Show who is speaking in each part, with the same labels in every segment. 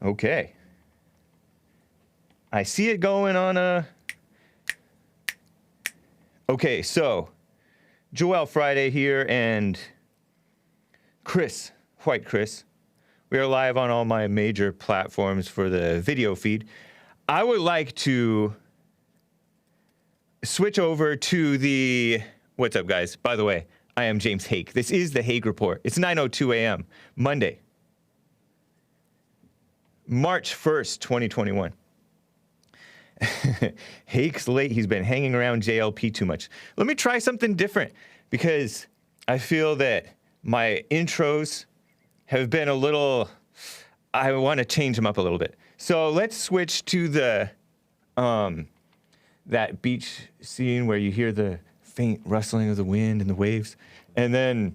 Speaker 1: Okay. I see it going on a... Okay, so Joel Friday here and Chris, White Chris. We are live on all my major platforms for the video feed. I would like to switch over to the... What's up, guys? By the way, I am James Hake. This is the Hake Report. It's 9:02 a.m., Monday, March 1st, 2021. Hake's late. He's been hanging around JLP too much. Let me try something different because I feel that my intros have been a little... I want to change them up a little bit. So let's switch to the that beach scene where you hear the faint rustling of the wind and the waves, and then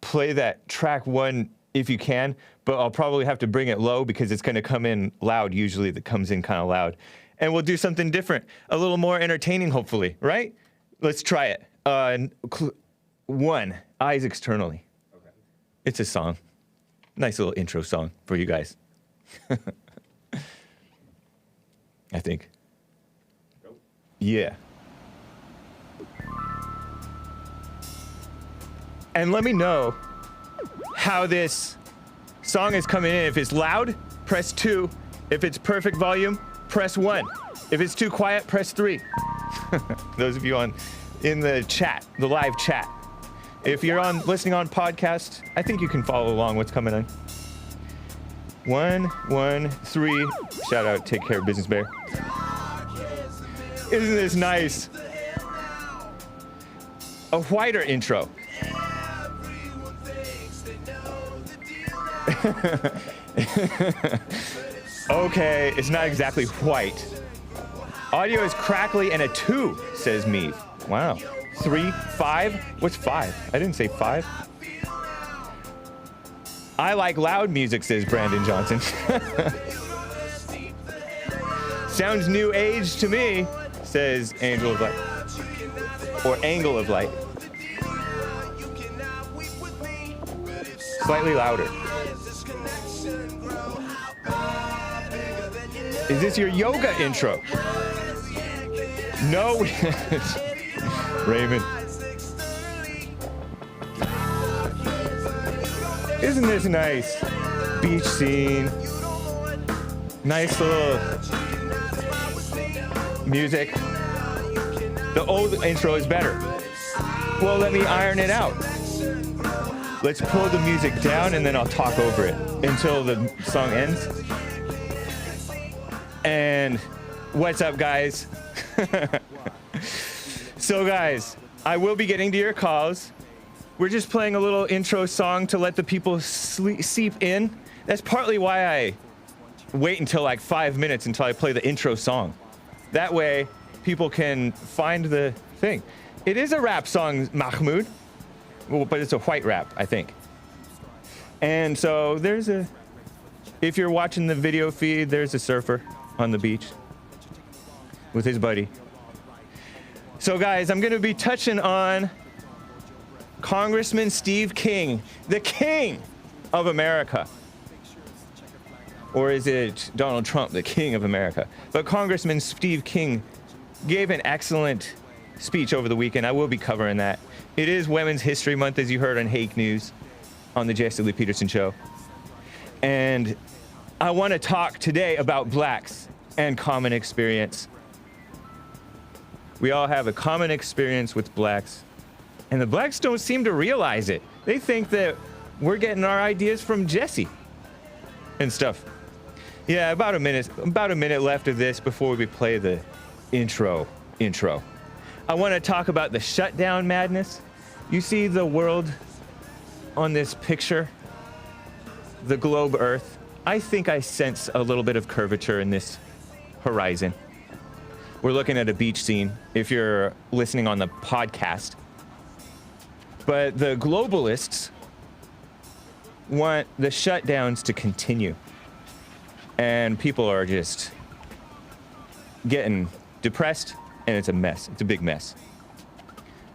Speaker 1: play that track one if you can, but I'll probably have to bring it low because it's going to come in loud. Usually that comes in kind of loud. And we'll do something different, a little more entertaining, hopefully, right? Let's try it. One, Eyes Externally. Okay. It's a song. Nice little intro song for you guys. I think. Go. Yeah. And let me know how this song is coming in. If it's loud, press 2. If it's perfect volume, press 1. If it's too quiet, press 3. Those of you in the chat, the live chat. If you're listening on podcast, I think you can follow along what's coming on. 1, 1, 3. Shout out, take care, Business Bear. Isn't this nice? A whiter intro. Okay, it's not exactly white. Audio is crackly and a 2, says me. Wow. 3, 5? What's 5? I didn't say 5. I like loud music, says Brandon Johnson. Sounds new age to me, says Angel of Light. Or Angle of Light. Slightly louder. Is this your yoga intro? No. Raymond. Isn't this nice? Beach scene. Nice little music. The old intro is better. Well, let me iron it out. Let's pull the music down and then I'll talk over it until the song ends. And what's up, guys? So, guys, I will be getting to your calls. We're just playing a little intro song to let the people seep in. That's partly why I wait until like 5 minutes until I play the intro song. That way, people can find the thing. It is a rap song, Mahmoud. Well, but it's a white rap, I think. And so there's a... If you're watching the video feed, there's a surfer on the beach with his buddy. So guys, I'm gonna be touching on Congressman Steve King, the king of America. Or is it Donald Trump, the king of America? But Congressman Steve King gave an excellent speech over the weekend. I will be covering that. It is Women's History Month, as you heard on Hake News on the Jesse Lee Peterson Show. And I want to talk today about blacks and common experience. We all have a common experience with blacks, and the blacks don't seem to realize it. They think that we're getting our ideas from Jesse and stuff. Yeah, about a minute left of this before we play the intro. I want to talk about the shutdown madness. You see the world on this picture, the globe Earth. I think I sense a little bit of curvature in this horizon. We're looking at a beach scene if you're listening on the podcast. But the globalists want the shutdowns to continue. And people are just getting depressed, and it's a mess. It's a big mess.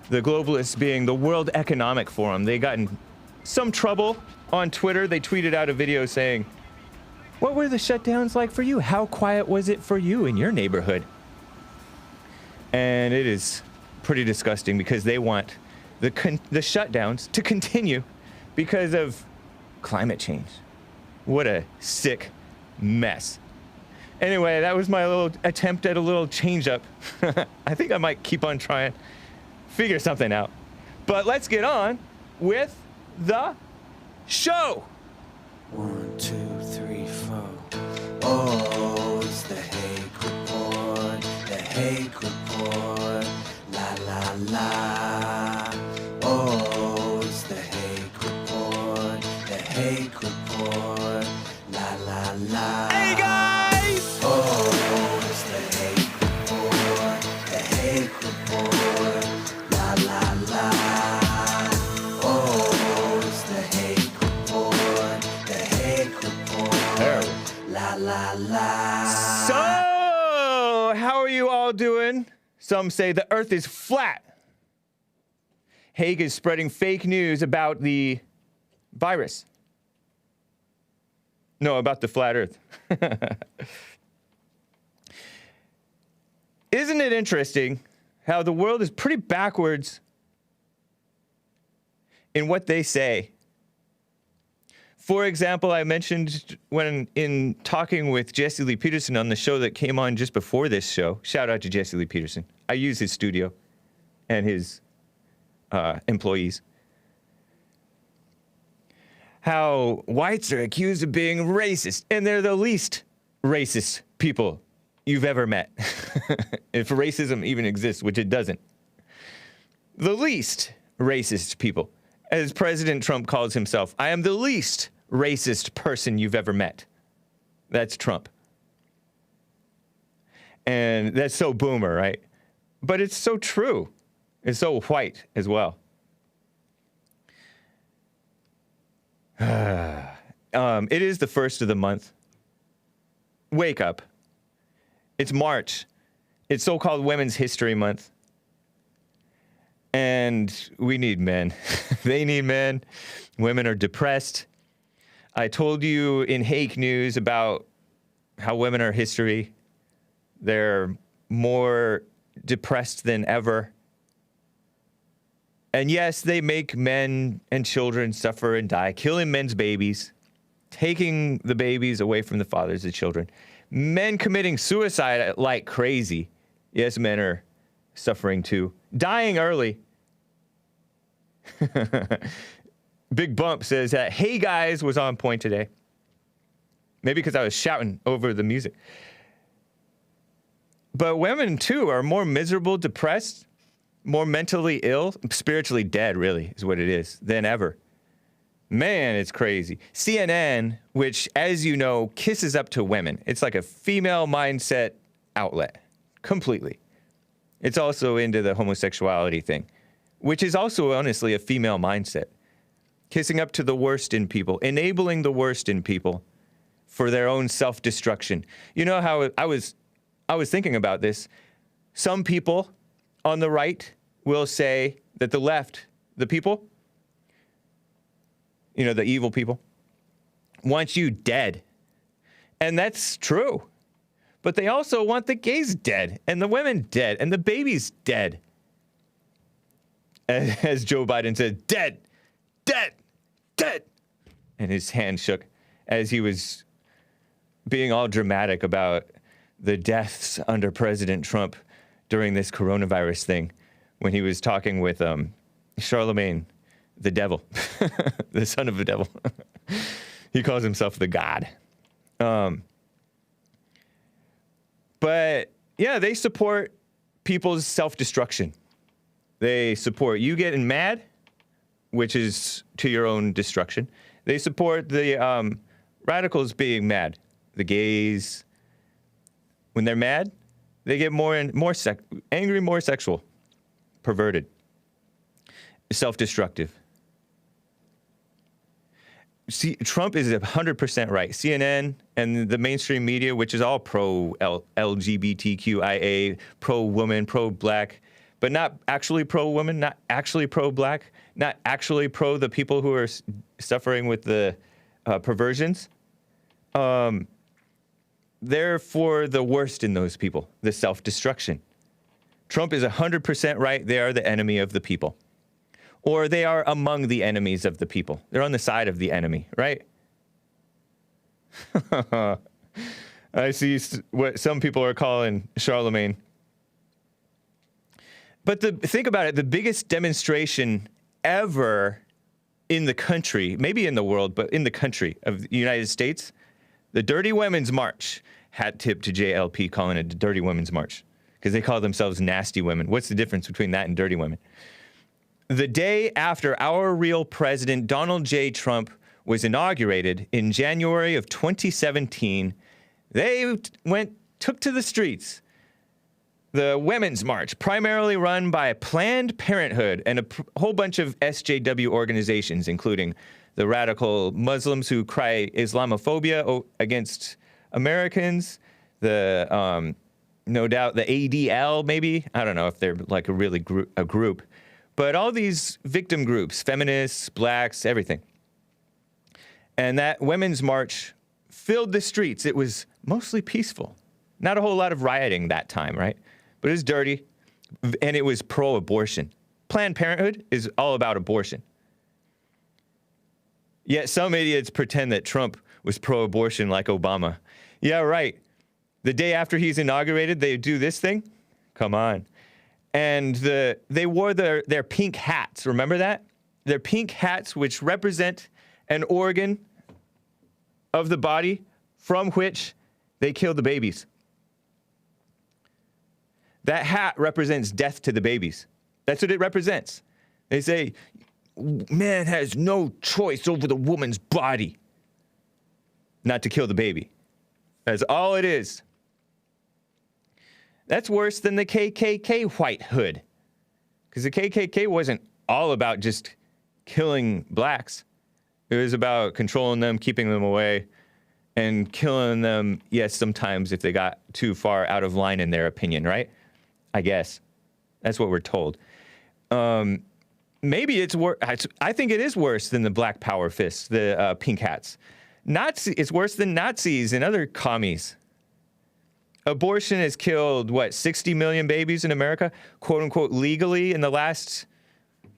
Speaker 1: The globalists being the World Economic Forum, they got in some trouble on Twitter. They tweeted out a video saying, What were the shutdowns like for you? How quiet was it for you in your neighborhood? And it is pretty disgusting because they want the shutdowns to continue because of climate change. What a sick mess. Anyway, that was my little attempt at a little change up. I think I might keep on trying, figure something out. But let's get on with the show.
Speaker 2: 1, 2, 3, 4. Oh, it's the Hake Report, the Hake Report, la la la. Oh, it's the Hake Report, the Hake Report, la la la.
Speaker 1: Hey guys!
Speaker 2: Oh, it's the Hake Report, the Hake Report, la la la. Oh, it's the Hake Report, the Hake Report, la la la.
Speaker 1: So, how are you all doing? Some say the earth is flat. Hake is spreading fake news about the virus. No, about the flat earth. Isn't it interesting how the world is pretty backwards in what they say? For example, I mentioned when in talking with Jesse Lee Peterson on the show that came on just before this show, shout out to Jesse Lee Peterson. I use his studio and his employees. How whites are accused of being racist, and they're the least racist people you've ever met. If racism even exists, which it doesn't. The least racist people. As President Trump calls himself, I am the least racist person you've ever met. That's Trump. And that's so boomer, right? But it's so true. It's so white as well. It is the first of the month. Wake up. It's March. It's so-called Women's History Month. And we need men. They need men. Women are depressed. I told you in Hake News about how women are history. They're more depressed than ever. And yes, they make men and children suffer and die, killing men's babies, taking the babies away from the fathers of children. Men committing suicide like crazy. Yes, men are suffering too. Dying early. Big Bump says that, hey guys, was on point today. Maybe because I was shouting over the music. But women too are more miserable, depressed, more mentally ill, spiritually dead, really, is what it is, than ever. Man, it's crazy. CNN, which, as you know, kisses up to women. It's like a female mindset outlet, completely. It's also into the homosexuality thing, which is also, honestly, a female mindset. Kissing up to the worst in people, enabling the worst in people for their own self-destruction. You know how I was thinking about this. Some people on the right will say that the left, the people, you know, the evil people, want you dead. And that's true. But they also want the gays dead, and the women dead, and the babies dead. As Joe Biden said, dead, dead, dead. And his hand shook as he was being all dramatic about the deaths under President Trump during this coronavirus thing, when he was talking with Charlemagne, the devil, the son of the devil. He calls himself the God. But yeah, they support people's self-destruction. They support you getting mad, which is to your own destruction. They support the radicals being mad, the gays. When they're mad, they get more and more angry, more sexual, perverted, self-destructive. See, Trump is 100% right. CNN and the mainstream media, which is all pro-LGBTQIA, pro-woman, pro-black, but not actually pro-woman, not actually pro-black, not actually pro the people who are suffering with the perversions. they're for the worst in those people, the self-destruction. Trump is 100% right. They are the enemy of the people. Or they are among the enemies of the people. They're on the side of the enemy, right? I see what some people are calling Charlemagne. But think about it, the biggest demonstration ever in the country, maybe in the world, but in the country of the United States, the Dirty Women's March. Hat tip to JLP calling it the Dirty Women's March, because they call themselves nasty women. What's the difference between that and dirty women? The day after our real president, Donald J. Trump, was inaugurated in January of 2017, they took to the streets. The Women's March, primarily run by Planned Parenthood and a whole bunch of SJW organizations, including the radical Muslims who cry Islamophobia against Americans, no doubt the ADL, maybe. I don't know if they're like a really a group. But all these victim groups, feminists, blacks, everything. And that Women's March filled the streets. It was mostly peaceful. Not a whole lot of rioting that time, right? But it was dirty, and it was pro-abortion. Planned Parenthood is all about abortion. Yet some idiots pretend that Trump was pro-abortion like Obama. Yeah, right. The day after he's inaugurated, they do this thing? Come on. And they wore their pink hats. Remember that? Their pink hats, which represent an organ of the body from which they kill the babies. That hat represents death to the babies. That's what it represents. They say, man has no choice over the woman's body. Not to kill the baby. That's all it is. That's worse than the KKK white hood. Because the KKK wasn't all about just killing blacks. It was about controlling them, keeping them away, and killing them, yes, sometimes if they got too far out of line in their opinion, right? I guess. That's what we're told. Maybe it's worse. I think it is worse than the Black Power fists, the pink hats. It's worse than Nazis and other commies. Abortion has killed, 60 million babies in America, quote unquote, legally in the last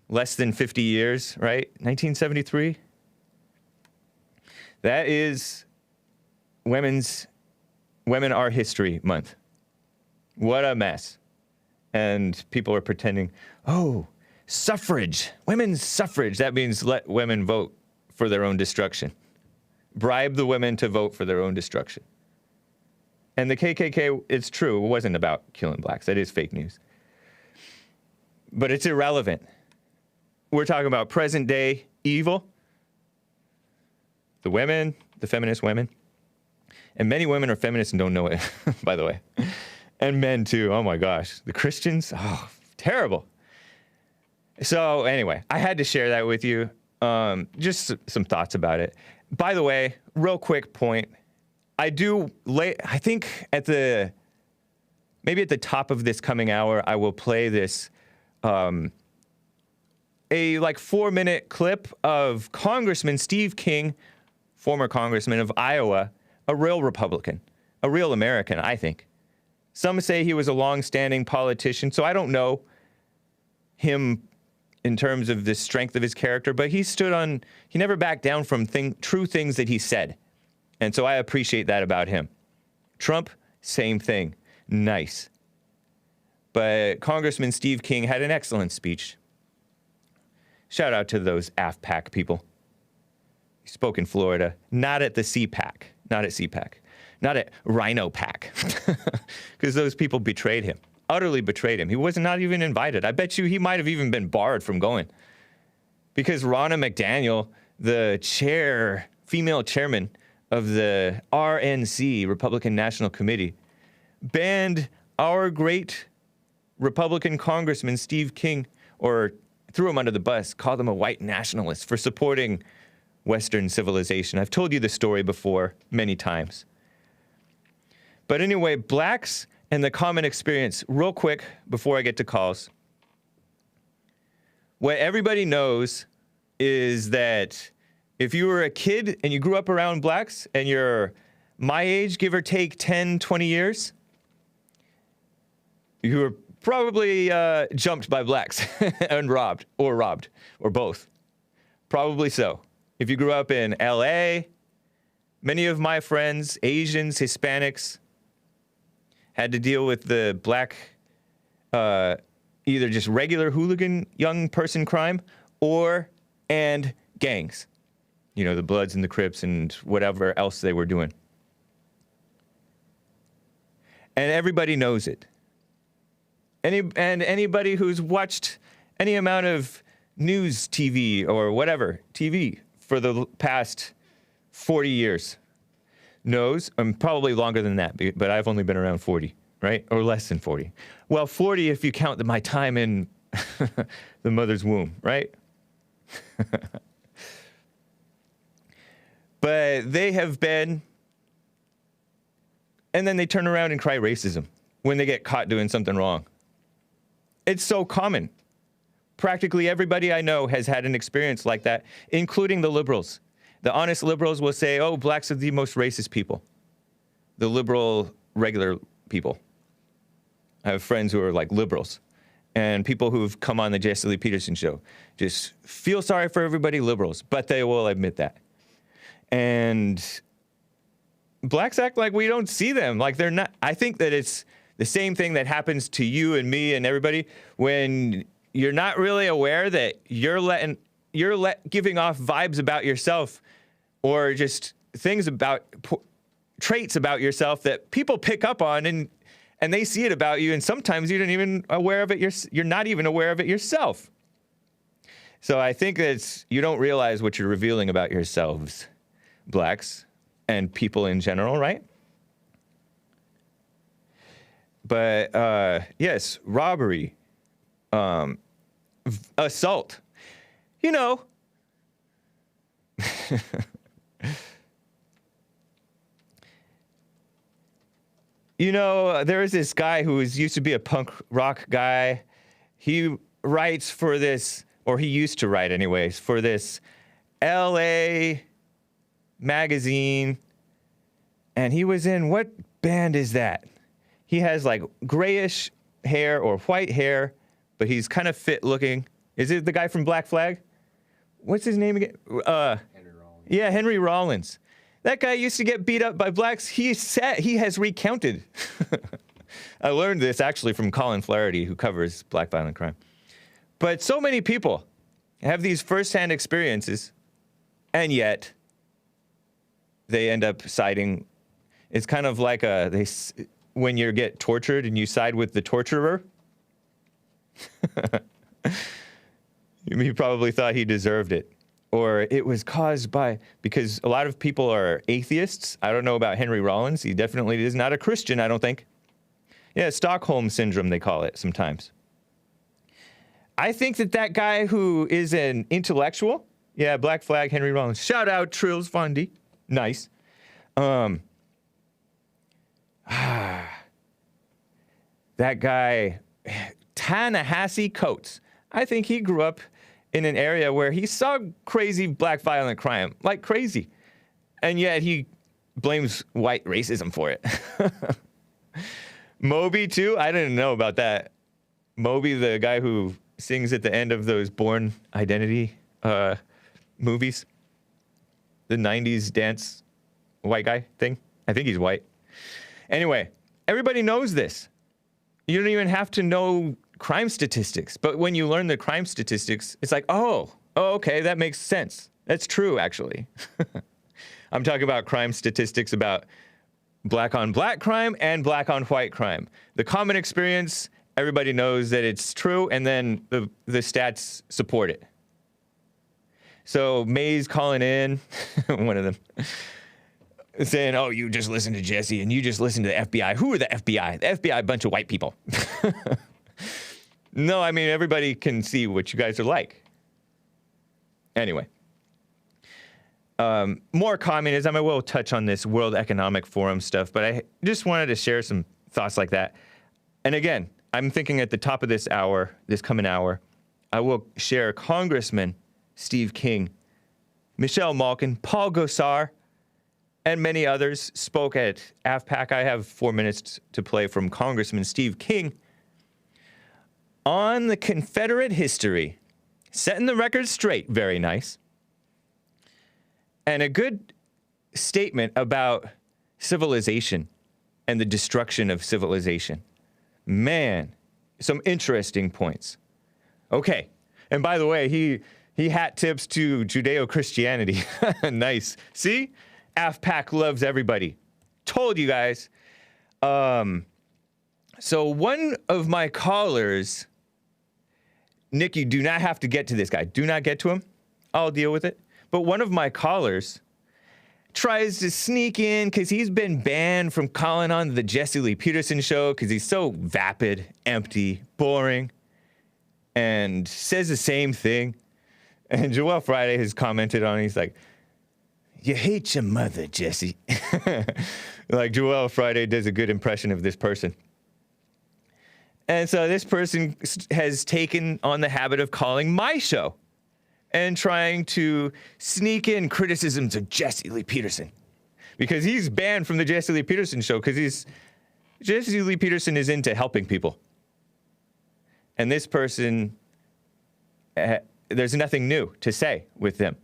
Speaker 1: less than 50 years, right? 1973. That is Women Are History Month. What a mess. And people are pretending, oh, suffrage, women's suffrage. That means let women vote for their own destruction. Bribe the women to vote for their own destruction. And the KKK, it's true, it wasn't about killing blacks. That is fake news. But it's irrelevant. We're talking about present day evil. The women, the feminist women. And many women are feminists and don't know it, by the way. And men too, oh my gosh. The Christians, oh, terrible. So anyway, I had to share that with you. Just some thoughts about it. By the way, real quick point. I think maybe at the top of this coming hour, I will play this, a 4-minute clip of Congressman Steve King, former congressman of Iowa, a real Republican, a real American, I think. Some say he was a long-standing politician, so I don't know him in terms of the strength of his character, but he never backed down from true things that he said. And so I appreciate that about him. Trump, same thing. Nice. But Congressman Steve King had an excellent speech. Shout out to those AFPAC people. He spoke in Florida, not at the CPAC, not at CPAC, not at RINO-PAC, because those people betrayed him, utterly betrayed him. He was not even invited. I bet you he might have even been barred from going, because Ronna McDaniel, the female chairman of the RNC, Republican National Committee, banned our great Republican Congressman Steve King, or threw him under the bus, called him a white nationalist for supporting Western civilization. I've told you the story before many times. But anyway, blacks and the common experience, real quick before I get to calls. What everybody knows is that if you were a kid and you grew up around blacks and your my age, give or take 10, 20 years, you were probably jumped by blacks and robbed, or both. Probably so. If you grew up in LA, many of my friends, Asians, Hispanics, had to deal with the black, either just regular hooligan young person crime and gangs. You know, the Bloods and the Crips and whatever else they were doing. And everybody knows it. Anybody who's watched any amount of news TV or whatever TV for the past 40 years knows, probably longer than that, but I've only been around 40, right? Or less than 40. Well, 40 if you count my time in the mother's womb, right? But they have been, and then they turn around and cry racism when they get caught doing something wrong. It's so common. Practically everybody I know has had an experience like that, including the liberals. The honest liberals will say, oh, blacks are the most racist people. The liberal, regular people. I have friends who are like liberals. And people who've come on the Jesse Lee Peterson show just feel sorry for everybody, liberals, but they will admit that. And blacks act like we don't see them, like they're not. I think that it's the same thing that happens to you and me and everybody when you're not really aware that you're giving off vibes about yourself or just things about traits about yourself that people pick up on and they see it about you, and sometimes you don't even aware of it. You're not even aware of it yourself. So I think that you don't realize what you're revealing about yourselves, blacks and people in general, right? But yes, robbery, assault, you know. You know, there was this guy who used to be a punk rock guy. He writes for this, or he used to write anyways, for this LA magazine. And he was in, what band is that? He has like grayish hair or white hair, but he's kind of fit looking. Is it the guy from Black Flag? What's his name again?
Speaker 3: Henry Rollins.
Speaker 1: Yeah, Henry Rollins. That guy used to get beat up by blacks. He has recounted. I learned this actually from Colin Flaherty, who covers black violent crime. But so many people have these firsthand experiences, and yet they end up siding. It's kind of like when you get tortured and you side with the torturer. You probably thought he deserved it. Or it was caused by, because a lot of people are atheists. I don't know about Henry Rollins. He definitely is not a Christian, I don't think. Yeah, Stockholm Syndrome, they call it sometimes. I think that guy who is an intellectual, yeah, Black Flag, Henry Rollins. Shout out, Trills Fondy. Nice. That guy, Ta-Nehisi Coates. I think he grew up in an area where he saw crazy black violent crime, like crazy. And yet he blames white racism for it. Moby, too? I didn't know about that. Moby, the guy who sings at the end of those Born Identity movies. The 90s dance white guy thing. I think he's white. Anyway, everybody knows this. You don't even have to know crime statistics. But when you learn the crime statistics, it's like, oh, okay, that makes sense. That's true, actually. I'm talking about crime statistics about black on black crime and black on white crime. The common experience, everybody knows that it's true, and then the stats support it. So May's calling in, one of them, saying, oh, you just listen to Jesse and you just listen to the FBI. Who are the FBI? The FBI, a bunch of white people. No, I mean, everybody can see what you guys are like. Anyway. More communism. I will touch on this World Economic Forum stuff, but I just wanted to share some thoughts like that. And again, I'm thinking at the top of this hour, this coming hour, I will share Congressman Steve King, Michelle Malkin, Paul Gosar, and many others spoke at ABBA. I have 4 minutes to play from Congressman Steve King on the Confederate history, setting the record straight. Very nice. And a good statement about civilization and the destruction of civilization. Man, some interesting points. Okay. And by the way, he hat tips to Judeo-Christianity. Nice. See? ABBA loves everybody. Told you guys. So one of my callers, Nick, you do not have to get to this guy. Do not get to him. I'll deal with it. But one of my callers tries to sneak in because he's been banned from calling on the Jesse Lee Peterson show because he's so vapid, empty, boring, and says the same thing. And Joel Friday has commented on it. He's like, "You hate your mother, Jesse." Like Joel Friday does a good impression of this person. And so this person has taken on the habit of calling my show and trying to sneak in criticisms of Jesse Lee Peterson because he's banned from the Jesse Lee Peterson show because Jesse Lee Peterson is into helping people. And this person, there's nothing new to say with them.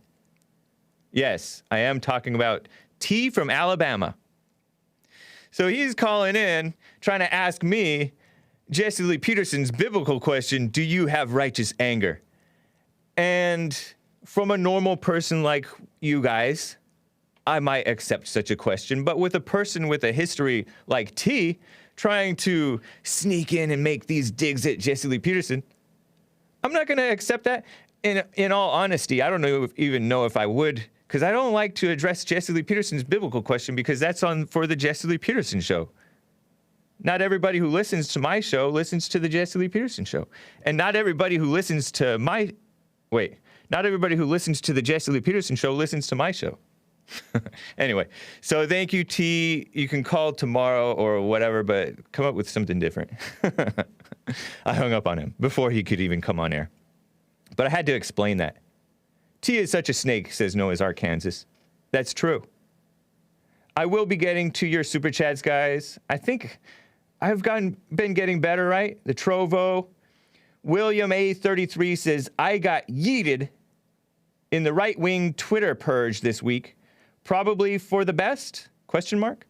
Speaker 1: Yes, I am talking about T from Alabama. So he's calling in, trying to ask me Jesse Lee Peterson's biblical question, do you have righteous anger? And from a normal person like you guys, I might accept such a question. But with a person with a history like T, trying to sneak in and make these digs at Jesse Lee Peterson, I'm not going to accept that. In all honesty, I don't even know if I would, because I don't like to address Jesse Lee Peterson's biblical question because that's on for the Jesse Lee Peterson show. Not everybody who listens to my show listens to the Jesse Lee Peterson show. And not everybody who listens to not everybody who listens to the Jesse Lee Peterson show listens to my show. Anyway, so thank you, T. You can call tomorrow or whatever, but come up with something different. I hung up on him before he could even come on air. But I had to explain that. T is such a snake, says Noah's Ark, Kansas. That's true. I will be getting to your super chats, guys. I think I've been getting better, right? The Trovo. William A33 says, I got yeeted in the right-wing Twitter purge this week. Probably for the best? Question mark?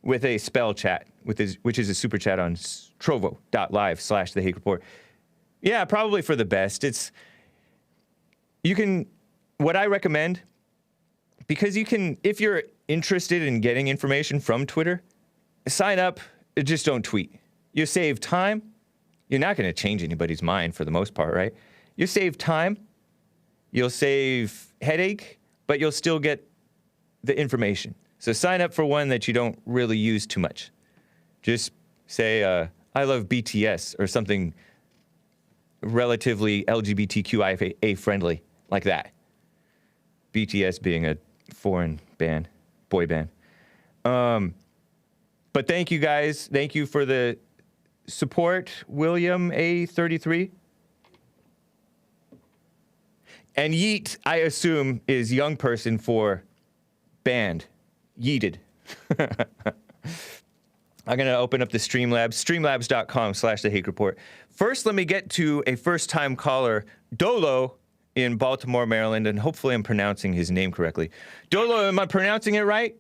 Speaker 1: With a spell chat, which is a super chat on trovo.live/the Hake Report. Yeah, probably for the best. What I recommend, because if you're interested in getting information from Twitter, sign up, just don't tweet. You save time. You're not going to change anybody's mind for the most part, right? You save time. You'll save headache, but you'll still get the information. So sign up for one that you don't really use too much. Just say, I love BTS or something relatively LGBTQIA friendly like that. BTS being a foreign band, boy band. But thank you guys. Thank you for the support, William A33. And yeet, I assume, is young person for banned. Yeeted. I'm going to open up the Streamlabs, streamlabs.com/the Hake Report. First, let me get to a first-time caller, Dolo, in Baltimore, Maryland, and hopefully I'm pronouncing his name correctly. Dolo, am I pronouncing it right?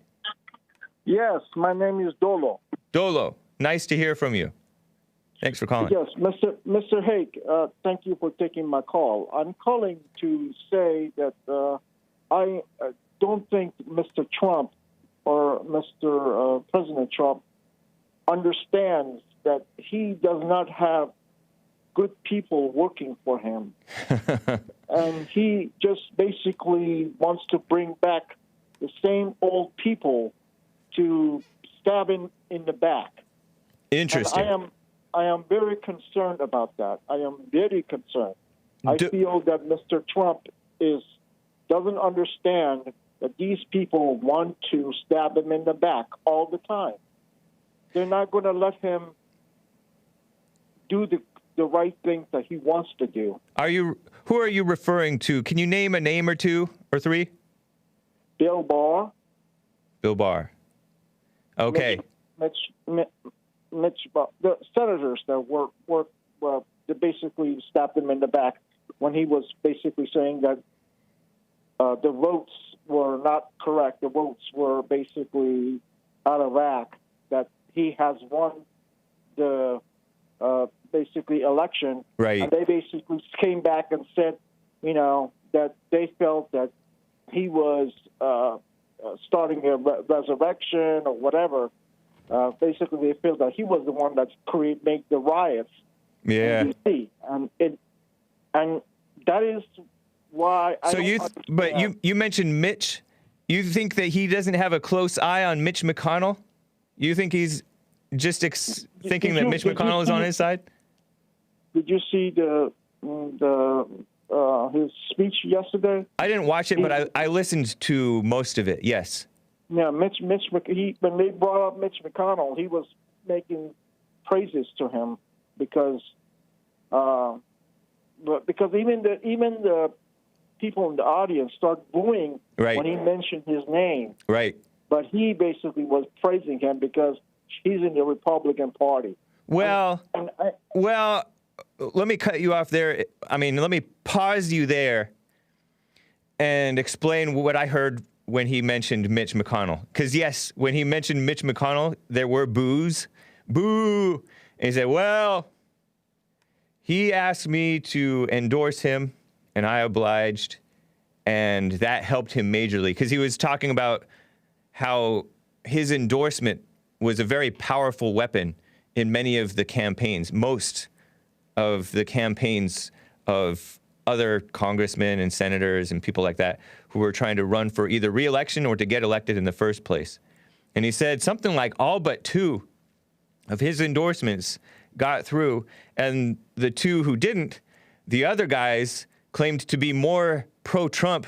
Speaker 3: Yes, my name is Dolo.
Speaker 1: Dolo, nice to hear from you. Thanks for calling.
Speaker 3: Yes, Mr. Hake, thank you for taking my call. I'm calling to say that I don't think Mr. Trump or Mr. President Trump understands that he does not have good people working for him. And he just basically wants to bring back the same old people to stab him in the back.
Speaker 1: Interesting.
Speaker 3: And I am very concerned about that. I am very concerned. I feel that Mr. Trump doesn't understand that these people want to stab him in the back all the time. They're not going to let him do the right things that he wants to do.
Speaker 1: Who are you referring to? Can you name a name or two or three?
Speaker 3: Bill Barr.
Speaker 1: Bill Barr. Okay.
Speaker 3: Mitch, the senators that they basically stabbed him in the back when he was basically saying that the votes were not correct. The votes were basically out of whack. That he has won the basically election.
Speaker 1: Right.
Speaker 3: And they basically came back and said, that they felt that he was starting a resurrection or whatever. Basically, they feel that he was the one that made the riots.
Speaker 1: Yeah.
Speaker 3: In D.C. And that is why.
Speaker 1: You mentioned Mitch. You think that he doesn't have a close eye on Mitch McConnell? You think he's just thinking that Mitch McConnell is on his side? Did you see his speech yesterday? I didn't watch it, but I listened to most of it. Yes.
Speaker 3: Yeah, when they brought up Mitch McConnell, he was making praises to him because even the people in the audience started booing when he mentioned his name.
Speaker 1: Right.
Speaker 3: But he basically was praising him because he's in the Republican Party.
Speaker 1: Well, let me cut you off there. I mean, let me pause you there and explain what I heard when he mentioned Mitch McConnell. Because, yes, when he mentioned Mitch McConnell, there were boos. Boo! And he said, well, he asked me to endorse him, and I obliged. And that helped him majorly. Because he was talking about how his endorsement was a very powerful weapon in many of the campaigns, most of the campaigns of other congressmen and senators and people like that who were trying to run for either re-election or to get elected in the first place. And he said something like all but 2 of his endorsements got through, and the 2 who didn't, the other guys claimed to be more pro-Trump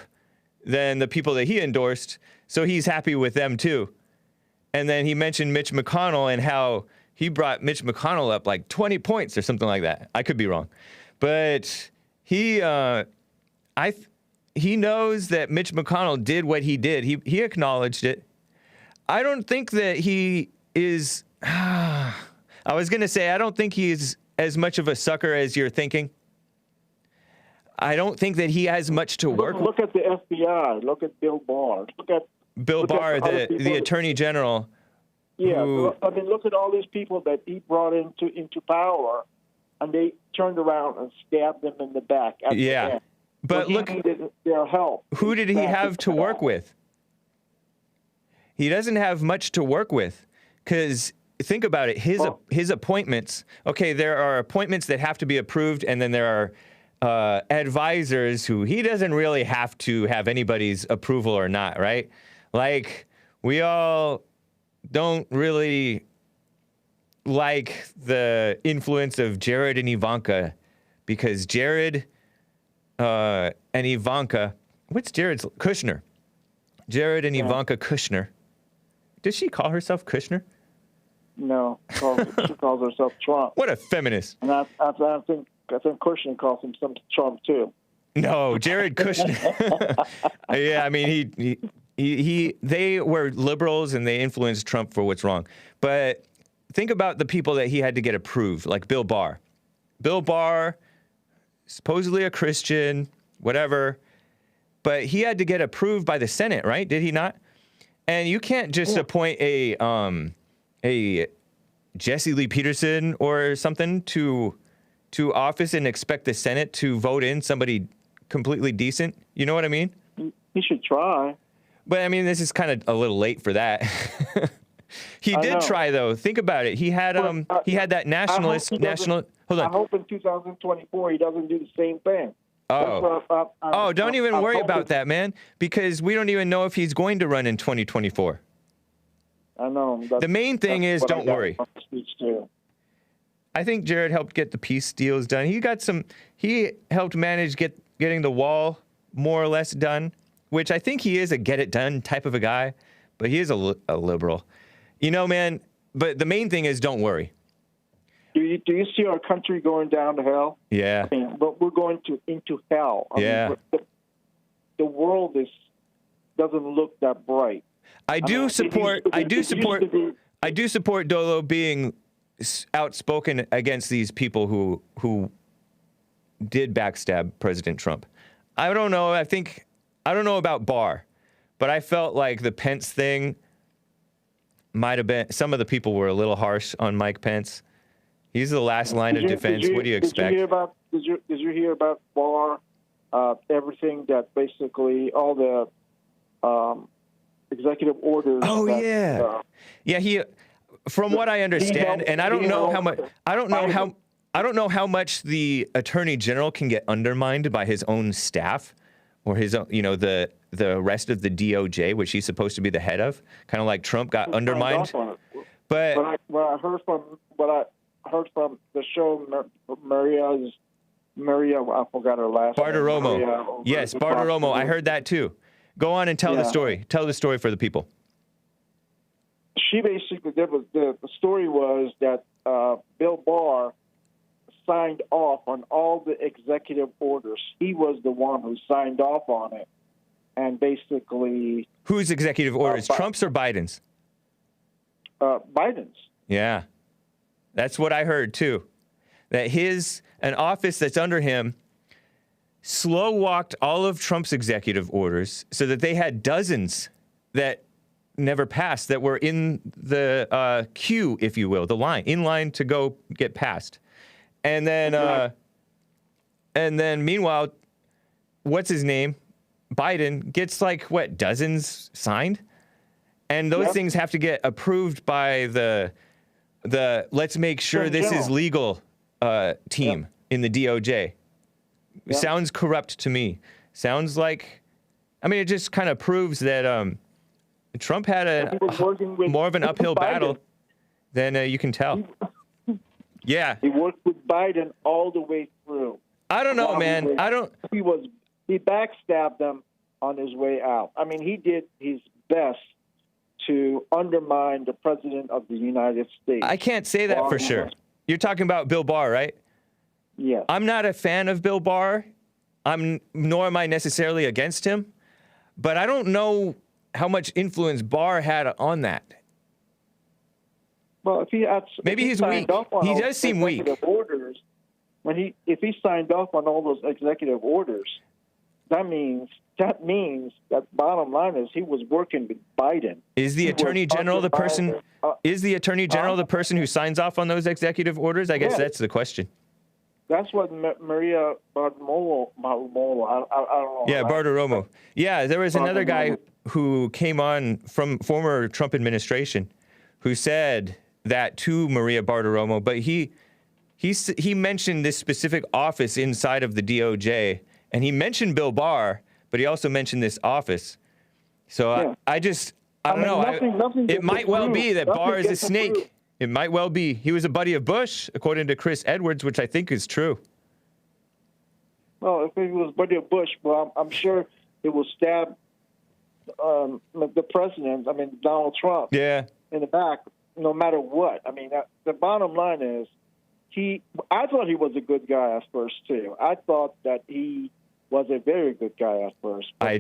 Speaker 1: than the people that he endorsed, so he's happy with them too. And then he mentioned Mitch McConnell and how he brought Mitch McConnell up like 20 points or something like that. I could be wrong. But he knows that Mitch McConnell did what he did. He acknowledged it. I don't think that he is... I was going to say, I don't think he's as much of a sucker as you're thinking. I don't think that he has much to work with.
Speaker 3: Look at the FBI. Look at Bill Barr.
Speaker 1: Bill Barr, the Attorney General.
Speaker 3: Yeah, look at all these people that he brought into power, and they turned around and stabbed them in the back.
Speaker 1: Yeah, but look,
Speaker 3: he needed their help.
Speaker 1: Who did he have to work with? He doesn't have much to work with, because think about it. His appointments. Okay, there are appointments that have to be approved, and then there are advisors who he doesn't really have to have anybody's approval or not, right? Like, we all don't really like the influence of Jared and Ivanka, because Jared and Ivanka, what's Jared's? Kushner. Jared and Ivanka Kushner. Does she call herself Kushner?
Speaker 3: No, she calls herself Trump.
Speaker 1: What a feminist.
Speaker 3: And I think Kushner calls himself Trump too.
Speaker 1: No, Jared Kushner. Yeah, I mean, they were liberals and they influenced Trump for what's wrong. But think about the people that he had to get approved, like Bill Barr. Bill Barr, supposedly a Christian, whatever, but he had to get approved by the Senate, right? Did he not? And you can't just appoint a Jesse Lee Peterson or something to office and expect the Senate to vote in somebody completely decent. You know what I mean?
Speaker 3: He should try.
Speaker 1: But I mean, this is kind of a little late for that. He did try, though. Think about it. He had that nationalist. Hold on.
Speaker 3: I hope in 2024 he doesn't do the same thing.
Speaker 1: Don't even worry about that, man, because we don't even know if he's going to run in 2024.
Speaker 3: I know.
Speaker 1: The main thing is, don't worry. I think Jared helped get the peace deals done. He helped manage getting the wall more or less done, which I think he is a get it done type of a guy, but he is a liberal. You know, man, but the main thing is, don't worry.
Speaker 3: Do you see our country going down to hell?
Speaker 1: Yeah.
Speaker 3: I mean, but we're going into hell. I mean, the world doesn't look that bright.
Speaker 1: I do support Dolo being outspoken against these people who did backstab President Trump. I don't know. I don't know about Barr, but I felt like the Pence thing might have been. Some of the people were a little harsh on Mike Pence. He's the last line of defense. What do you expect?
Speaker 3: Did you hear about Barr? Everything that basically all the executive orders.
Speaker 1: Oh
Speaker 3: that,
Speaker 1: yeah. He, from what I understand, and I don't know how much. I don't know how much the Attorney General can get undermined by his own staff, or his own, the rest of the DOJ, which he's supposed to be the head of. Kind of like Trump got undermined. But
Speaker 3: what I heard from the show, Maria, I forgot her last name.
Speaker 1: Bartiromo. Yes, Bartiromo. I heard that too. Go on and tell the story. Tell the story for the people.
Speaker 3: She basically, the story was that Bill Barr signed off on all the executive orders. He was the one who signed off on it. And basically...
Speaker 1: Whose executive orders? Trump's or Biden's?
Speaker 3: Biden's.
Speaker 1: Yeah. That's what I heard too. That an office that's under him slow-walked all of Trump's executive orders so that they had dozens that never passed, that were in the queue, if you will, in line to go get passed. And then, meanwhile, what's his name? Biden gets dozens signed? And those things have to get approved by the let's make sure this is legal team in the DOJ. Sounds corrupt to me. Sounds like, it just kind of proves that Trump had more of an uphill battle than you can tell. Yeah.
Speaker 3: He worked with Biden all the way through.
Speaker 1: I don't know, man.
Speaker 3: He backstabbed them on his way out. He did his best to undermine the president of the United States.
Speaker 1: I can't say that for sure. You're talking about Bill Barr, right?
Speaker 3: Yes.
Speaker 1: I'm not a fan of Bill Barr. Nor am I necessarily against him. But I don't know how much influence Barr had on that.
Speaker 3: Well,
Speaker 1: maybe he's weak. He does seem weak.
Speaker 3: Orders, if he signed off on all those executive orders, that means that bottom line is he was working with Biden.
Speaker 1: Is the Attorney General the person? Is the Attorney General the person who signs off on those executive orders? I guess that's the question.
Speaker 3: That's what Maria Bartiromo. I don't know.
Speaker 1: Yeah, Bartiromo. Yeah, there was another guy who came on from former Trump administration who said that to Maria Bartiromo, but he mentioned this specific office inside of the DOJ, and he mentioned Bill Barr, but he also mentioned this office. So I don't know. It might well be that Barr is a snake. It might well be. He was a buddy of Bush, according to Chris Edwards, which I think is true.
Speaker 3: Well, if he was buddy of Bush, well, I'm sure he will stab the president, Donald Trump, in the back, no matter what. The bottom line is, I thought he was a good guy at first, too. I thought that he was a very good guy at first. But
Speaker 1: I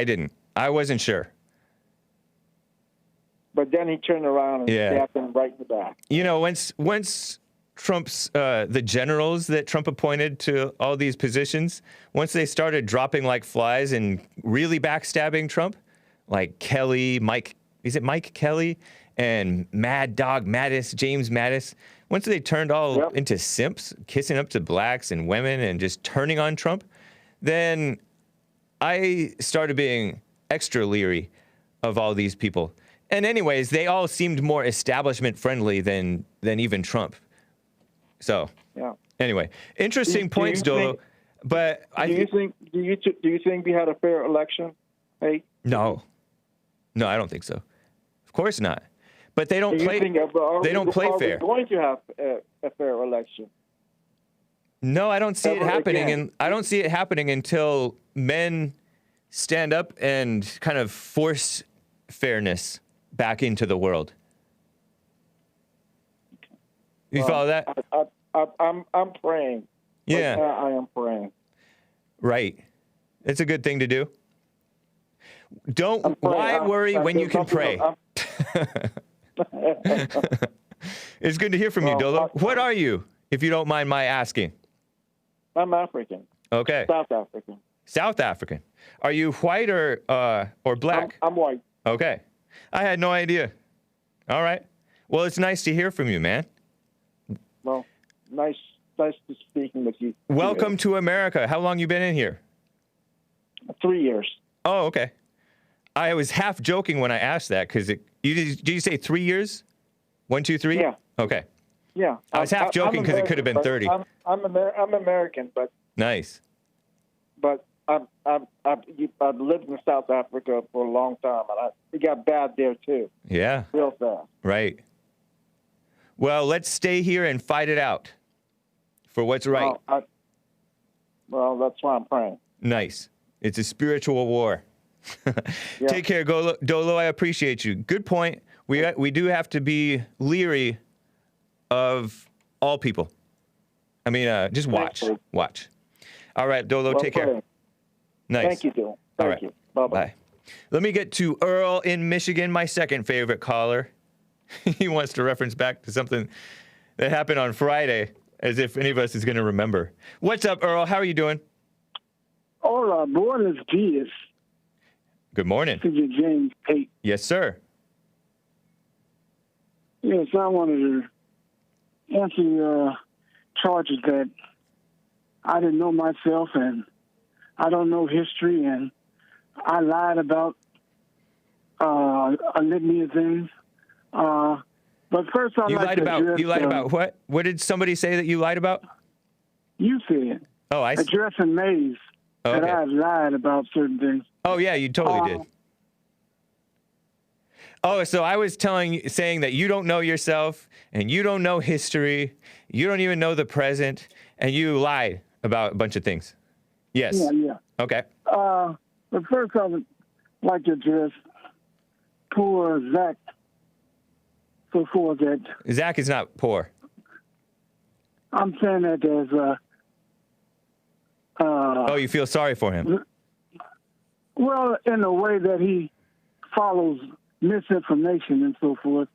Speaker 1: didn't. I wasn't sure.
Speaker 3: But then he turned around and stabbed him right in the back.
Speaker 1: Once Trump's, the generals that Trump appointed to all these positions, once they started dropping like flies and really backstabbing Trump, like Mike Kelly and Mad Dog Mattis, James Mattis, once they turned all into simps, kissing up to blacks and women and just turning on Trump, then I started being extra leery of all these people. And anyways, they all seemed more establishment friendly than even Trump. So anyway, interesting points, Dolo. But
Speaker 3: do you think we had a fair election? Hey?
Speaker 1: No, I don't think so. Of course not. But they don't play. They don't play fair.
Speaker 3: Are we going to have a fair election?
Speaker 1: No, I don't see it happening, and I don't see it happening until men stand up and kind of force fairness back into the world. You follow that?
Speaker 3: I'm praying.
Speaker 1: Yeah,
Speaker 3: right now I am praying.
Speaker 1: Right. It's a good thing to do. Don't.
Speaker 3: praying.
Speaker 1: Why worry when you can pray?
Speaker 3: I'm-
Speaker 1: It's good to hear from you,
Speaker 3: Well,
Speaker 1: Dolo. What are you, if you don't mind my asking?
Speaker 3: I'm African,
Speaker 1: Okay.
Speaker 3: South African.
Speaker 1: South African. Are you white or black?
Speaker 3: I'm white.
Speaker 1: Okay. I had no idea. All right. Well, it's nice to hear from you, man.
Speaker 3: Well, nice to speaking with you.
Speaker 1: Welcome to America. How long you been in here?
Speaker 3: 3 years.
Speaker 1: Oh, okay. I was half joking when I asked that because did you say 3 years? 1, 2, 3?
Speaker 3: Yeah.
Speaker 1: Okay.
Speaker 3: Yeah.
Speaker 1: I was half joking because it could have been 30.
Speaker 3: I'm American, but
Speaker 1: Nice.
Speaker 3: I've lived in South Africa for a long time, and it got bad there too,
Speaker 1: Yeah.
Speaker 3: real fast.
Speaker 1: Right. Well, let's stay here and fight it out for what's right.
Speaker 3: Well, that's why I'm praying.
Speaker 1: Nice. It's a spiritual war. Take care, Dolo. I appreciate you. Good point. We do have to be leery of all people. I mean, just watch.
Speaker 3: Thank you.
Speaker 1: Watch. All right, Dolo,
Speaker 3: Well
Speaker 1: take care.
Speaker 3: played.
Speaker 1: Nice.
Speaker 3: Thank you, Bill.
Speaker 1: All
Speaker 3: Thank
Speaker 1: right.
Speaker 3: you. Bye-bye.
Speaker 1: Bye. Let me get to Earl in Michigan, my second favorite caller. He wants to reference back to something that happened on Friday, as if any of us is going to remember. What's up, Earl? How are you doing?
Speaker 4: Hola, buenos dias.
Speaker 1: Good morning.
Speaker 4: This is James Pate.
Speaker 1: Yes, sir.
Speaker 4: Yes, I wanted to answer your charges that I didn't know myself and I don't know history and I lied about a litany of things. But first,
Speaker 1: You lied about what? What did somebody say that you lied about?
Speaker 4: You said
Speaker 1: Oh,
Speaker 4: addressing Mays that
Speaker 1: Okay.
Speaker 4: I've lied about certain things.
Speaker 1: Oh, yeah, you totally did. Oh, so I was saying that you don't know yourself and you don't know history. You don't even know the present, and you lied about a bunch of things. Yes.
Speaker 4: Yeah.
Speaker 1: Okay.
Speaker 4: But first, I would like to address poor Zach. So for that,
Speaker 1: Zach is not poor.
Speaker 4: I'm saying that as
Speaker 1: Oh, you feel sorry for him.
Speaker 4: well, in a way that he follows misinformation and so forth.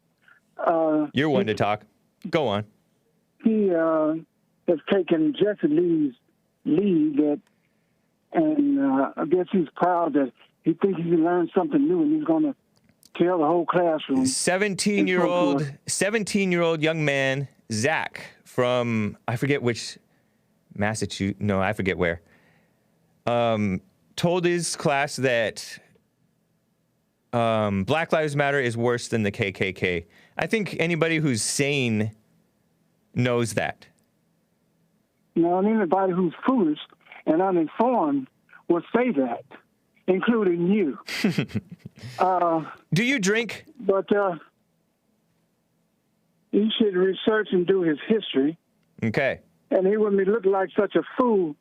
Speaker 1: You're one to talk. Go on.
Speaker 4: He has taken Jesse Lee's lead, and I guess he's proud that he thinks he can learn something new, and he's going to tell the whole classroom.
Speaker 1: 17-year-old young man, Zach, from, I forget which, Massachusetts, no, I forget where, told his class that Black Lives Matter is worse than the KKK. I think anybody who's sane knows that.
Speaker 4: Now, anybody who's foolish and uninformed will say that, including you.
Speaker 1: Do you drink?
Speaker 4: But he should research and do his history.
Speaker 1: Okay.
Speaker 4: And he wouldn't look like such a fool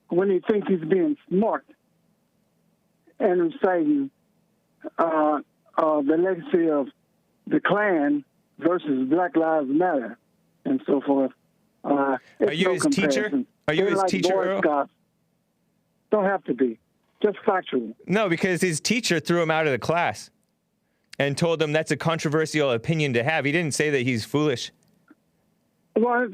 Speaker 4: when he thinks he's being smart and reciting the legacy of the Klan versus Black Lives Matter and so forth.
Speaker 1: Are you his teacher? Are you his teacher, Earl?
Speaker 4: Scouts. Don't have to be. Just factual.
Speaker 1: No, because his teacher threw him out of the class and told him that's a controversial opinion to have. He didn't say that he's foolish.
Speaker 4: Well,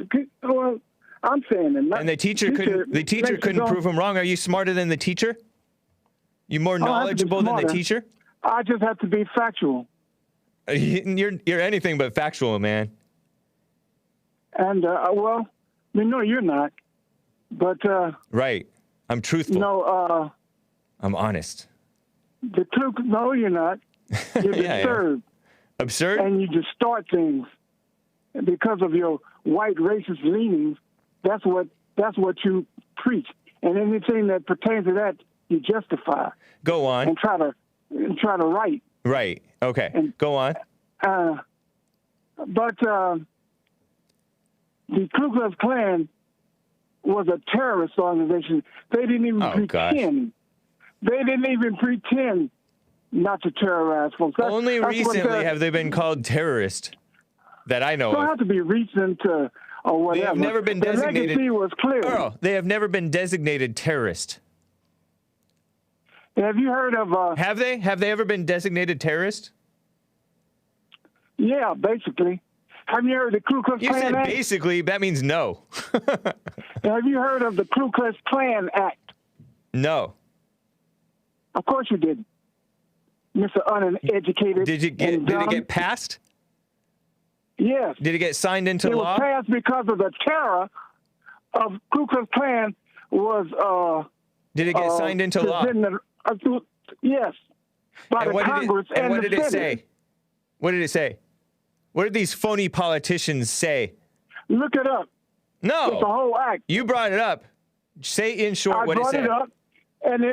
Speaker 4: I'm saying it.
Speaker 1: And the teacher couldn't prove him wrong. Are you smarter than the teacher? You more knowledgeable than the teacher?
Speaker 4: I just have to be factual.
Speaker 1: You're anything but factual, man.
Speaker 4: And well, no, you're not. But
Speaker 1: right, I'm truthful.
Speaker 4: No,
Speaker 1: I'm honest.
Speaker 4: The truth. No, you're not. You're absurd.
Speaker 1: Yeah. Absurd.
Speaker 4: And you distort things because of your white racist leanings. That's what you preach, and anything that pertains to that, you justify.
Speaker 1: Go on.
Speaker 4: And try to write.
Speaker 1: Right. Okay.
Speaker 4: And,
Speaker 1: go on.
Speaker 4: But the Ku Klux Klan was a terrorist organization. They didn't even pretend. They didn't even pretend not to terrorize folks.
Speaker 1: Only recently have they been called terrorist that I know of.
Speaker 4: Don't have to be recent or whatever.
Speaker 1: They have never been designated.
Speaker 4: The legacy was clear.
Speaker 1: Earl, they have never been designated terrorist.
Speaker 4: Have you heard of?
Speaker 1: Have they ever been designated terrorists?
Speaker 4: Yeah, basically. Have you heard of the Ku Klux
Speaker 1: You
Speaker 4: Klan
Speaker 1: said
Speaker 4: Act?
Speaker 1: basically. That means no.
Speaker 4: Have you heard of the Ku Klux Klan Act?
Speaker 1: No.
Speaker 4: Of course you did, Mr. Uneducated.
Speaker 1: Did it get passed?
Speaker 4: Yes.
Speaker 1: Did it get signed into
Speaker 4: It
Speaker 1: law?
Speaker 4: was passed because of the terror of Ku Klux Klan was.
Speaker 1: Did it get signed into law?
Speaker 4: Yes, by
Speaker 1: And
Speaker 4: the Congress and
Speaker 1: what
Speaker 4: the
Speaker 1: did it
Speaker 4: Senate.
Speaker 1: say? What did it say? What did these phony politicians say?
Speaker 4: Look it up. It's the
Speaker 1: No,
Speaker 4: whole act.
Speaker 1: you brought it up. Say in short
Speaker 4: I
Speaker 1: what it
Speaker 4: brought
Speaker 1: said.
Speaker 4: it up, and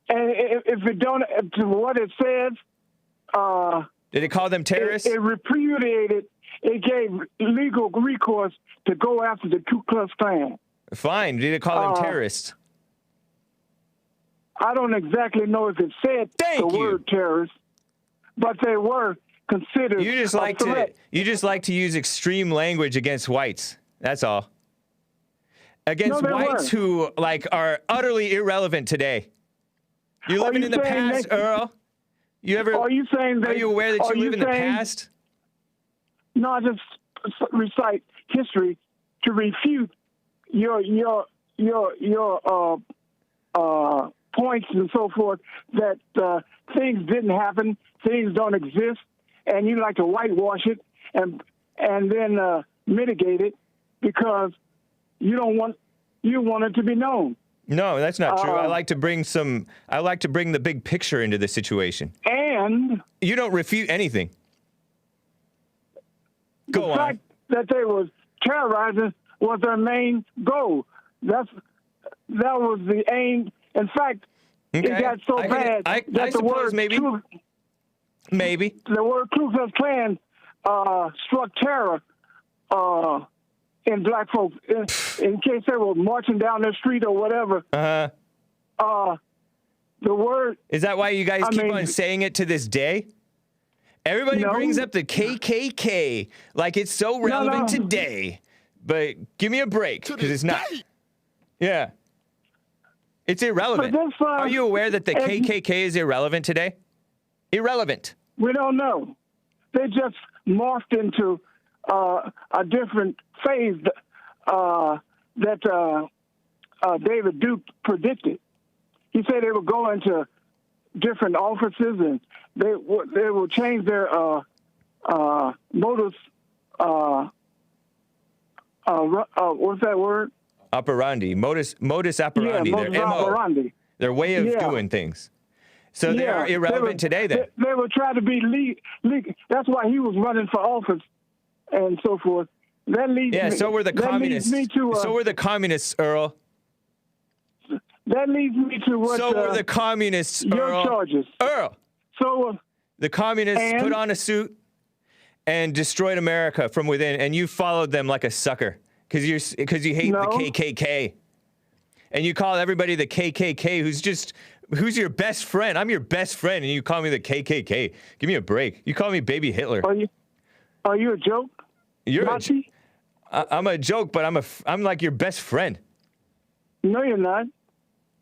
Speaker 4: if it don't to what it says,
Speaker 1: Did it call them terrorists?
Speaker 4: it repudiated. It gave legal recourse to go after the Ku Klux Klan.
Speaker 1: Fine. Did it call them terrorists?
Speaker 4: I don't exactly know if it said
Speaker 1: Thank
Speaker 4: the
Speaker 1: you.
Speaker 4: word terrorist, but they were considered
Speaker 1: You just
Speaker 4: a
Speaker 1: like
Speaker 4: threat.
Speaker 1: to use extreme language against whites. That's all. Against
Speaker 4: No, they
Speaker 1: whites who are utterly irrelevant today. You're
Speaker 4: Are
Speaker 1: living
Speaker 4: you
Speaker 1: in the
Speaker 4: saying
Speaker 1: past,
Speaker 4: they-
Speaker 1: Earl.
Speaker 4: Are you saying
Speaker 1: Are you aware that
Speaker 4: are
Speaker 1: you live in the
Speaker 4: saying-
Speaker 1: past?
Speaker 4: No, I just recite history to refute your points and so forth that things didn't happen, things don't exist, and you like to whitewash it and then mitigate it because you want it to be known.
Speaker 1: No, that's not true. I like to bring the big picture into the situation.
Speaker 4: And
Speaker 1: You don't refute anything. Go
Speaker 4: the
Speaker 1: on.
Speaker 4: fact that they was terrorizing was their main goal. That was the aim. In fact,
Speaker 1: Okay.
Speaker 4: it got so bad
Speaker 1: I
Speaker 4: that the
Speaker 1: suppose
Speaker 4: word
Speaker 1: maybe. Maybe.
Speaker 4: the word Ku Klux Klan struck terror in black folks in case they were marching down the street or whatever. The word.
Speaker 1: Is that why you guys
Speaker 4: I
Speaker 1: keep
Speaker 4: mean-
Speaker 1: on saying it to this day? Everybody
Speaker 4: No.
Speaker 1: brings up the KKK like it's so relevant
Speaker 4: no.
Speaker 1: today. But give me a break, because it's not. Yeah. It's irrelevant.
Speaker 4: But this,
Speaker 1: Are you aware that the KKK is irrelevant today? Irrelevant.
Speaker 4: We don't know. They just morphed into a different phase that David Duke predicted. He said they would go into different offices and they will change their modus. What's that word?
Speaker 1: Operandi. Modus operandi.
Speaker 4: Yeah,
Speaker 1: their
Speaker 4: modus
Speaker 1: MO.
Speaker 4: operandi.
Speaker 1: Their way of
Speaker 4: Yeah.
Speaker 1: doing things. So they are irrelevant today then.
Speaker 4: They would try to be legal. That's why he was running for office and so forth. That leads
Speaker 1: Yeah,
Speaker 4: me,
Speaker 1: so were the
Speaker 4: that
Speaker 1: communists.
Speaker 4: Leads me to,
Speaker 1: So were the communists, Earl.
Speaker 4: that leads me to what
Speaker 1: So were the communists,
Speaker 4: your
Speaker 1: Earl.
Speaker 4: charges.
Speaker 1: Earl.
Speaker 4: So
Speaker 1: The communists
Speaker 4: And?
Speaker 1: put on a suit and destroyed America from within, and you followed them like a sucker because you hate
Speaker 4: No.
Speaker 1: the KKK, and you call everybody the KKK, who's your best friend. I'm your best friend, and you call me the KKK. Give me a break. You call me Baby Hitler.
Speaker 4: are you a joke?
Speaker 1: You're
Speaker 4: Nazi?
Speaker 1: I'm a joke, but I'm like your best friend.
Speaker 4: No, you're not.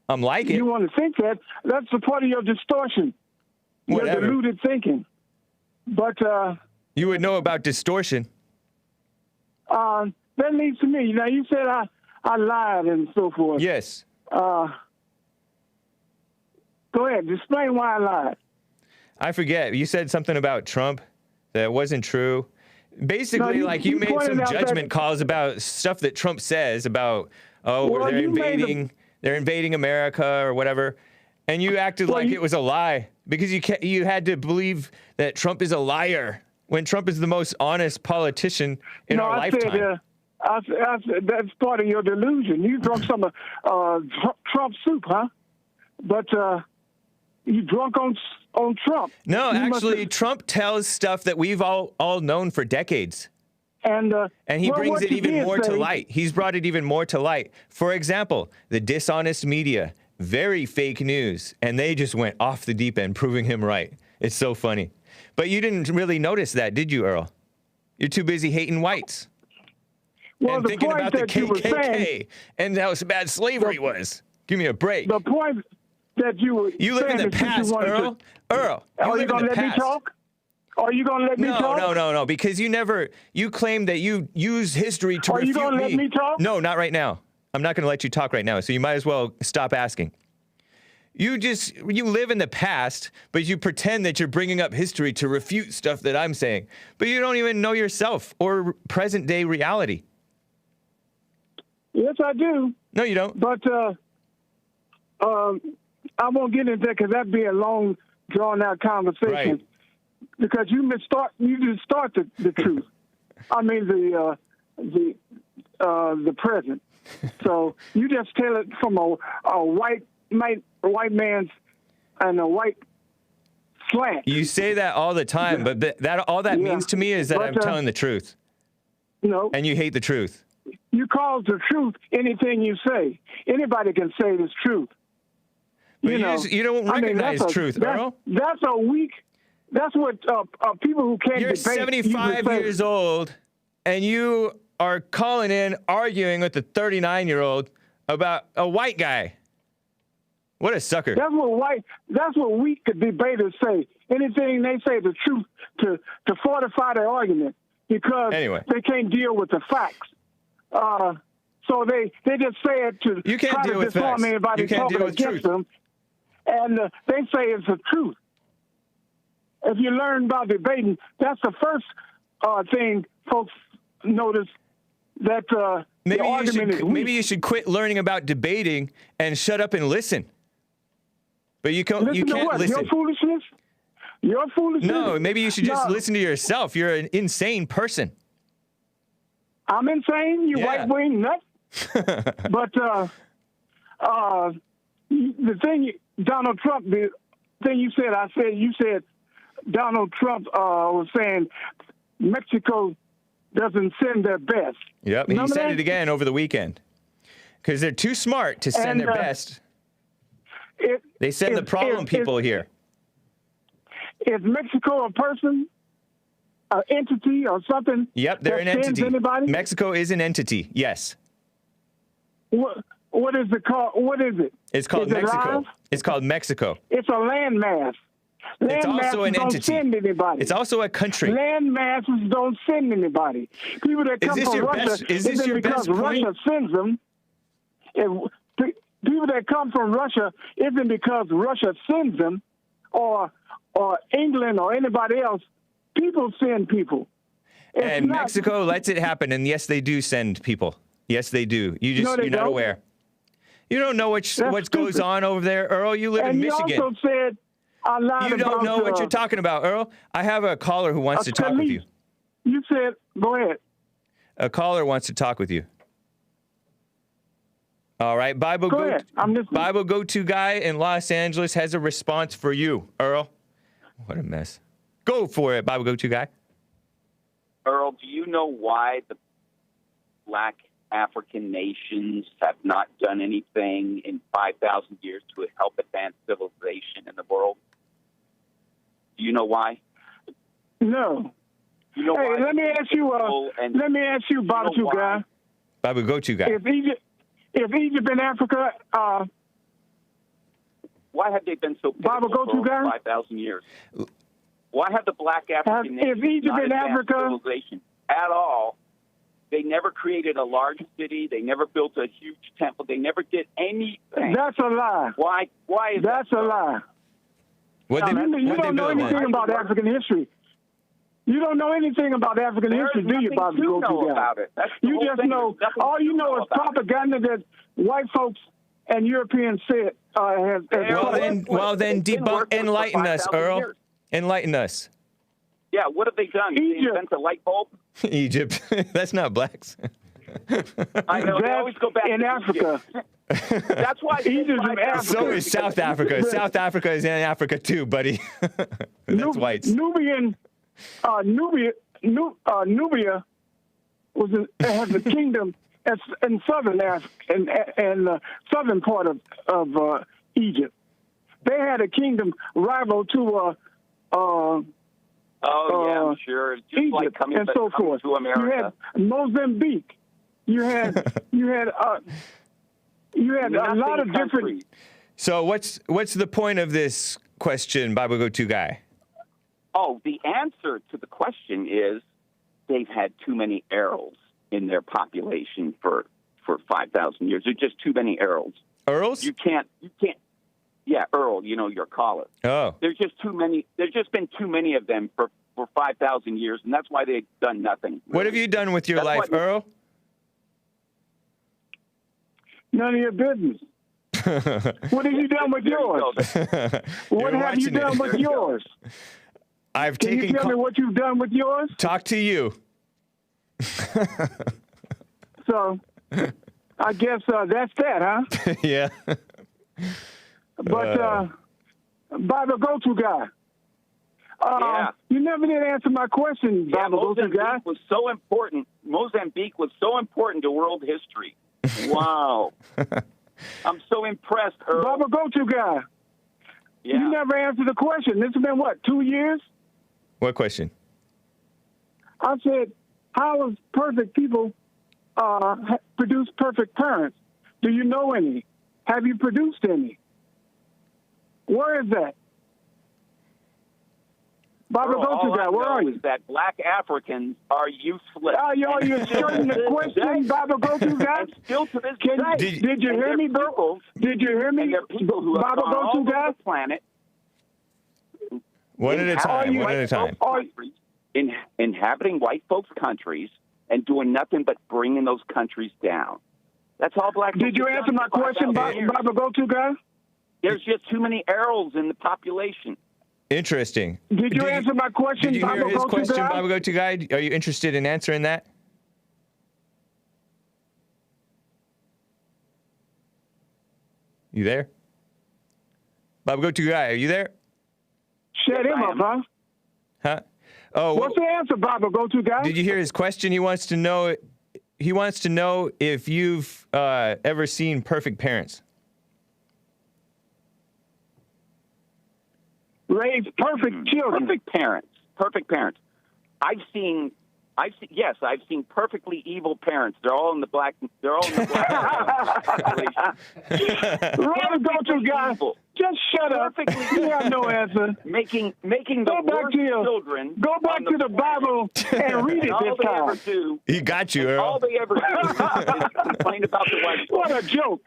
Speaker 1: I'm like it.
Speaker 4: You want to think that? That's a part of your distortion.
Speaker 1: Whatever.
Speaker 4: Your deluded thinking. But
Speaker 1: You would know about distortion.
Speaker 4: that leads to me. Now, you said I lied and so forth.
Speaker 1: Yes.
Speaker 4: Go ahead. Explain why I lied.
Speaker 1: I forget. You said something about Trump that wasn't true. Basically,
Speaker 4: No,
Speaker 1: you made
Speaker 4: pointed
Speaker 1: some
Speaker 4: out that-
Speaker 1: judgment calls about stuff that Trump says about,
Speaker 4: Well,
Speaker 1: they're
Speaker 4: you made
Speaker 1: they're invading America or whatever, and you acted like it was a lie because you had to believe that Trump is a liar when Trump is the most honest politician in our lifetime.
Speaker 4: I said that's part of your delusion. You drunk some Trump soup, huh? But you drunk on Trump.
Speaker 1: No,
Speaker 4: You must
Speaker 1: actually,
Speaker 4: have-
Speaker 1: Trump tells stuff that we've all known for decades.
Speaker 4: And
Speaker 1: he
Speaker 4: well,
Speaker 1: brings
Speaker 4: what
Speaker 1: it
Speaker 4: you
Speaker 1: even
Speaker 4: did
Speaker 1: more to
Speaker 4: say-
Speaker 1: light. He's brought it even more to light. For example, the dishonest media, very fake news, and they just went off the deep end, proving him right. It's so funny. But you didn't really notice that, did you, Earl? You're too busy hating whites
Speaker 4: Well,
Speaker 1: and
Speaker 4: the
Speaker 1: thinking
Speaker 4: point
Speaker 1: about the
Speaker 4: that you were saying,
Speaker 1: KKK and how bad slavery was. Give me a break.
Speaker 4: the point that you were
Speaker 1: You live in
Speaker 4: saying
Speaker 1: the
Speaker 4: that you
Speaker 1: past,
Speaker 4: wanted
Speaker 1: Earl.
Speaker 4: to.
Speaker 1: Earl,
Speaker 4: Are you
Speaker 1: live in
Speaker 4: gonna
Speaker 1: the
Speaker 4: let me
Speaker 1: past.
Speaker 4: talk? Are you gonna let me talk?
Speaker 1: No, because you claim that you use history to
Speaker 4: Are
Speaker 1: refute
Speaker 4: you gonna let me talk?
Speaker 1: No, not right now. I'm not going to let you talk right now, so you might as well stop asking. You live in the past, but you pretend that you're bringing up history to refute stuff that I'm saying. But you don't even know yourself or present day reality.
Speaker 4: Yes, I do.
Speaker 1: No, you don't.
Speaker 4: But I won't get into that because that'd be a long, drawn-out conversation.
Speaker 1: Right.
Speaker 4: Because you just start the truth. I mean the present. So you just tell it from a white man's and a white slant.
Speaker 1: You say that all the time, but all that means to me is that I'm telling the truth.
Speaker 4: No.
Speaker 1: And you hate the truth.
Speaker 4: You call the truth anything you say. Anybody can say it is truth.
Speaker 1: But you don't recognize truth, Earl.
Speaker 4: That's a weak. That's what people who can't
Speaker 1: You're
Speaker 4: debate.
Speaker 1: 75 years old, and you are calling in, arguing with a 39-year-old about a white guy. What a sucker.
Speaker 4: That's what weak debaters say. Anything they say the truth to fortify their argument because they can't deal with the facts. So they just say it to try to disarm anybody talking against them, and they say it's the truth. If you learn about debating, that's the first thing folks notice that the argument is weak.
Speaker 1: Maybe you should quit learning about debating and shut up and listen. But you can't listen.
Speaker 4: Your foolishness? Your foolishness?
Speaker 1: No, maybe you should just listen to yourself. You're an insane person.
Speaker 4: I'm insane, you white-wing nut. But the thing, Donald Trump, the thing you said Donald Trump was saying Mexico doesn't send their best.
Speaker 1: Yep, he said it again over the weekend. Because they're too smart to send their best. They send the problem people here.
Speaker 4: Is Mexico a person, an entity, or something?
Speaker 1: Yep, they're an entity.
Speaker 4: Anybody?
Speaker 1: Mexico is an entity, yes.
Speaker 4: What is it called? What is it?
Speaker 1: It's called Mexico. It's called Mexico.
Speaker 4: It's a landmass.
Speaker 1: It's also an entity.
Speaker 4: Don't send anybody.
Speaker 1: It's also a country.
Speaker 4: Land masses don't send anybody. People that come from Russia, isn't because Russia sends them. People that come from Russia isn't because Russia sends them, or England or anybody else. People send people.
Speaker 1: And Mexico lets it happen. And yes, they do send people. Yes, they do. You're not aware. You don't know what goes on over there, Earl. You live in Michigan.
Speaker 4: You also said
Speaker 1: you don't know what you're talking about, Earl. I have a caller who wants to talk with you.
Speaker 4: You said, go ahead.
Speaker 1: A caller wants to talk with you. All right, Bible go-to guy in Los Angeles has a response for you, Earl. What a mess. Go for it, Bible go-to guy.
Speaker 5: Earl, do you know why the black African nations have not done anything in 5,000 years to help advance civilization in the world? Do you know why?
Speaker 4: No.
Speaker 5: You know why?
Speaker 4: Let me ask you, Bible guy.
Speaker 1: Bible go-to guy.
Speaker 4: If Egypt and Africa,
Speaker 5: why have they been so
Speaker 4: Bible go-to guy?
Speaker 5: 5,000 years? Why have the black African nations not advanced civilization at all? They never created a large city. They never built a huge temple. They never did anything.
Speaker 4: That's a lie.
Speaker 5: Why is
Speaker 4: that a lie? You don't know anything about African history. You don't know anything about African history, do you, Bible go-to guy? You just know, all you know is propaganda that white folks and Europeans said.
Speaker 1: Well, then enlighten us, Earl. Enlighten us.
Speaker 5: Yeah, what have they done? Did they invent a light bulb?
Speaker 1: Egypt. That's not blacks.
Speaker 5: I know. They always go back
Speaker 4: in
Speaker 5: to
Speaker 4: Africa.
Speaker 5: That's why
Speaker 4: Egypt in Africa.
Speaker 1: So is South Africa. South Africa is in Africa too, buddy. That's whites.
Speaker 4: Nubia has a kingdom in southern Africa, in the southern part of Egypt. They had a kingdom rival to
Speaker 5: I'm sure. Just
Speaker 4: Egypt
Speaker 5: like coming
Speaker 4: and so forth.
Speaker 5: To America.
Speaker 4: You had Mozambique. You had a lot of different.
Speaker 1: So what's the point of this question, Bible Go-To guy?
Speaker 5: Oh, the answer to the question is they've had too many Earls in their population for 5,000 years. There's just too many Earls.
Speaker 1: Earls?
Speaker 5: You can't. Yeah, Earl, your caller.
Speaker 1: Oh.
Speaker 5: There's just too many. There's just been too many of them for 5,000 years, and that's why they've done nothing. Really.
Speaker 1: What have you done with your life, Earl?
Speaker 4: None of your business. What have you done with yours? What have you done with yours?
Speaker 1: I've
Speaker 4: Can
Speaker 1: taken.
Speaker 4: you tell me what you've done with yours?
Speaker 1: Talk to you.
Speaker 4: So, I guess that's that, huh?
Speaker 1: Yeah.
Speaker 4: But Bible Go-To guy.
Speaker 5: Yeah.
Speaker 4: You never did answer my question,
Speaker 5: Yeah,
Speaker 4: Bible Go-To guy.
Speaker 5: Mozambique was so important. Mozambique was so important to world history. Wow. I'm so impressed, Earl.
Speaker 4: Bible Go-To guy.
Speaker 5: Yeah.
Speaker 4: You never answered the question. This has been, what, 2 years?
Speaker 1: What question?
Speaker 4: I said, how is perfect people produce perfect parents? Do you know any? Have you produced any? Where is that? Bible
Speaker 5: Earl,
Speaker 4: Go-To guy, where are you?
Speaker 5: Is that black Africans are useless.
Speaker 4: Are you skirting the question, Bible Go-To guy?
Speaker 5: And still to this
Speaker 4: Can-
Speaker 5: day.
Speaker 4: Did you hear me, bro? Did you hear me?
Speaker 5: And there are people who have
Speaker 4: Bible
Speaker 5: gone all
Speaker 4: Go-To
Speaker 5: over
Speaker 4: guy?
Speaker 5: the planet.
Speaker 1: One at a time. One at a time.
Speaker 5: Inhabiting white folks' countries and doing nothing but bringing those countries down. That's all black folks
Speaker 4: Did you
Speaker 5: have
Speaker 4: answer
Speaker 5: done
Speaker 4: my
Speaker 5: for
Speaker 4: question,
Speaker 5: 5,000 years.
Speaker 4: Bible Go-To guy?
Speaker 5: There's just too many Earls in the population.
Speaker 1: Interesting.
Speaker 4: Did you answer my question,
Speaker 1: Did you hear
Speaker 4: Bible
Speaker 1: his
Speaker 4: Go-To
Speaker 1: question,
Speaker 4: guy?
Speaker 1: Bible Go-To guy? Are you interested in answering that? You there? Bible Go-To guy, are you there?
Speaker 4: Shut
Speaker 5: Yes,
Speaker 4: him
Speaker 5: I
Speaker 4: up,
Speaker 5: am.
Speaker 4: huh?
Speaker 1: Huh? Oh,
Speaker 4: What's the answer, Bible Go-To guy?
Speaker 1: did you hear his question? He wants to know. He wants to know if you've ever seen perfect parents.
Speaker 4: Raise perfect children.
Speaker 5: Perfect parents. Yes, I've seen perfectly evil parents. They're all in the black. population.
Speaker 4: Bible Go-To guy,
Speaker 5: evil.
Speaker 4: just shut up.
Speaker 5: Perfectly
Speaker 4: You have no answer.
Speaker 5: making the
Speaker 4: Go back
Speaker 5: worst
Speaker 4: to your,
Speaker 5: children.
Speaker 4: go back
Speaker 5: on
Speaker 4: to the Bible and read
Speaker 5: and
Speaker 4: it
Speaker 5: all
Speaker 4: this
Speaker 5: they ever
Speaker 4: time.
Speaker 5: do.
Speaker 1: He got you,
Speaker 5: All
Speaker 1: Earl.
Speaker 5: they ever do is complain about the white folks.
Speaker 4: What a joke.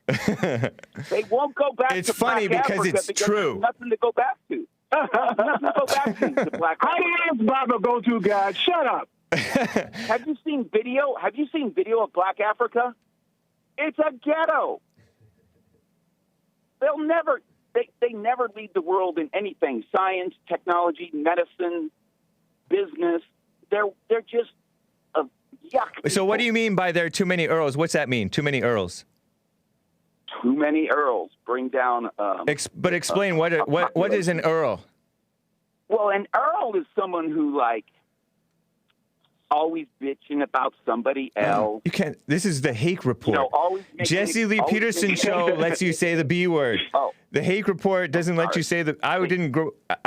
Speaker 5: They won't go back
Speaker 1: It's
Speaker 5: to
Speaker 1: funny
Speaker 5: Black
Speaker 1: because
Speaker 5: Africa
Speaker 1: it's
Speaker 5: because
Speaker 1: true.
Speaker 5: There's nothing to go back to. Nothing to go back to Black
Speaker 4: How do
Speaker 5: Africa.
Speaker 4: you ask Bible Go-To guy? Shut up.
Speaker 5: Have you seen video? Have you seen video of Black Africa? It's a ghetto. They'll never. They never lead the world in anything: science, technology, medicine, business. They're just a yuck.
Speaker 1: So what do you mean by there are too many Earls? What's that mean? Too many Earls?
Speaker 5: Too many Earls bring down.
Speaker 1: But explain what is an Earl?
Speaker 5: Well, an Earl is someone who always bitching about somebody else.
Speaker 1: You can't. This is the Hake Report.
Speaker 5: Always making
Speaker 1: Jesse Lee
Speaker 5: always
Speaker 1: Peterson
Speaker 5: making-
Speaker 1: show lets you say the B word.
Speaker 5: Oh.
Speaker 1: The Hake Report doesn't let you say the. I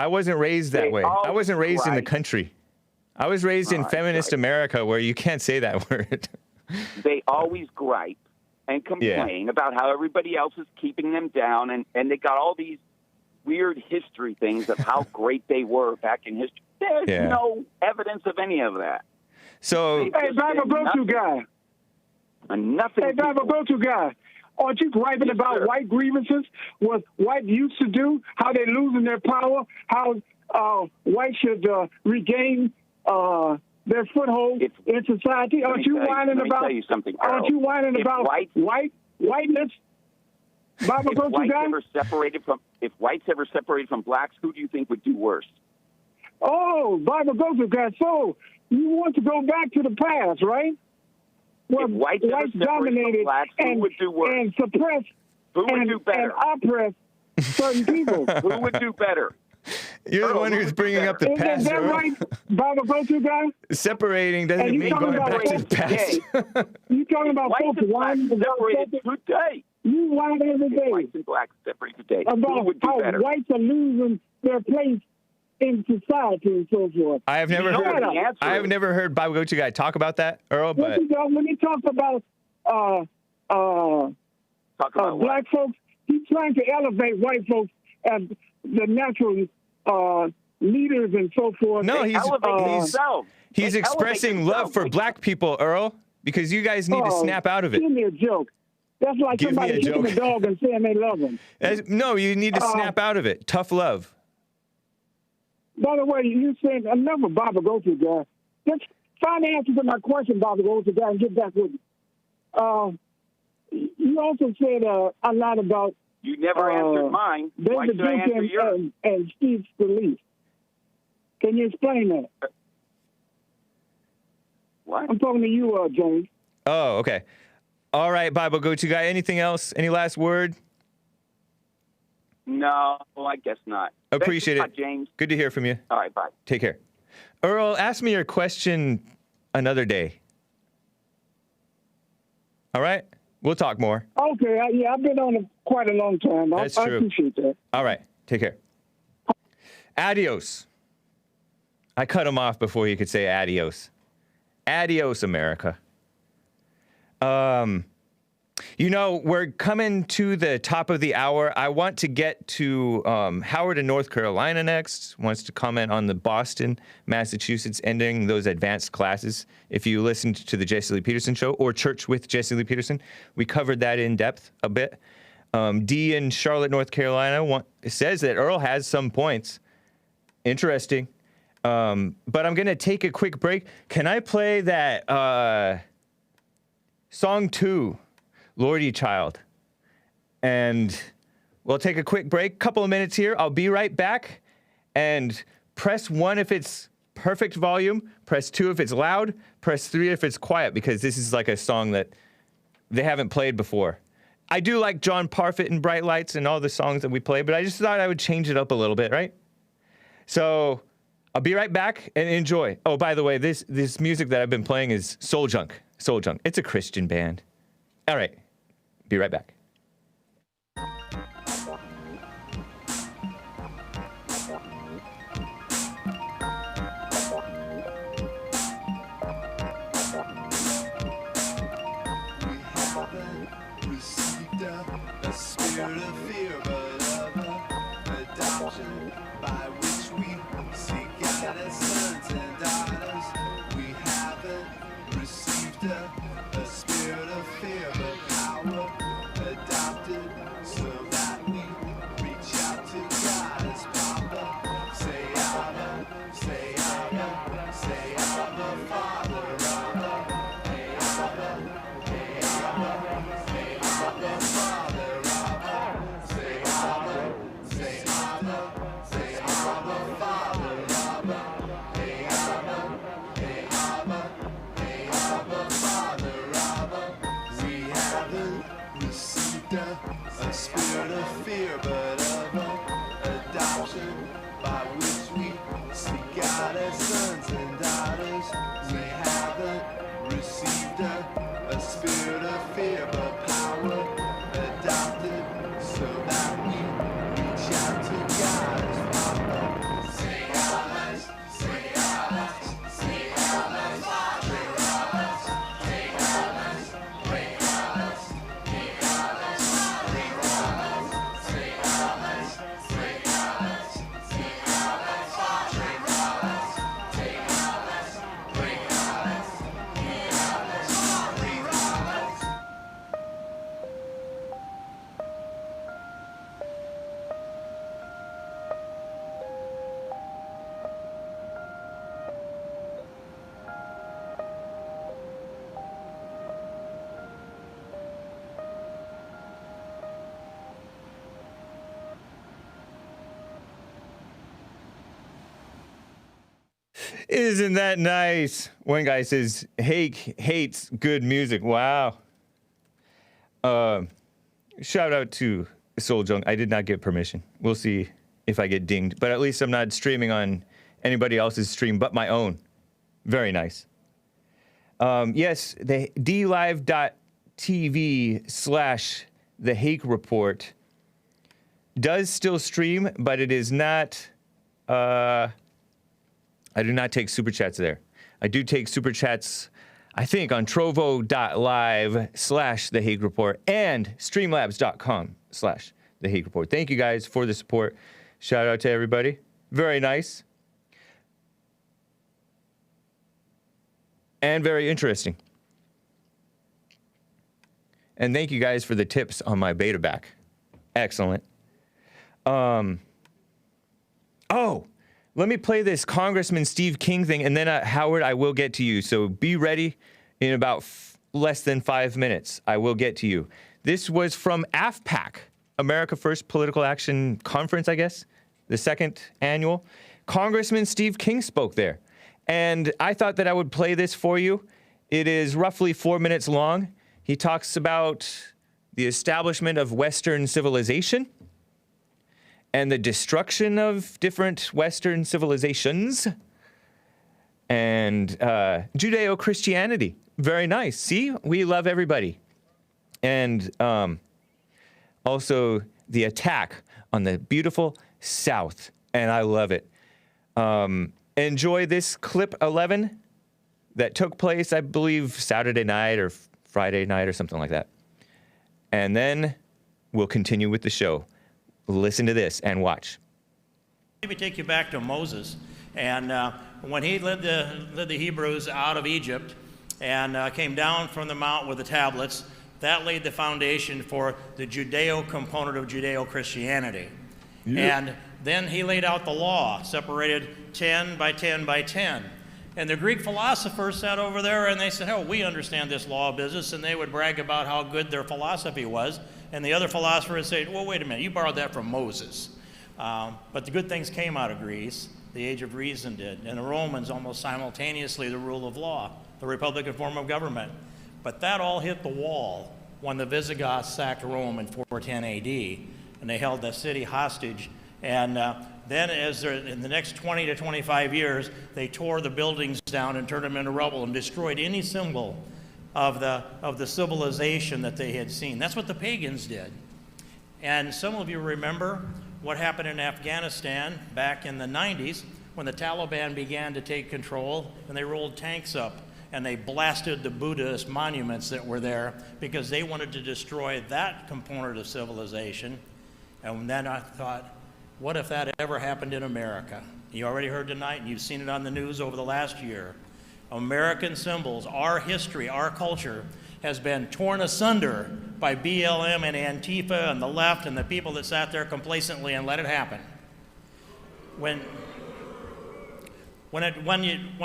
Speaker 1: wasn't raised that
Speaker 5: They
Speaker 1: way. I
Speaker 5: always
Speaker 1: wasn't raised in the
Speaker 5: gripe.
Speaker 1: country. I was raised in
Speaker 5: right,
Speaker 1: feminist
Speaker 5: right.
Speaker 1: America where you can't say that word.
Speaker 5: They always gripe and complain about how everybody else is keeping them down, and they got all these weird history things of how great they were back in history. There's no evidence of any of that.
Speaker 1: So
Speaker 4: Hey, Bible Go-To guy.
Speaker 5: And nothing.
Speaker 4: Hey, Bible Go-To guy. Aren't you griping
Speaker 5: Yes,
Speaker 4: about
Speaker 5: sir.
Speaker 4: white grievances, what white used to do, how they're losing their power, how white should regain their foothold in society? Aren't you whining
Speaker 5: let me
Speaker 4: about?
Speaker 5: tell you something,
Speaker 4: Aren't
Speaker 5: Earl.
Speaker 4: you whining
Speaker 5: If
Speaker 4: about whiteness? Bible
Speaker 5: If
Speaker 4: Go-To
Speaker 5: whites
Speaker 4: guy.
Speaker 5: if whites ever separated from blacks, who do you think would do worse?
Speaker 4: Oh, Bible Go-To guy. So you want to go back to the past, right? Well,
Speaker 5: If whites ever separated from
Speaker 4: dominated
Speaker 5: blacks, who would do worse?
Speaker 4: and suppressed
Speaker 5: Who would do better?
Speaker 4: and oppressed certain people.
Speaker 5: Who would do better?
Speaker 1: you're the
Speaker 5: Earl,
Speaker 1: one
Speaker 5: who
Speaker 1: who's
Speaker 5: would do
Speaker 1: bringing up the
Speaker 4: Isn't
Speaker 1: past.
Speaker 4: that
Speaker 1: Earl.
Speaker 4: right, Bible Go-To guy?
Speaker 1: Separating doesn't
Speaker 4: And you
Speaker 1: mean
Speaker 4: talking
Speaker 1: going
Speaker 4: about
Speaker 1: back to the past.
Speaker 4: You talking about
Speaker 5: Whites
Speaker 4: folks
Speaker 5: and blacks
Speaker 4: whining about
Speaker 5: separated today.
Speaker 4: You whine every day
Speaker 5: Whites and blacks separated today. Who
Speaker 4: about
Speaker 5: would do
Speaker 4: how
Speaker 5: better?
Speaker 4: whites are losing their place in society and so forth.
Speaker 1: I have never
Speaker 5: You know
Speaker 1: heard.
Speaker 5: what the answer
Speaker 1: I have
Speaker 5: is.
Speaker 1: never heard Bible Go-To guy talk about that, Earl. But
Speaker 4: When he talks about
Speaker 5: Talk about what?
Speaker 4: black folks, He's trying to elevate white folks as the natural leaders and so forth.
Speaker 1: No, he's
Speaker 5: They
Speaker 1: expressing
Speaker 5: elevate
Speaker 1: love for
Speaker 5: themselves.
Speaker 1: black people, Earl, because you guys need to snap out of it.
Speaker 4: Give me a joke. That's like
Speaker 1: Give me
Speaker 4: somebody
Speaker 1: a
Speaker 4: kicking a
Speaker 1: joke.
Speaker 4: dog and saying they love him.
Speaker 1: No, you need to snap out of it. Tough love.
Speaker 4: By the way, you said another Baba Go-To guy. Just find the answer to my question, Baba Go-To guy, and get back with me. You also said a lot about
Speaker 5: You never answered mine. Why
Speaker 4: David
Speaker 5: should I answer
Speaker 4: Duke
Speaker 5: yours?
Speaker 4: and Steve Scalise. Can you explain that?
Speaker 5: What?
Speaker 4: I'm talking to you, James.
Speaker 1: Oh, okay. All right, Bible go-to guy. Anything else? Any last word?
Speaker 5: No, I guess not.
Speaker 1: Appreciate
Speaker 5: Thanks
Speaker 1: it.
Speaker 5: a lot, James.
Speaker 1: Good to hear from you.
Speaker 5: All right, bye.
Speaker 1: Take care. Earl, ask me your question another day. All right? We'll talk more.
Speaker 4: Okay, yeah, I've been on it quite a long time.
Speaker 1: That's
Speaker 4: I
Speaker 1: true.
Speaker 4: appreciate that.
Speaker 1: All right. Take care. Adios. I cut him off before he could say adios. Adios, America. You know, we're coming to the top of the hour. I want to get to Howard in North Carolina next. Wants to comment on the Boston, Massachusetts ending those advanced classes. If you listened to the Jesse Lee Peterson show or Church with Jesse Lee Peterson, we covered that in depth a bit. D in Charlotte, North Carolina says that Earl has some points. Interesting. But I'm going to take a quick break. Can I play that song 2, Lordy Child? And we'll take a quick break, couple of minutes here. I'll be right back. And press 1 if it's perfect volume, press 2 if it's loud, press 3 if it's quiet, because this is like a song that they haven't played before. I do like John Parfit and Bright Lights and all the songs that we play, but I just thought I would change it up a little bit, right? So I'll be right back and enjoy. Oh, by the way, this music that I've been playing is Soul Junk. Soul Junk. It's a Christian band. All right. Be right back.
Speaker 2: A spirit of fear, but of adoption, by which we seek out as sons and daughters. We haven't received a spirit of fear, but power adopted, so that we reach out to God as Papa. Say Abba, say Abba, say Abba, Father, Abba, hey Abba, hey Abba, hey Abba, Father. A spirit of fear, but of adoption, by which we seek out as sons and daughters. We haven't received a spirit of fear, but power adopted, so that we reach out to God as Papa. Say Alice, say Alice, say Alice, Father Alice, say Alice, pray Alice, say Alice, Father Alice, say Alice, say Alice, say Alice, Father Alice, say Alice, pray Alice, say Alice, Father Alice.
Speaker 1: Isn't that nice? One guy says, Hake hates good music. Wow. Shout out to Soul Junk. I did not get permission. We'll see if I get dinged. But at least I'm not streaming on anybody else's stream but my own. Very nice. Yes, the dlive.tv/the Hake Report does still stream, but it is not... I do not take super chats there. I do take super chats, I think, on trovo.live/the Hake Report and streamlabs.com/the the Hake Report. Thank you guys for the support. Shout out to everybody. Very nice. And very interesting. And thank you guys for the tips on my beta back. Excellent. Oh, let me play this Congressman Steve King thing, and then Howard, I will get to you. So be ready in about less than 5 minutes. I will get to you. This was from AFPAC, America First Political Action Conference, I guess, the second annual. Congressman Steve King spoke there. And I thought that I would play this for you. It is roughly 4 minutes long. He talks about the establishment of Western civilization and the destruction of different Western civilizations and Judeo-Christianity. Very nice. See, we love everybody. And also the attack on the beautiful South, and I love it. Enjoy this clip 11 that took place, I believe, Saturday night or Friday night or something like that. And then we'll continue with the show. Listen to this and watch.
Speaker 6: Let me take you back to Moses. And when he led the Hebrews out of Egypt and came down from the mount with the tablets, that laid the foundation for the Judeo component of Judeo-Christianity. Yep. And then he laid out the law, separated 10 by 10 by 10. And the Greek philosophers sat over there and they said, oh, we understand this law business, and they would brag about how good their philosophy was. And the other philosophers said, well, wait a minute, you borrowed that from Moses. But the good things came out of Greece. The Age of Reason did. And the Romans almost simultaneously the rule of law, the Republican form of government. But that all hit the wall when the Visigoths sacked Rome in 410 AD, and they held the city hostage. And then in the next 20 to 25 years, they tore the buildings down and turned them into rubble and destroyed any symbol of the civilization that they had seen. That's what the pagans did. And some of you remember what happened in Afghanistan back in the 90s when the Taliban began to take control, and they rolled tanks up and they blasted the Buddhist monuments that were there because they wanted to destroy that component of civilization. And then I thought, what if that ever happened in America? You already heard tonight, and you've seen it on the news over the last year. American symbols, our history, our culture has been torn asunder by BLM and Antifa and the left and the people that sat there complacently and let it happen. When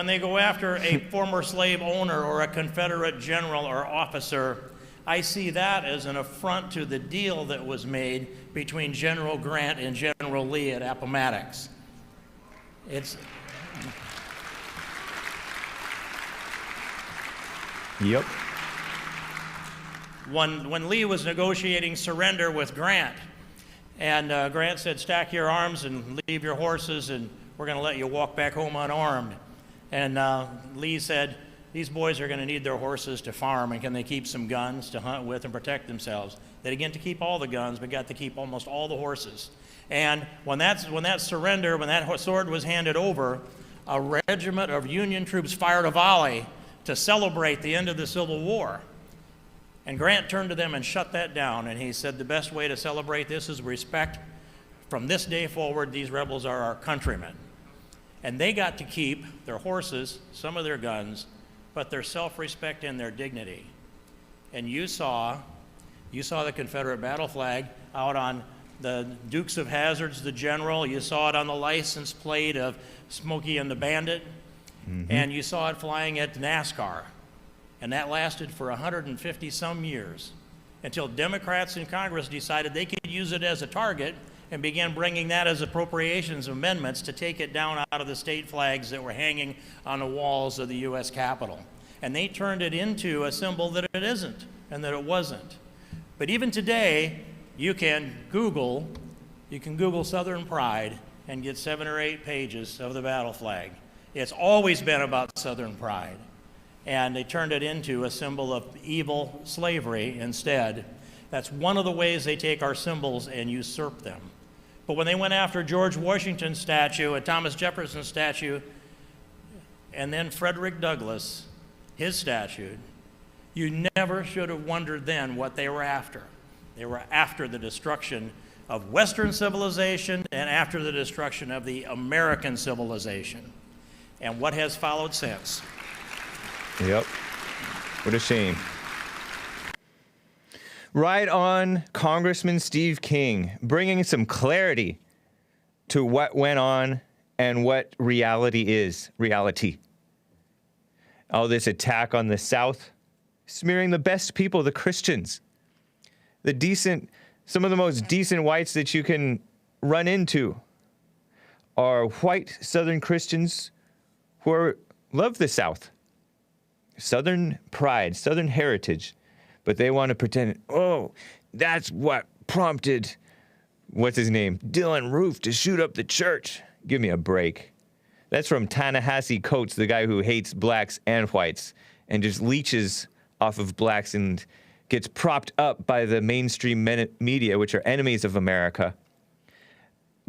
Speaker 6: they go after a former slave owner or a Confederate general or officer, I see that as an affront to the deal that was made between General Grant and General Lee at Appomattox.
Speaker 1: Yep.
Speaker 6: When Lee was negotiating surrender with Grant, and Grant said, stack your arms and leave your horses, and we're going to let you walk back home unarmed. And Lee said, these boys are going to need their horses to farm, and can they keep some guns to hunt with and protect themselves? They didn't get to keep all the guns, but got to keep almost all the horses. And when that sword was handed over, a regiment of Union troops fired a volley to celebrate the end of the Civil War. And Grant turned to them and shut that down, and he said the best way to celebrate this is respect. From this day forward, these rebels are our countrymen. And they got to keep their horses, some of their guns, but their self-respect and their dignity. And you saw the Confederate battle flag out on the Dukes of Hazzard's, the General. You saw it on the license plate of Smokey and the Bandit. Mm-hmm. And you saw it flying at NASCAR. And that lasted for 150 some years until Democrats in Congress decided they could use it as a target and began bringing that as appropriations amendments to take it down out of the state flags that were hanging on the walls of the U.S. Capitol. And they turned it into a symbol that it isn't and that it wasn't. But even today, you can Google Southern Pride and get 7 or 8 pages of the battle flag. It's always been about Southern pride. And they turned it into a symbol of evil slavery instead. That's one of the ways they take our symbols and usurp them. But when they went after George Washington's statue and Thomas Jefferson's statue, and then Frederick Douglass, his statue, you never should have wondered then what they were after. They were after the destruction of Western civilization and after the destruction of the American civilization, and what has followed since.
Speaker 1: Yep. What a shame. Right on, Congressman Steve King, bringing some clarity to what went on and what reality is. Reality. All this attack on the South, smearing the best people, the Christians, the decent, some of the most decent whites that you can run into are white Southern Christians who love the South. Southern pride, Southern heritage. But they want to pretend, oh, that's what prompted, what's his name, Dylan Roof to shoot up the church. Give me a break. That's from Ta-Nehisi Coates, the guy who hates blacks and whites and just leeches off of blacks and gets propped up by the mainstream media, which are enemies of America,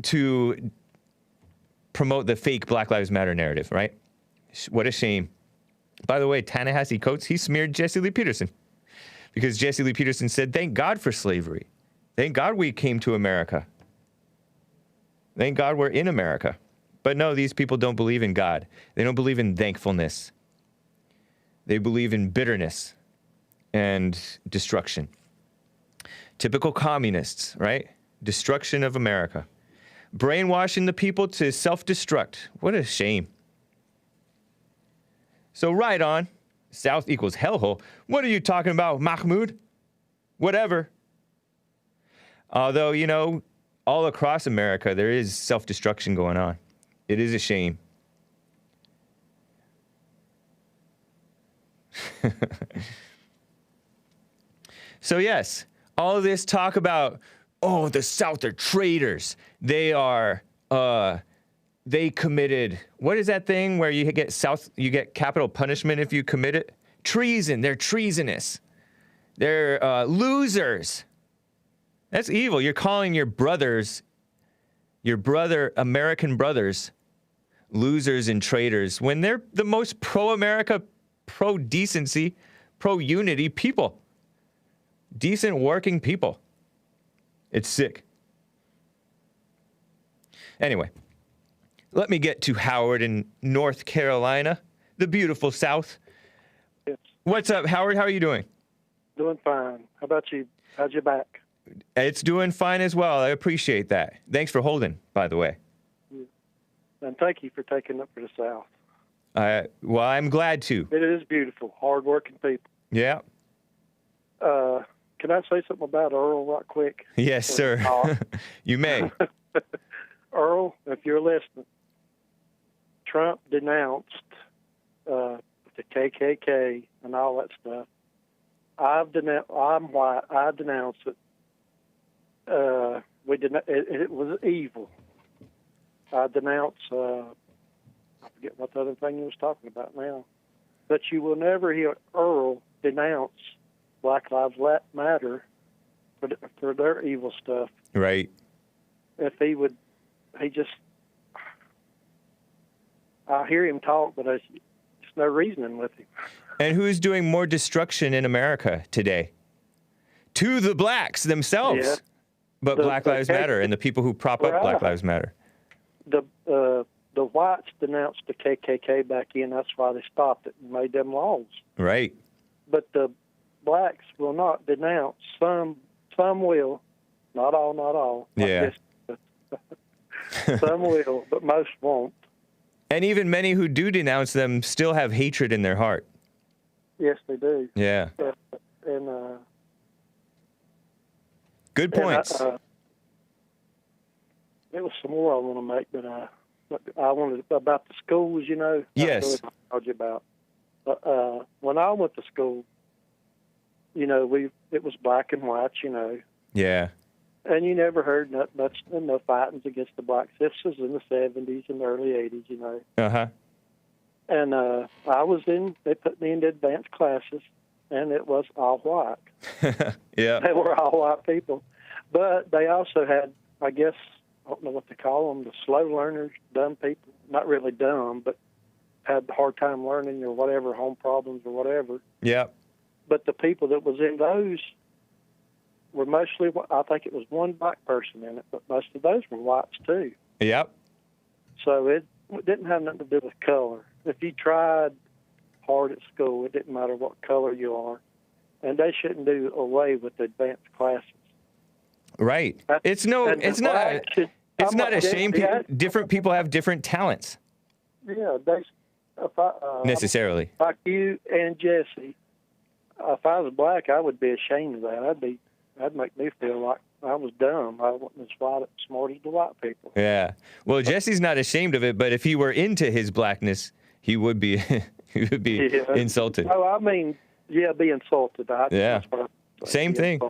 Speaker 1: to promote the fake Black Lives Matter narrative, right? What a shame. By the way, Ta-Nehisi Coates, he smeared Jesse Lee Peterson. Because Jesse Lee Peterson said, thank God for slavery. Thank God we came to America. Thank God we're in America. But no, these people don't believe in God. They don't believe in thankfulness. They believe in bitterness and destruction. Typical communists, right? Destruction of America. Brainwashing the people to self-destruct. What a shame. So right on. South equals hellhole. What are you talking about, Mahmoud? Whatever. Although, you know, all across America, there is self-destruction going on. It is a shame. So yes, all of this talk about, oh, the South are traitors. They are, they committed, what is that thing where you get capital punishment if you commit it? Treason. They're treasonous. They're losers. That's evil. You're calling your American brothers, losers and traitors when they're the most pro-America, pro-decency, pro-unity people. Decent working people. It's sick. Anyway. Let me get to Howard in North Carolina, the beautiful South.
Speaker 7: Yes.
Speaker 1: What's up, Howard? How are you doing?
Speaker 7: Doing fine. How about you? How's your back?
Speaker 1: It's doing fine as well. I appreciate that. Thanks for holding, by the way.
Speaker 7: And thank you for taking up for the South.
Speaker 1: Well, I'm glad to.
Speaker 7: It is beautiful, hard-working people.
Speaker 1: Yeah.
Speaker 7: Can I say something about Earl right quick?
Speaker 1: Yes, sir. You may.
Speaker 7: Earl, if you're listening, Trump denounced the KKK and all that stuff. I'm white. I denounce it. It was evil. I denounce. I forget what the other thing he was talking about now. But you will never hear Earl denounce Black Lives Matter for their evil stuff.
Speaker 1: Right.
Speaker 7: If he would, I hear him talk, but there's just no reasoning with him.
Speaker 1: And who's doing more destruction in America today? To the blacks themselves. Yeah. But Black Lives Matter and the people who prop up Black Lives Matter.
Speaker 7: The whites denounced the KKK back in. That's why they stopped it and made them laws.
Speaker 1: Right.
Speaker 7: But the blacks will not denounce. Some will. Not all.
Speaker 1: Yeah.
Speaker 7: Some will, but most won't.
Speaker 1: And even many who do denounce them still have hatred in their heart.
Speaker 7: Yes, they do.
Speaker 1: Yeah.
Speaker 7: And
Speaker 1: good points.
Speaker 7: There was some more I want to make, but I wanted about the schools. You know.
Speaker 1: Yes.
Speaker 7: I told you about. When I went to school, you know, it was black and white. You know.
Speaker 1: Yeah.
Speaker 7: And you never heard no fightings against the blacks. This was in the 70s and the early 80s, you know.
Speaker 1: Uh-huh.
Speaker 7: And they put me into advanced classes, and it was all white.
Speaker 1: Yeah.
Speaker 7: They were all white people. But they also had, I guess, I don't know what to call them, the slow learners, dumb people. Not really dumb, but had a hard time learning or whatever, home problems or whatever.
Speaker 1: Yeah.
Speaker 7: But the people that was in those were mostly, I think it was one black person in it, but most of those were whites too.
Speaker 1: Yep.
Speaker 7: So it didn't have nothing to do with color. If you tried hard at school, it didn't matter what color you are. And they shouldn't do away with the advanced classes.
Speaker 1: Right. It's not a shame. Different people have different talents.
Speaker 7: Yeah,
Speaker 1: necessarily.
Speaker 7: Like you and Jesse, if I was black, I would be ashamed of that. That'd make me feel like I was dumb. I wasn't as smart as the white people.
Speaker 1: Yeah. Well, Jesse's not ashamed of it, but if he were into his blackness, he would be insulted.
Speaker 7: Oh, I mean, yeah, be insulted.
Speaker 1: Yeah. Same thing.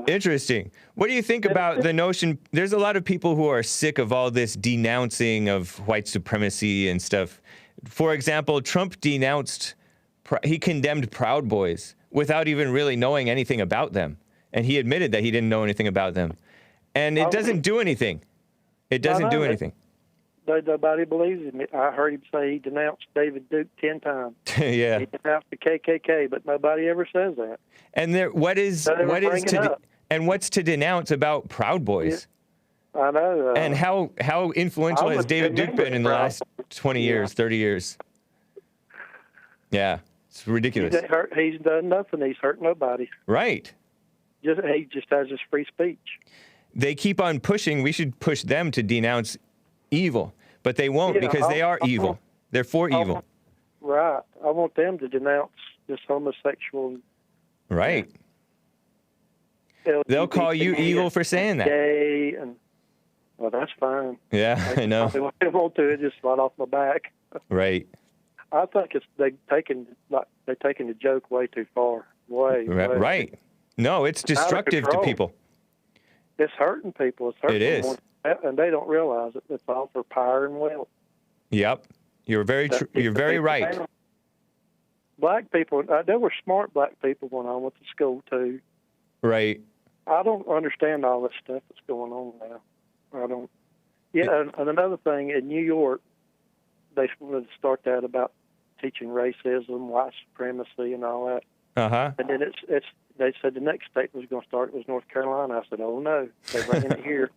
Speaker 1: Interesting. What do you think about the notion? There's a lot of people who are sick of all this denouncing of white supremacy and stuff. For example, Trump he condemned Proud Boys without even really knowing anything about them. And he admitted that he didn't know anything about them. And it doesn't do anything. It doesn't do anything.
Speaker 7: Nobody believes him. I heard him say he denounced David Duke 10 times.
Speaker 1: Yeah.
Speaker 7: He denounced the KKK, but nobody ever says that.
Speaker 1: And what's to denounce about Proud Boys?
Speaker 7: Yeah. I know.
Speaker 1: And how influential has David Duke been in the last 20 years, 30 years? Yeah, it's ridiculous.
Speaker 7: He's done nothing. He's hurt nobody.
Speaker 1: Right.
Speaker 7: He just has his free speech.
Speaker 1: They keep on pushing. We should push them to denounce evil, but they won't because they are evil. They're for evil.
Speaker 7: Right. I want them to denounce this homosexual.
Speaker 1: Right. They'll call you evil for saying that.
Speaker 7: Gay and well, that's fine.
Speaker 1: Yeah, I know.
Speaker 7: What they won't do is just right off my back.
Speaker 1: Right.
Speaker 7: I think they're taking the joke way too far. Way.
Speaker 1: Right. No, it's destructive to people.
Speaker 7: It's hurting people. It's hurting
Speaker 1: it is.
Speaker 7: Them, and they don't realize it. It's all for power and wealth.
Speaker 1: Yep. You're very right.
Speaker 7: Black people, there were smart black people when I went to school too.
Speaker 1: Right.
Speaker 7: I don't understand all this stuff that's going on now. I don't. Yeah, and another thing, in New York, they wanted to start that about teaching racism, white supremacy, and all that.
Speaker 1: Uh-huh.
Speaker 7: And then they said the next state was going to start was North Carolina. I said, oh, no, they're bringing it here.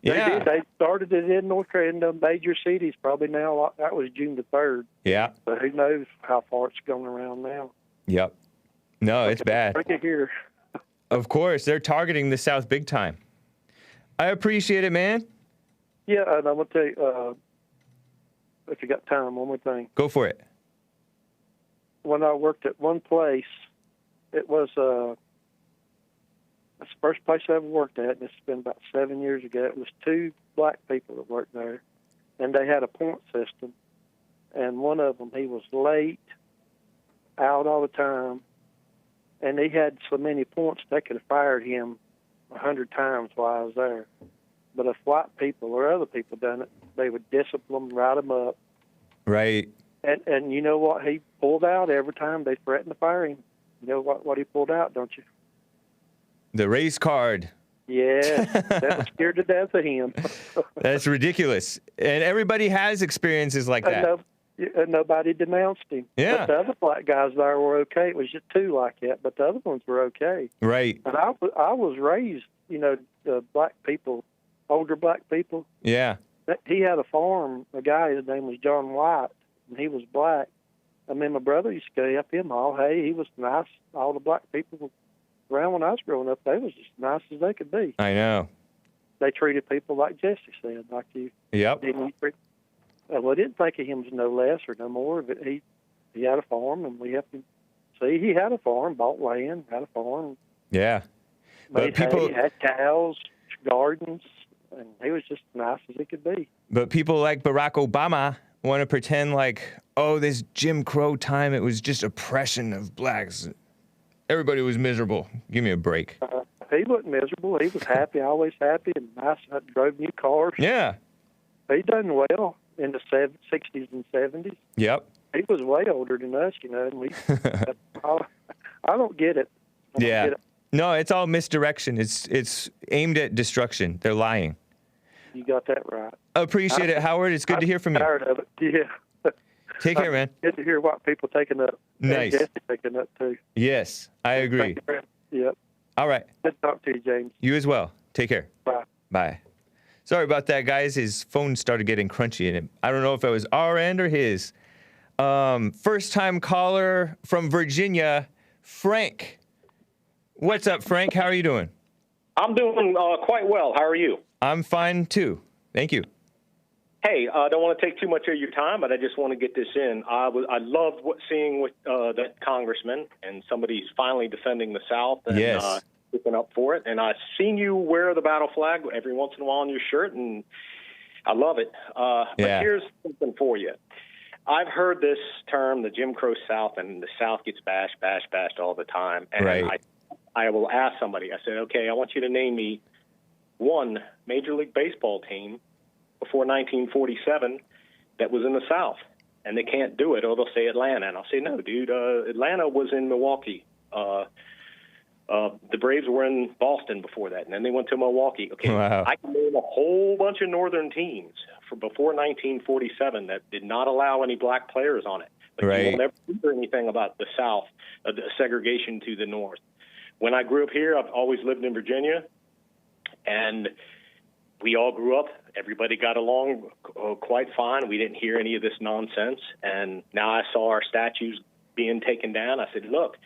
Speaker 1: Yeah.
Speaker 7: They started it in North Carolina, in the major cities, probably now. That was June the 3rd.
Speaker 1: Yeah.
Speaker 7: So who knows how far it's going around now.
Speaker 1: Yep. No, it's bad.
Speaker 7: Bring it here.
Speaker 1: Of course, they're targeting the South big time. I appreciate it, man.
Speaker 7: Yeah, and I'm going to tell you, if you got time, one more thing.
Speaker 1: Go for it.
Speaker 7: When I worked at one place, it was the first place I ever worked at, and it's been about 7 years ago. It was 2 black people that worked there, and they had a point system. And one of them, he was late, out all the time, and he had so many points they could have fired him 100 times while I was there. But if white people or other people done it, they would discipline them, write them up.
Speaker 1: Right.
Speaker 7: And you know what he pulled out every time they threatened to fire him? You know what he pulled out, don't you?
Speaker 1: The race card.
Speaker 7: Yeah, that was scared to death of him.
Speaker 1: That's ridiculous. And everybody has experiences like that.
Speaker 7: And nobody denounced him.
Speaker 1: Yeah.
Speaker 7: But the other black guys there were okay. It was just 2 like that, but the other ones were okay.
Speaker 1: Right.
Speaker 7: And I was raised, black people, older black people.
Speaker 1: Yeah.
Speaker 7: He had a farm. A guy, his name was John White, and he was black. I mean, my brother used to go up him all. Hey, he was nice. All the black people around when I was growing up, they was just nice as they could be.
Speaker 1: I know.
Speaker 7: They treated people like Jesse said, like you.
Speaker 1: Yep.
Speaker 7: Well, I didn't think of him as no less or no more. But he had a farm, and we helped him. See, he had a farm, bought land, had a farm.
Speaker 1: Yeah.
Speaker 7: But he had cows, gardens, and he was just nice as he could be.
Speaker 1: But people like Barack Obama want to pretend like, oh, this Jim Crow time, it was just oppression of blacks. Everybody was miserable. Give me a break.
Speaker 7: He wasn't miserable. He was happy, always happy, and nice. Drove new cars.
Speaker 1: Yeah.
Speaker 7: He done well in the 60s and 70s.
Speaker 1: Yep.
Speaker 7: He was way older than us, and we. I don't get it.
Speaker 1: Yeah. No, it's all misdirection. It's aimed at destruction. They're lying.
Speaker 7: You got that right.
Speaker 1: Appreciate it, Howard. It's good to hear from you.
Speaker 7: Tired of it. Yeah.
Speaker 1: Take care, man.
Speaker 7: Good to hear what people taking up.
Speaker 1: Nice.
Speaker 7: And Jesse taking up too.
Speaker 1: Yes, I agree.
Speaker 7: Yep.
Speaker 1: All right.
Speaker 7: Good to talk to you, James.
Speaker 1: You as well. Take care.
Speaker 7: Bye.
Speaker 1: Bye. Sorry about that, guys. His phone started getting crunchy, and I don't know if it was our end or his. First-time caller from Virginia, Frank. What's up, Frank? How are you doing?
Speaker 8: I'm doing quite well. How are you?
Speaker 1: I'm fine, too. Thank you.
Speaker 8: Hey, I don't want to take too much of your time, but I just want to get this in. I loved seeing that congressman, and somebody's finally defending the South and
Speaker 1: Yes.
Speaker 8: sticking up for it. And I've seen you wear the battle flag every once in a while on your shirt, and I love it. But here's something for you. I've heard this term, the Jim Crow South, and the South gets bashed all the time. And
Speaker 1: Right.
Speaker 8: I will ask somebody, I said, okay, I want you to name me one Major League Baseball team before 1947 that was in the South. And they can't do it, or they'll say Atlanta. And I'll say, no, dude, Atlanta was in Milwaukee. The Braves were in Boston before that, and then they went to Milwaukee. Okay,
Speaker 1: Wow.
Speaker 8: I can name a whole bunch of northern teams from before 1947 that did not allow any black players on it. But
Speaker 1: Right.
Speaker 8: you will never hear anything about the South, the segregation to the North. When I grew up here, I've always lived in Virginia, and we all grew up. Everybody got along quite fine. We didn't hear any of this nonsense. And now I saw our statues being taken down. I said, look,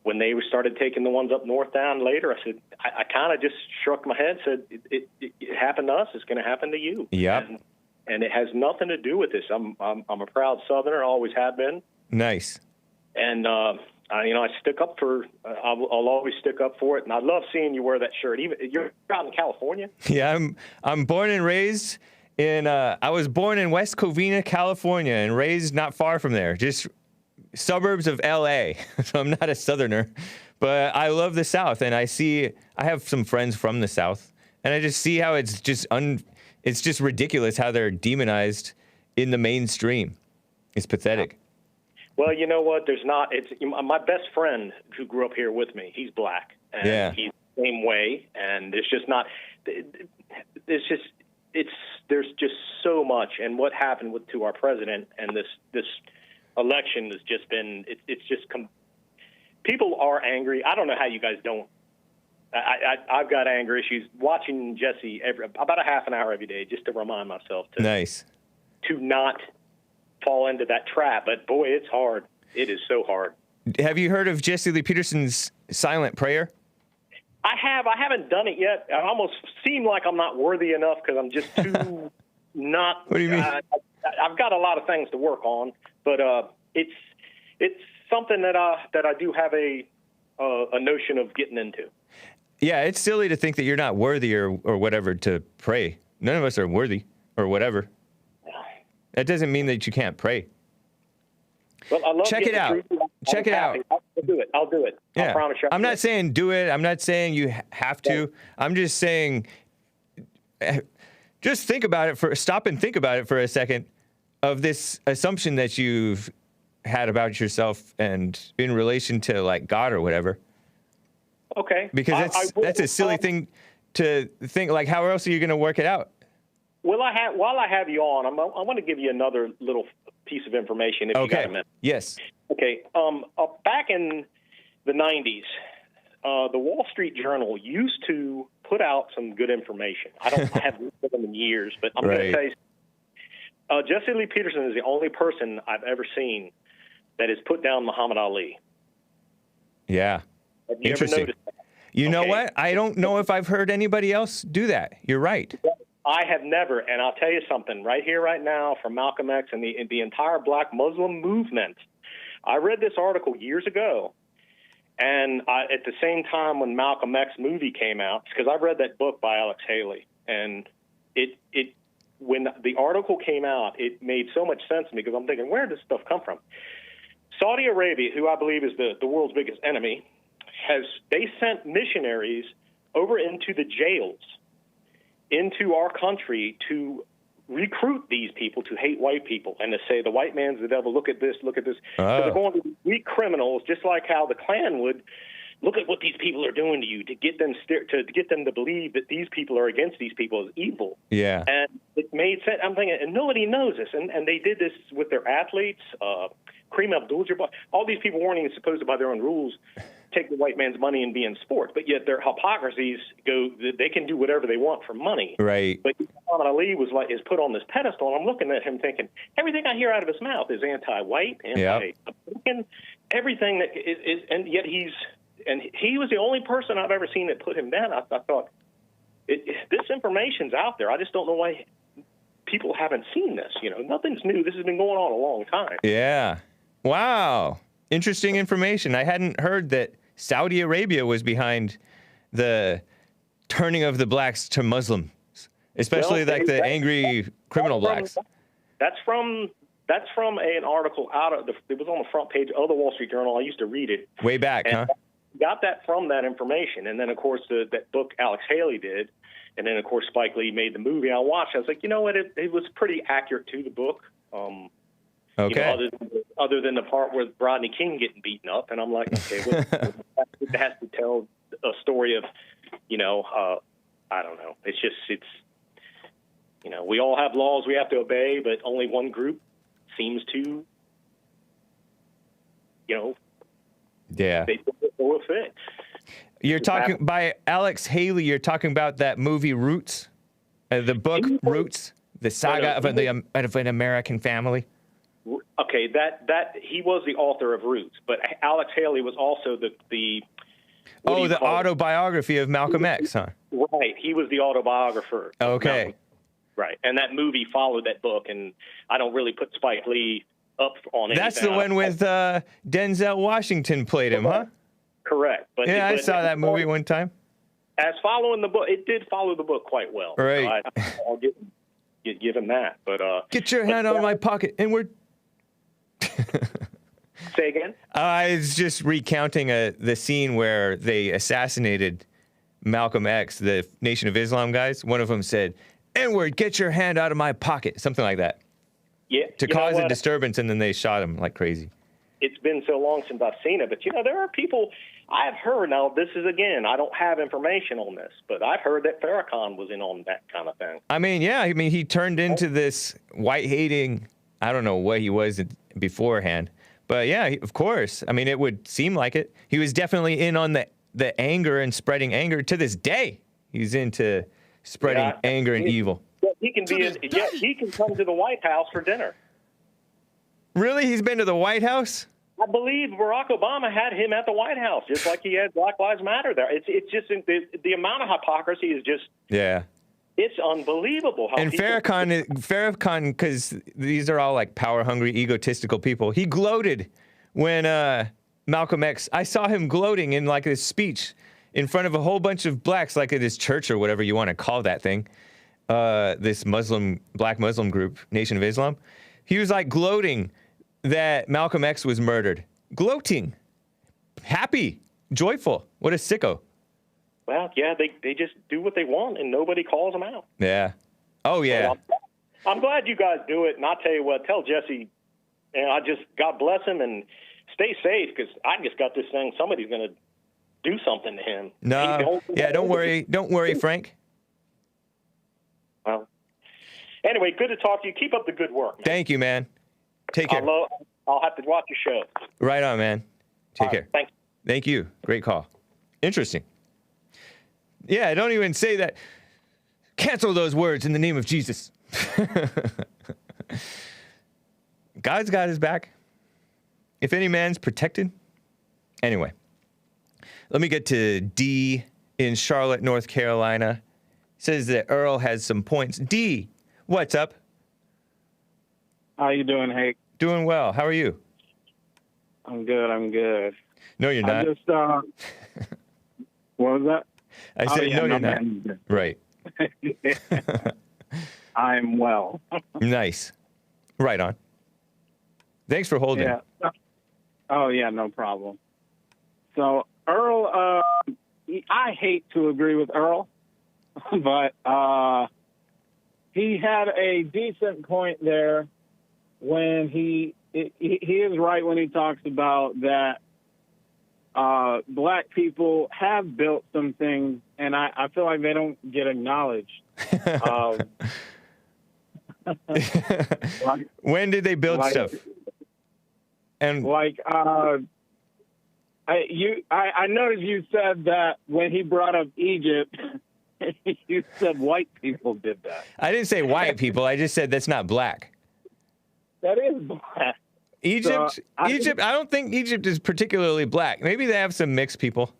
Speaker 8: when they started taking the ones up north down later, I said, I kind of just shook my head, said, it happened to us. It's going to happen to you.
Speaker 1: Yep.
Speaker 8: And it has nothing to do with this. I'm a proud Southerner, always have been.
Speaker 1: Nice.
Speaker 8: And, I stick up for. I'll always stick up for it, and I love seeing you wear that shirt. Even you're out in California.
Speaker 1: Yeah, I'm born and raised in. I was born in West Covina, California, and raised not far from there, just suburbs of L.A. So I'm not a Southerner, but I love the South, and I have some friends from the South, and I just see how it's just ridiculous how they're demonized in the mainstream. It's pathetic.
Speaker 8: Well, you know what? There's not. It's my best friend who grew up here with me. He's black, and he's the same way. And it's just not. There's just so much. And what happened to our president and this election has just been. People are angry. I don't know how you guys don't. I've got anger issues watching Jesse about a half an hour every day just to remind myself to not fall into that trap. But boy, it's hard. It is so hard.
Speaker 1: Have you heard of Jesse Lee Peterson's silent prayer?
Speaker 8: I have. I haven't done it yet. I almost seem like I'm not worthy enough because I'm just too not.
Speaker 1: What do you mean?
Speaker 8: I've got a lot of things to work on, but it's something that I do have a notion of getting into.
Speaker 1: Yeah, it's silly to think that you're not worthy or whatever to pray. None of us are worthy or whatever. That doesn't mean that you can't pray.
Speaker 8: Well, I love
Speaker 1: Check it out. Check it out.
Speaker 8: I'll do it. I'll do it.
Speaker 1: Yeah.
Speaker 8: I promise you.
Speaker 1: I'm not saying do it. I'm not saying you have to. I'm just saying just stop and think about it for a second of this assumption that you've had about yourself and in relation to like God or whatever.
Speaker 8: Okay.
Speaker 1: Because that's a silly thing to think. Like, how else are you going to work it out?
Speaker 8: While I have you on, I want to give you another little piece of information if you got a minute.
Speaker 1: Yes.
Speaker 8: Okay. Back in the 90s, the Wall Street Journal used to put out some good information. I haven't looked at them in years, but I'm going to tell you, Jesse Lee Peterson is the only person I've ever seen that has put down Muhammad Ali.
Speaker 1: Yeah.
Speaker 8: Have you ever noticed that?
Speaker 1: You know what? I don't know if I've heard anybody else do that. You're right.
Speaker 8: I have never, and I'll tell you something right here, right now, from Malcolm X and the entire Black Muslim movement. I read this article years ago, and at the same time when Malcolm X movie came out, because I read that book by Alex Haley, and when the article came out, it made so much sense to me because I'm thinking, where did this stuff come from? Saudi Arabia, who I believe is the world's biggest enemy, they sent missionaries over into the jails into our country to recruit these people to hate white people and to say the white man's the devil. Look at this. Look at this. So they're going to weak criminals, just like how the Klan would look at what these people are doing to you, to get them to believe that these people are against these people is evil.
Speaker 1: Yeah.
Speaker 8: And it made sense. I'm thinking, and nobody knows this. And they did this with their athletes. Kareem Abdul-Jabbar. All these people weren't even supposed to, by their own rules, take the white man's money and be in sports. But yet their hypocrisies go, they can do whatever they want for money.
Speaker 1: Right.
Speaker 8: But Muhammad Ali is put on this pedestal, and I'm looking at him thinking, everything I hear out of his mouth is anti-white, anti-American, everything that is, and yet he was the only person I've ever seen that put him down. I thought, this information's out there. I just don't know why people haven't seen this. Nothing's new. This has been going on a long time.
Speaker 1: Yeah. Wow. Interesting information. I hadn't heard that Saudi Arabia was behind the turning of the blacks to Muslims, especially the angry criminal blacks.
Speaker 8: That's from an article it was on the front page of the Wall Street Journal. I used to read it.
Speaker 1: Way back, huh?
Speaker 8: Got that from that information. And then, of course, that book Alex Haley did. And then, of course, Spike Lee made the movie. I watched. I was like, you know what? It was pretty accurate to the book.
Speaker 1: Okay.
Speaker 8: Other than the part with Rodney King getting beaten up, and I'm like, okay, it has to tell a story of, I don't know. It's we all have laws we have to obey, but only one group seems to,
Speaker 1: yeah,
Speaker 8: they throw a fit.
Speaker 1: You're talking by Alex Haley. You're talking about that movie Roots, the book Roots, the saga of an American family.
Speaker 8: Okay, that he was the author of Roots, but Alex Haley was also the
Speaker 1: autobiography of Malcolm X, huh?
Speaker 8: Right, he was the autobiographer.
Speaker 1: Okay.
Speaker 8: Right, and that movie followed that book, and I don't really put Spike Lee up on anything.
Speaker 1: That's the one with Denzel Washington played him, huh?
Speaker 8: Correct. But
Speaker 1: I saw that movie one time.
Speaker 8: As following the book, it did follow the book quite well.
Speaker 1: Right.
Speaker 8: So I'll give him that. But
Speaker 1: get your hand out of my pocket, and we're.
Speaker 8: Say again?
Speaker 1: I was just recounting the scene where they assassinated Malcolm X, the Nation of Islam guys. One of them said, "N-word, get your hand out of my pocket," something like that.
Speaker 8: Yeah.
Speaker 1: To cause a disturbance, and then they shot him like crazy.
Speaker 8: It's been so long since I've seen it, but there are people I've heard. Now, this is again, I don't have information on this, but I've heard that Farrakhan was in on that kind of thing.
Speaker 1: I mean, yeah, he turned into this white-hating. I don't know what he was beforehand, but yeah, of course. I mean, it would seem like it. He was definitely in on the anger and spreading anger. To this day, he's into spreading anger and evil.
Speaker 8: He can he can come to the White House for dinner.
Speaker 1: Really? He's been to the White House?
Speaker 8: I believe Barack Obama had him at the White House, just like he had Black Lives Matter there. It's just the amount of hypocrisy is just it's unbelievable. How
Speaker 1: and Farrakhan, because these are all like power-hungry, egotistical people. He gloated when Malcolm X. I saw him gloating in like his speech in front of a whole bunch of blacks, like at his church or whatever you want to call that thing. This black Muslim group, Nation of Islam. He was like gloating that Malcolm X was murdered. Gloating. Happy. Joyful. What a sicko.
Speaker 8: Well, yeah, they just do what they want, and nobody calls them out.
Speaker 1: Yeah. Oh, yeah.
Speaker 8: So I'm glad you guys do it, and I'll tell you what, tell Jesse, God bless him, and stay safe, because I just got this thing, somebody's going to do something to him.
Speaker 1: No, don't worry. Don't worry, Frank.
Speaker 8: Well, anyway, good to talk to you. Keep up the good work, man.
Speaker 1: Thank you, man. Take care.
Speaker 8: I'll have to watch your show.
Speaker 1: Right on, man. Take care.
Speaker 8: Thanks.
Speaker 1: Thank you. Great call. Interesting. Yeah, don't even say that. Cancel those words in the name of Jesus. God's got his back. If any man's protected. Anyway, let me get to D in Charlotte, North Carolina. Says that Earl has some points. D, what's up?
Speaker 9: How you doing, Hake?
Speaker 1: Doing well. How are you?
Speaker 9: I'm good.
Speaker 1: No, you're not.
Speaker 9: What was that?
Speaker 1: I said, no, you're not. Right.
Speaker 9: I'm well.
Speaker 1: Nice. Right on. Thanks for holding.
Speaker 9: Yeah. Oh, yeah, no problem. So, Earl, I hate to agree with Earl, but he had a decent point there when he is right when he talks about that black people have built some things, and I feel like they don't get acknowledged.
Speaker 1: When did they build stuff? And
Speaker 9: like, I noticed you said that when he brought up Egypt, you said white people did that.
Speaker 1: I didn't say white people. I just said that's not black.
Speaker 9: That is black.
Speaker 1: Egypt,
Speaker 9: So,
Speaker 1: Egypt. I don't think Egypt is particularly black. Maybe they have some mixed people.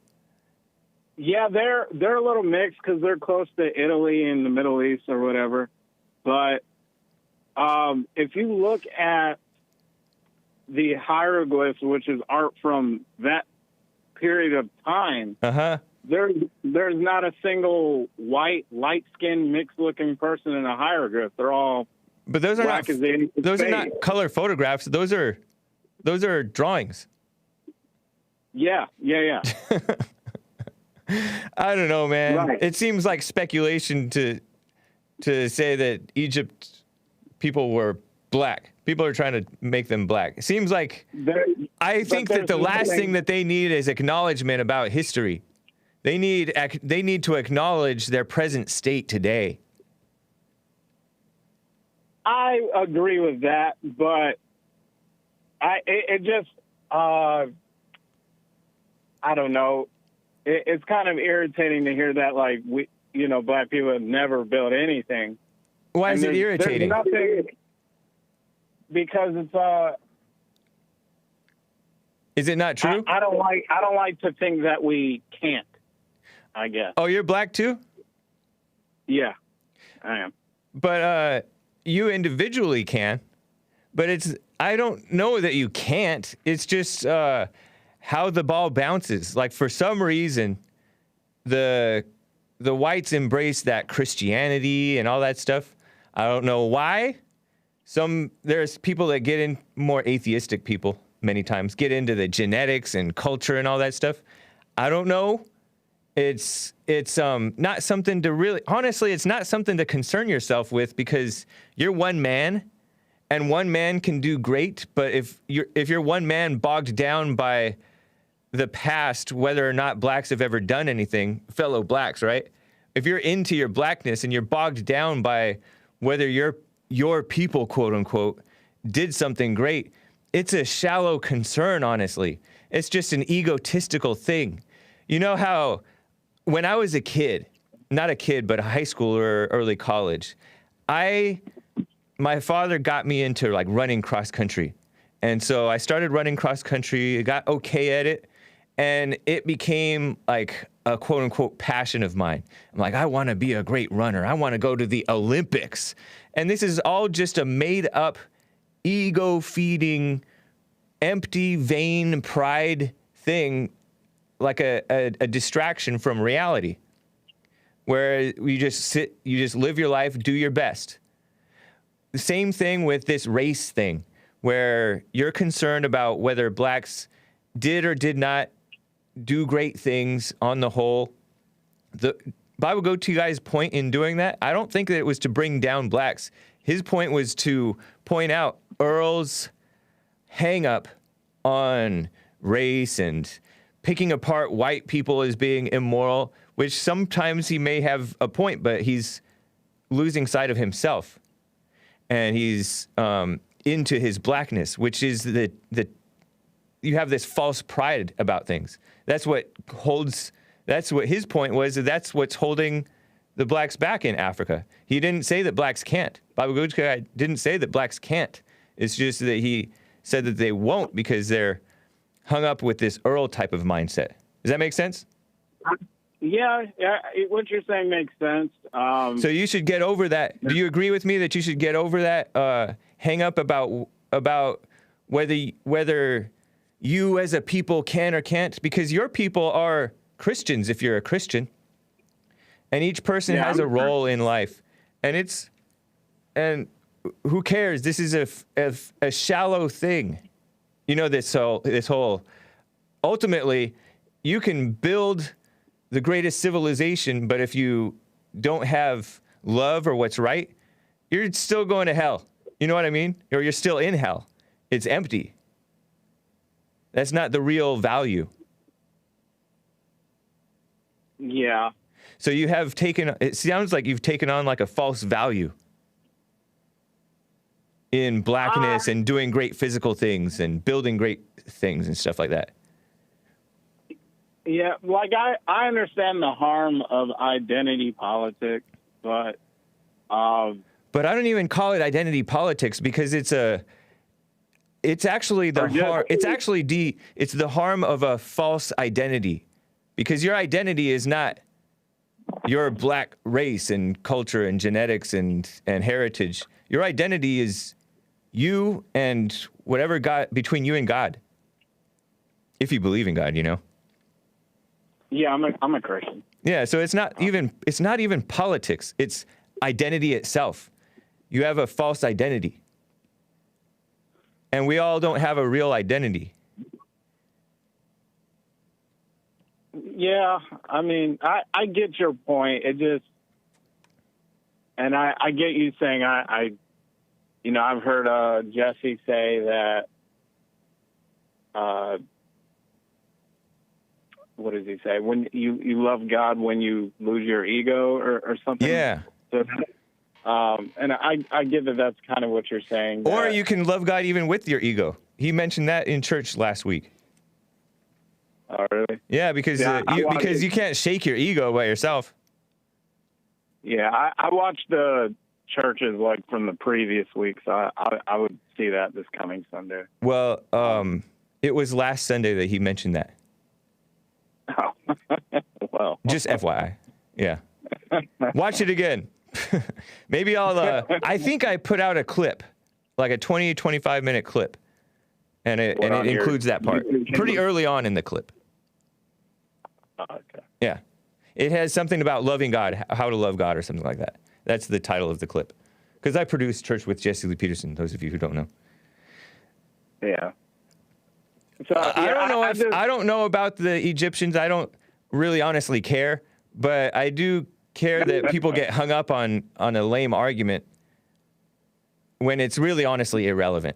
Speaker 9: Yeah, they're a little mixed because they're close to Italy and the Middle East or whatever. But if you look at the hieroglyphs, which is art from that period of time, there's not a single white, light-skinned, mixed-looking person in a hieroglyph. They're all
Speaker 1: But those are
Speaker 9: black
Speaker 1: not those are not color photographs. Those are drawings.
Speaker 9: Yeah.
Speaker 1: I don't know, man.
Speaker 9: Right.
Speaker 1: It seems like speculation to say that Egypt people were black. People are trying to make them black. It seems like I think that the last thing that they need is acknowledgement about history. They need to acknowledge their present state today.
Speaker 9: I agree with that, but it just I don't know. It's kind of irritating to hear that, like, black people have never built anything.
Speaker 1: Why is it irritating?
Speaker 9: There's nothing, because it's
Speaker 1: Is it not true?
Speaker 9: I don't like to think that we can't, I guess.
Speaker 1: Oh, you're black too?
Speaker 9: Yeah, I am.
Speaker 1: But you individually can. But I don't know that you can't. It's just how the ball bounces. Like, for some reason, the whites embrace that Christianity and all that stuff. I don't know why. There's people that get in, more atheistic people many times, get into the genetics and culture and all that stuff. I don't know. It's not something to really, honestly, it's not something to concern yourself with, because you're one man, and one man can do great. But if you're one man bogged down by the past, whether or not blacks have ever done anything, fellow blacks, right? If you're into your blackness and you're bogged down by whether your people, quote unquote, did something great, it's a shallow concern, honestly. It's just an egotistical thing. You know how when I was a kid, not a kid, but a high schooler or early college, my father got me into like running cross country. And so I started running cross country, got okay at it, and it became like a quote unquote passion of mine. I'm like, I want to be a great runner. I want to go to the Olympics. And this is all just a made up, ego feeding, empty, vain pride thing, like a distraction from reality, where you just live your life, do your best. The same thing with this race thing, where you're concerned about whether blacks did or did not do great things on the whole. But I would go to you guys' point in doing that. I don't think that it was to bring down blacks. His point was to point out Earl's hang up on race and picking apart white people as being immoral, which sometimes he may have a point, but he's losing sight of himself. And he's into his blackness, which is you have this false pride about things. That's what his point was, that's what's holding the blacks back in Africa. He didn't say that blacks can't. Baba Gujka didn't say that blacks can't. It's just that he said that they won't because they're hung up with this Earl type of mindset. Does that make sense?
Speaker 9: Yeah, what you're saying makes sense.
Speaker 1: So you should get over that. Do you agree with me that you should get over that hang up about whether you as a people can or can't? Because your people are Christians if you're a Christian. And each person has a role in life. And who cares? This is a shallow thing. You know, this whole, ultimately, you can build the greatest civilization, but if you don't have love or what's right, you're still going to hell. You know what I mean? Or you're still in hell. It's empty. That's not the real value.
Speaker 9: Yeah.
Speaker 1: So you have taken, it sounds like you've taken on like a false value in blackness and doing great physical things and building great things and stuff like that.
Speaker 9: Yeah, like I understand the harm of identity politics, but
Speaker 1: I don't even call it identity politics because it's actually the harm. It's the harm of a false identity, because your identity is not your black race and culture and genetics and heritage. Your identity is you and whatever God, between you and God. If you believe in God, you know.
Speaker 9: Yeah, I'm a Christian.
Speaker 1: Yeah, so it's not even politics. It's identity itself. You have a false identity. And we all don't have a real identity.
Speaker 9: Yeah, I mean, I get your point. It just, and I get you saying I've heard Jesse say that, what does he say? When you love God when you lose your ego or something?
Speaker 1: Yeah.
Speaker 9: So, and I get that that's kind of what you're saying.
Speaker 1: Or you can love God even with your ego. He mentioned that in church last week.
Speaker 9: Oh, really?
Speaker 1: Yeah, because you can't shake your ego by yourself.
Speaker 9: Yeah, I watched the churches like from the previous week, so I would see that this coming Sunday.
Speaker 1: Well, it was last Sunday that he mentioned that.
Speaker 9: Oh, well.
Speaker 1: Just FYI. Yeah. Watch it again. Maybe I'll, I think I put out a clip, like a 20, 25 minute clip. And it includes that part pretty early on in the clip.
Speaker 9: Oh, okay.
Speaker 1: Yeah. It has something about loving God, how to love God or something like that. That's the title of the clip. Because I produced Church with Jesse Lee Peterson, those of you who don't know.
Speaker 9: Yeah. So,
Speaker 1: I don't know about the Egyptians. I don't really honestly care, but I do care that people get hung up on a lame argument when it's really honestly irrelevant.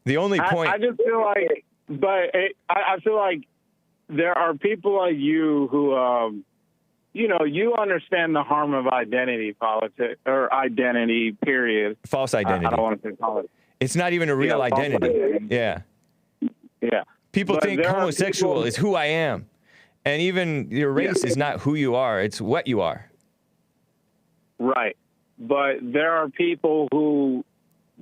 Speaker 1: The only point
Speaker 9: I just feel like, I feel like there are people like you who, you understand the harm of identity politics or identity, period.
Speaker 1: False identity.
Speaker 9: I don't want to say politics.
Speaker 1: It's not even a real identity. Yeah.
Speaker 9: Yeah.
Speaker 1: People think homosexual is who I am. And even your race is not who you are. It's what you are.
Speaker 9: Right. But there are people who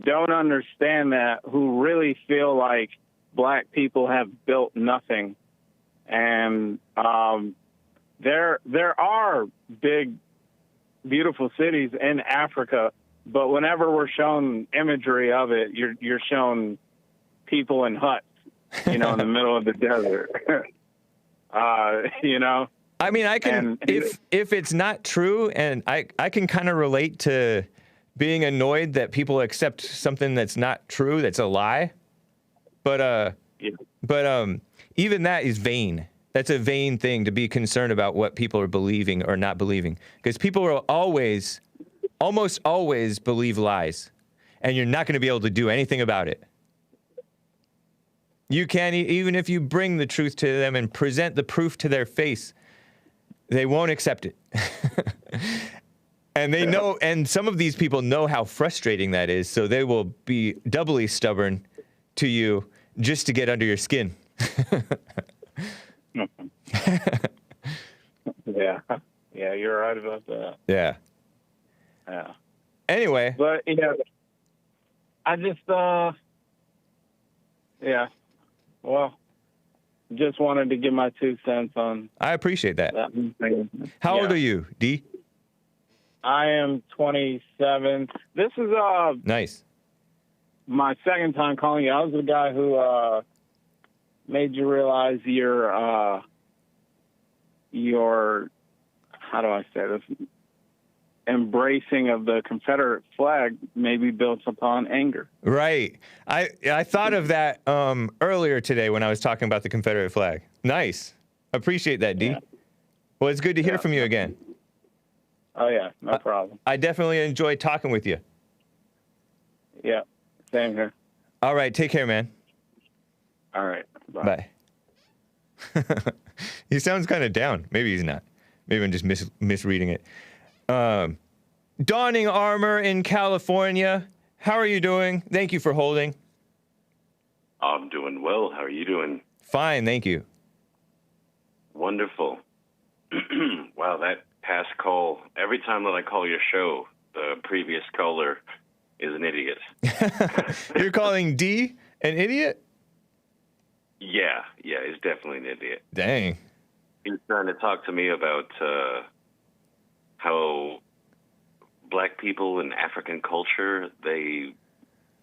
Speaker 9: don't understand that, who really feel like black people have built nothing. And there are big, beautiful cities in Africa, but whenever we're shown imagery of it, you're shown people in huts, in the middle of the desert.
Speaker 1: I mean, I can, if it's not true, and I can kind of relate to being annoyed that people accept something that's not true, that's a lie. But even that is vain. That's a vain thing to be concerned about what people are believing or not believing. Because people will almost always believe lies. And you're not going to be able to do anything about it. You can't, even if you bring the truth to them and present the proof to their face, they won't accept it. And they know, and some of these people know how frustrating that is, so they will be doubly stubborn to you just to get under your skin.
Speaker 9: Yeah, you're right about that.
Speaker 1: Yeah. Anyway.
Speaker 9: But, I just, well, just wanted to give my 2 cents on.
Speaker 1: I appreciate that.
Speaker 9: Thing.
Speaker 1: How old are you, D?
Speaker 9: I am 27. This is
Speaker 1: nice.
Speaker 9: My second time calling you. I was the guy who made you realize your how do I say this? Embracing of the Confederate flag may be built upon anger.
Speaker 1: Right. I thought of that earlier today when I was talking about the Confederate flag. Nice. Appreciate that, D. Yeah. Well, it's good to hear from you again.
Speaker 9: Oh, yeah. No problem.
Speaker 1: I definitely enjoyed talking with you.
Speaker 9: Yeah. Same here.
Speaker 1: All right. Take care, man.
Speaker 9: All right. Bye.
Speaker 1: He sounds kind of down. Maybe he's not. Maybe I'm just misreading it. Donning Armour in California. How are you doing? Thank you for holding.
Speaker 10: I'm doing well. How are you doing?
Speaker 1: Fine, thank you.
Speaker 10: Wonderful. Wow, that past call, every time that I call your show, the previous caller is an idiot.
Speaker 1: You're calling D an idiot?
Speaker 10: Yeah, he's definitely an idiot.
Speaker 1: Dang.
Speaker 10: He was trying to talk to me about how black people in African culture, they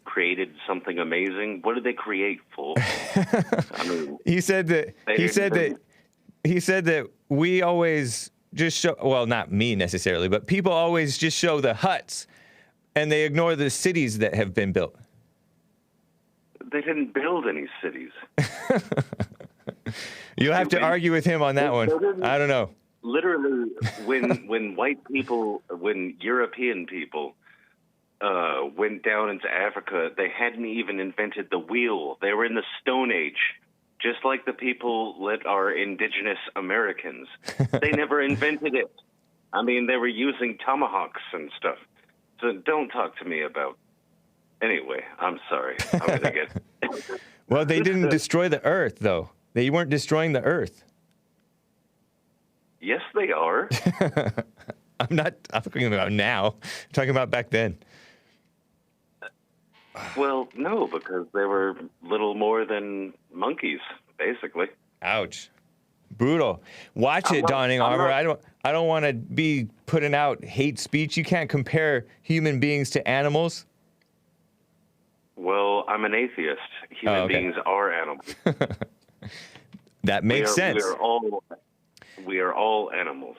Speaker 10: created something amazing. What did they create for? I mean,
Speaker 1: he said that we always just show, well, not me necessarily, but people always just show the huts and they ignore the cities that have been built.
Speaker 10: They didn't build any cities.
Speaker 1: You'll have to argue with him on that one. I don't know.
Speaker 10: Literally, when white people, when European people went down into Africa, they hadn't even invented the wheel. They were in the Stone Age, just like the people that are indigenous Americans. They never invented it. I mean, they were using tomahawks and stuff. So don't talk to me about... Anyway, I'm sorry. I'm going to get...
Speaker 1: Well, they didn't destroy the earth, though. They weren't destroying the earth.
Speaker 10: Yes, they are.
Speaker 1: I'm not talking about now. I'm talking about back then.
Speaker 10: Well, no, because they were little more than monkeys, basically.
Speaker 1: Ouch. Brutal. Watch it, Donning Armour. I don't want to be putting out hate speech. You can't compare human beings to animals.
Speaker 10: Well, I'm an atheist. Human beings are animals.
Speaker 1: That makes sense.
Speaker 10: We are all animals.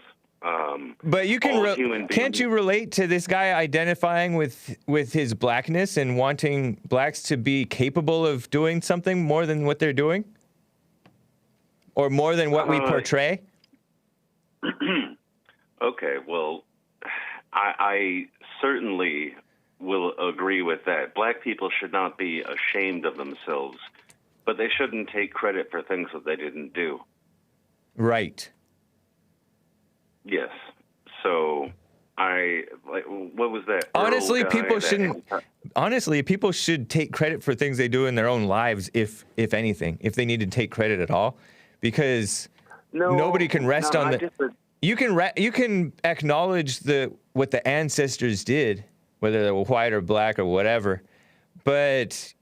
Speaker 1: But you can't you relate to this guy identifying with his blackness and wanting blacks to be capable of doing something more than what they're doing? Or more than what we portray?
Speaker 10: Okay, well, I certainly will agree with that. Black people should not be ashamed of themselves, but they shouldn't take credit for things that they didn't do.
Speaker 1: Right.
Speaker 10: Yes. So what was that?
Speaker 1: Honestly, people should take credit for things they do in their own lives, if anything, if they need to take credit at all, because nobody can rest on the. You can acknowledge what the ancestors did, whether they were white or black or whatever, but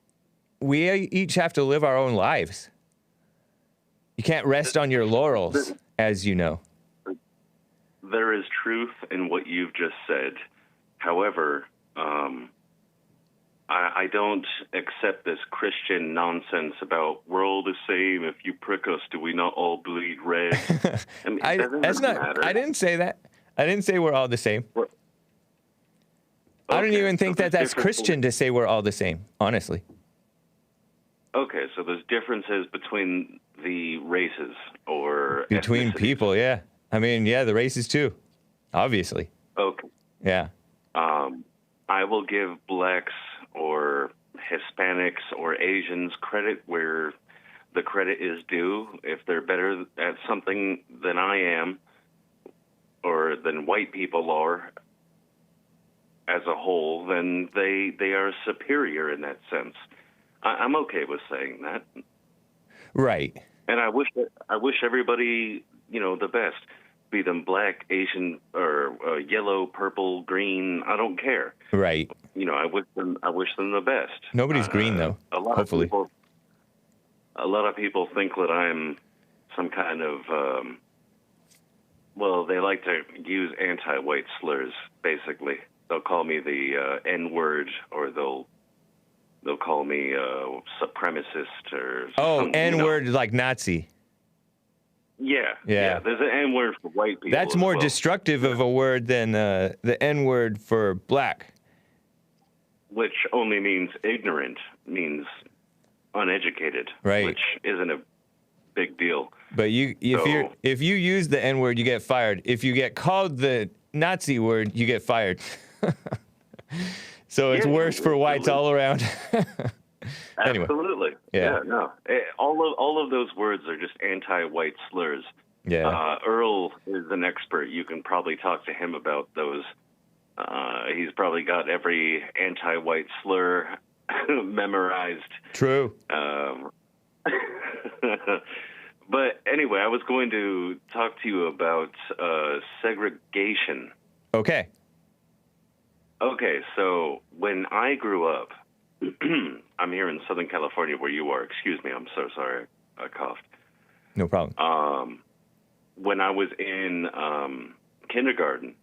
Speaker 1: we each have to live our own lives. You can't rest on your laurels, as you know.
Speaker 10: There is truth in what you've just said. However, I don't accept this Christian nonsense about we're all the same. If you prick us, do we not all bleed red? I mean, that's not matter.
Speaker 1: I didn't say that. I didn't say we're all the same. I don't even think that's Christian to say we're all the same, honestly.
Speaker 10: Okay, so there's differences between the races or
Speaker 1: between people, yeah. I mean, yeah, the races too, obviously.
Speaker 10: Okay.
Speaker 1: Yeah.
Speaker 10: I will give blacks or Hispanics or Asians credit where the credit is due. If they're better at something than I am or than white people are as a whole, then they are superior in that sense. I'm okay with saying that.
Speaker 1: Right.
Speaker 10: And I wish everybody, the best. Be them black, Asian, or yellow, purple, green. I don't care.
Speaker 1: Right.
Speaker 10: I wish them the best.
Speaker 1: Nobody's green though. Hopefully.
Speaker 10: A lot of people think that I'm some kind of. They like to use anti-white slurs. Basically, they'll call me the N-word, or they'll call me supremacist or.
Speaker 1: Oh, N-word like Nazi.
Speaker 10: Yeah. There's an N-word for white people.
Speaker 1: That's more destructive of a word than the N-word for black.
Speaker 10: Which only means ignorant, means uneducated.
Speaker 1: Right.
Speaker 10: Which isn't a big deal.
Speaker 1: But if you use the N-word, you get fired. If you get called the Nazi word, you get fired. So it's worse for whites all around. Anyway.
Speaker 10: Absolutely.
Speaker 1: Yeah.
Speaker 10: No. All of those words are just anti-white slurs. Yeah. Earl is an expert. You can probably talk to him about those. He's probably got every anti-white slur memorized.
Speaker 1: True.
Speaker 10: But anyway, I was going to talk to you about segregation.
Speaker 1: Okay.
Speaker 10: Okay, so when I grew up, I'm here in Southern California where you are. Excuse me, I'm so sorry. I coughed.
Speaker 1: No problem.
Speaker 10: When I was in kindergarten,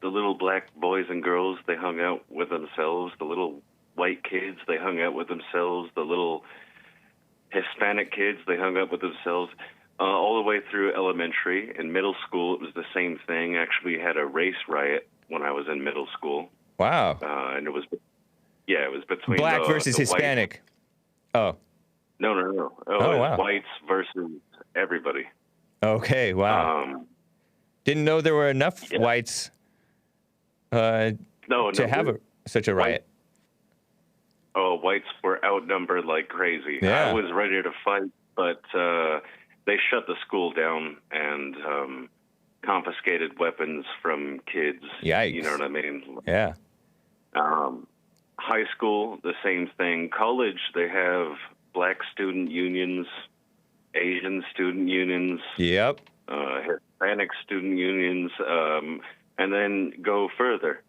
Speaker 10: the little black boys and girls, they hung out with themselves. The little white kids, they hung out with themselves. The little Hispanic kids, they hung out with themselves. All the way through elementary. In middle school, it was the same thing. Actually, we had a race riot when I was in middle school.
Speaker 1: Wow.
Speaker 10: And it was between
Speaker 1: black versus
Speaker 10: the
Speaker 1: Hispanic.
Speaker 10: White. No.
Speaker 1: Oh, wow.
Speaker 10: Whites versus everybody.
Speaker 1: Okay, wow. Didn't know there were enough whites to have such a riot.
Speaker 10: Whites were outnumbered like crazy.
Speaker 1: Yeah.
Speaker 10: I was ready to fight, but they shut the school down and confiscated weapons from kids.
Speaker 1: Yikes.
Speaker 10: You know what I mean?
Speaker 1: Yeah.
Speaker 10: High school, the same thing. College, they have black student unions, Asian student unions.
Speaker 1: Yep.
Speaker 10: Hispanic student unions, and then go further.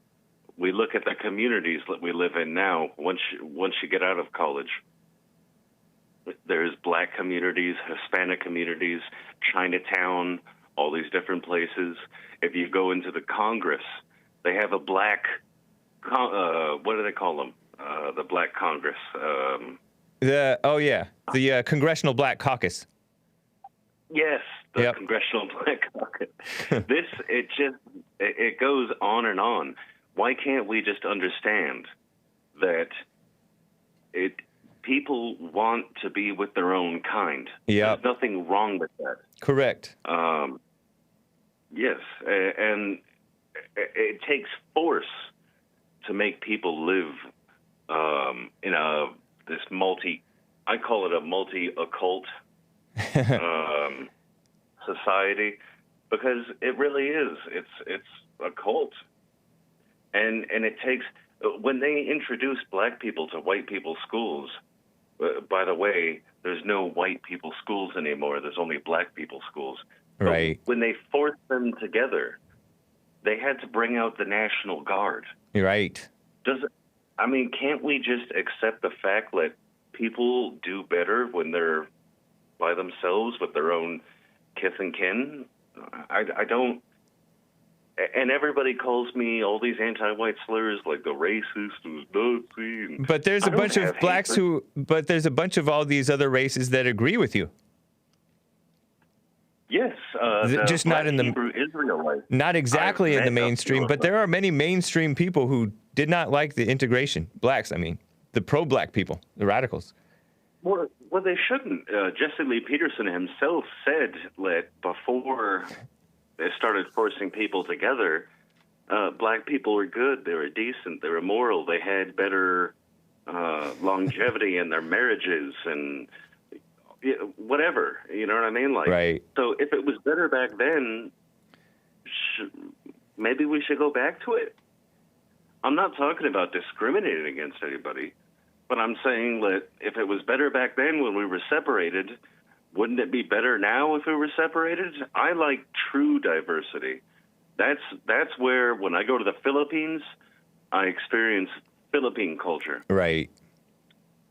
Speaker 10: We look at the communities that we live in now. Once you get out of college, there's black communities, Hispanic communities, Chinatown, all these different places. If you go into the Congress, they have a black, what do they call them? The Black Congress.
Speaker 1: The Congressional Black Caucus.
Speaker 10: Yes, the Congressional Black Caucus. It goes on and on. Why can't we just understand that people want to be with their own kind?
Speaker 1: Yep.
Speaker 10: There's nothing wrong with that.
Speaker 1: Correct.
Speaker 10: Yes, and it takes force to make people live in I call it a multi-occult society, because it really is. It's a cult. And it takes, when they introduce black people to white people's schools, by the way, there's no white people schools anymore. There's only black people schools.
Speaker 1: Right.
Speaker 10: But when they forced them together, they had to bring out the National Guard.
Speaker 1: Right.
Speaker 10: Can't we just accept the fact that people do better when they're by themselves with their own kith and kin? I don't. And everybody calls me all these anti-white slurs, like the racist and the Nazi.
Speaker 1: But there's a bunch of blacks but there's a bunch of all these other races that agree with you.
Speaker 10: Yes.
Speaker 1: Just not in the
Speaker 10: Hebrew Israelite.
Speaker 1: Not exactly in the mainstream, but there are many mainstream people who did not like the integration. Blacks, the pro-black people, the radicals.
Speaker 10: Well, they shouldn't. Jesse Lee Peterson himself said that before they started forcing people together, black people were good, they were decent, they were moral, they had better longevity in their marriages and whatever, you know what I mean?
Speaker 1: Right.
Speaker 10: So if it was better back then, maybe we should go back to it. I'm not talking about discriminating against anybody, but I'm saying that if it was better back then when we were separated, wouldn't it be better now if we were separated? I like true diversity. That's where, when I go to the Philippines, I experience Philippine culture.
Speaker 1: Right.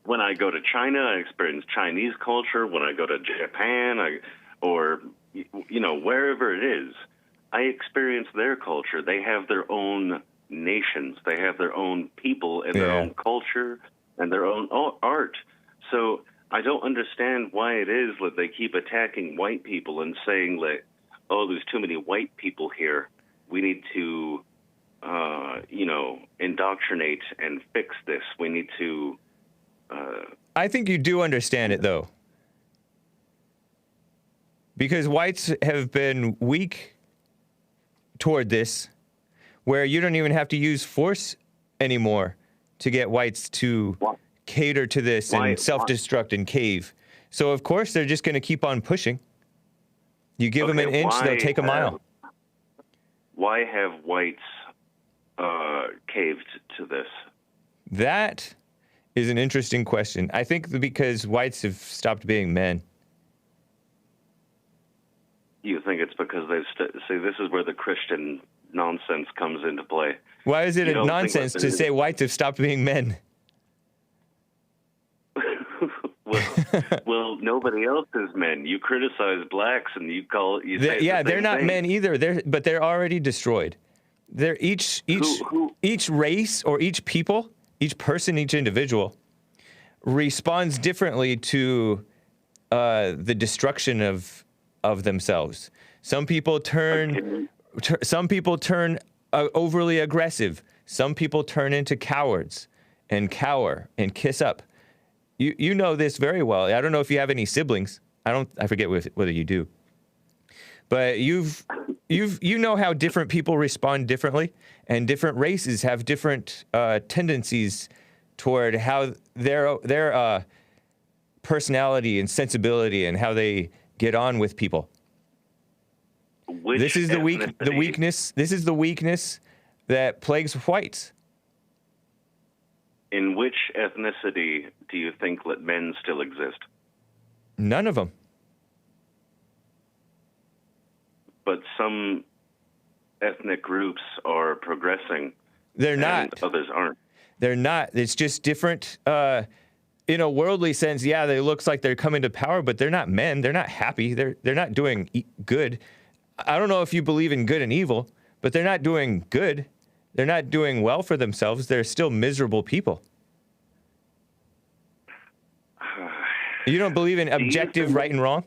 Speaker 10: When I go to China, I experience Chinese culture. When I go to Japan, or wherever it is, I experience their culture. They have their own nations. They have their own people and their own culture and their own art. So I don't understand why it is that they keep attacking white people and saying that, there's too many white people here. We need to, indoctrinate and fix this. We need to.
Speaker 1: I think you do understand it, though. Because whites have been weak toward this, where you don't even have to use force anymore to get whites to cater to this and self-destruct and cave. So, of course, they're just going to keep on pushing. You give them an inch, they'll take a mile.
Speaker 10: Why have whites caved to this?
Speaker 1: That is an interesting question. I think because whites have stopped being men.
Speaker 10: You think it's because see, this is where the Christian nonsense comes into play.
Speaker 1: Why is it a nonsense to say whites have stopped being men?
Speaker 10: well, nobody else is men. You criticize blacks and you call it.
Speaker 1: They're not men either. But they're already destroyed. They're each race or each people, each person, each individual responds differently to the destruction of themselves. Some people turn overly aggressive. Some people turn into cowards and cower and kiss up. You know this very well. I don't know if you have any siblings. I forget whether you do. But you know how different people respond differently, and different races have different tendencies toward how their personality and sensibility and how they get on with people. This is the weakness. This is the weakness that plagues whites.
Speaker 10: In which ethnicity do you think that men still exist?
Speaker 1: None of them. But
Speaker 10: some ethnic groups are progressing.
Speaker 1: They're not.
Speaker 10: And others aren't.
Speaker 1: They're not. It's just different. In a worldly sense, yeah, they looks like they're coming to power, but they're not men. They're not happy. They're not doing good. I don't know if you believe in good and evil, but they're not doing good. They're not doing well for themselves. They're still miserable people. You don't believe in objective right and wrong?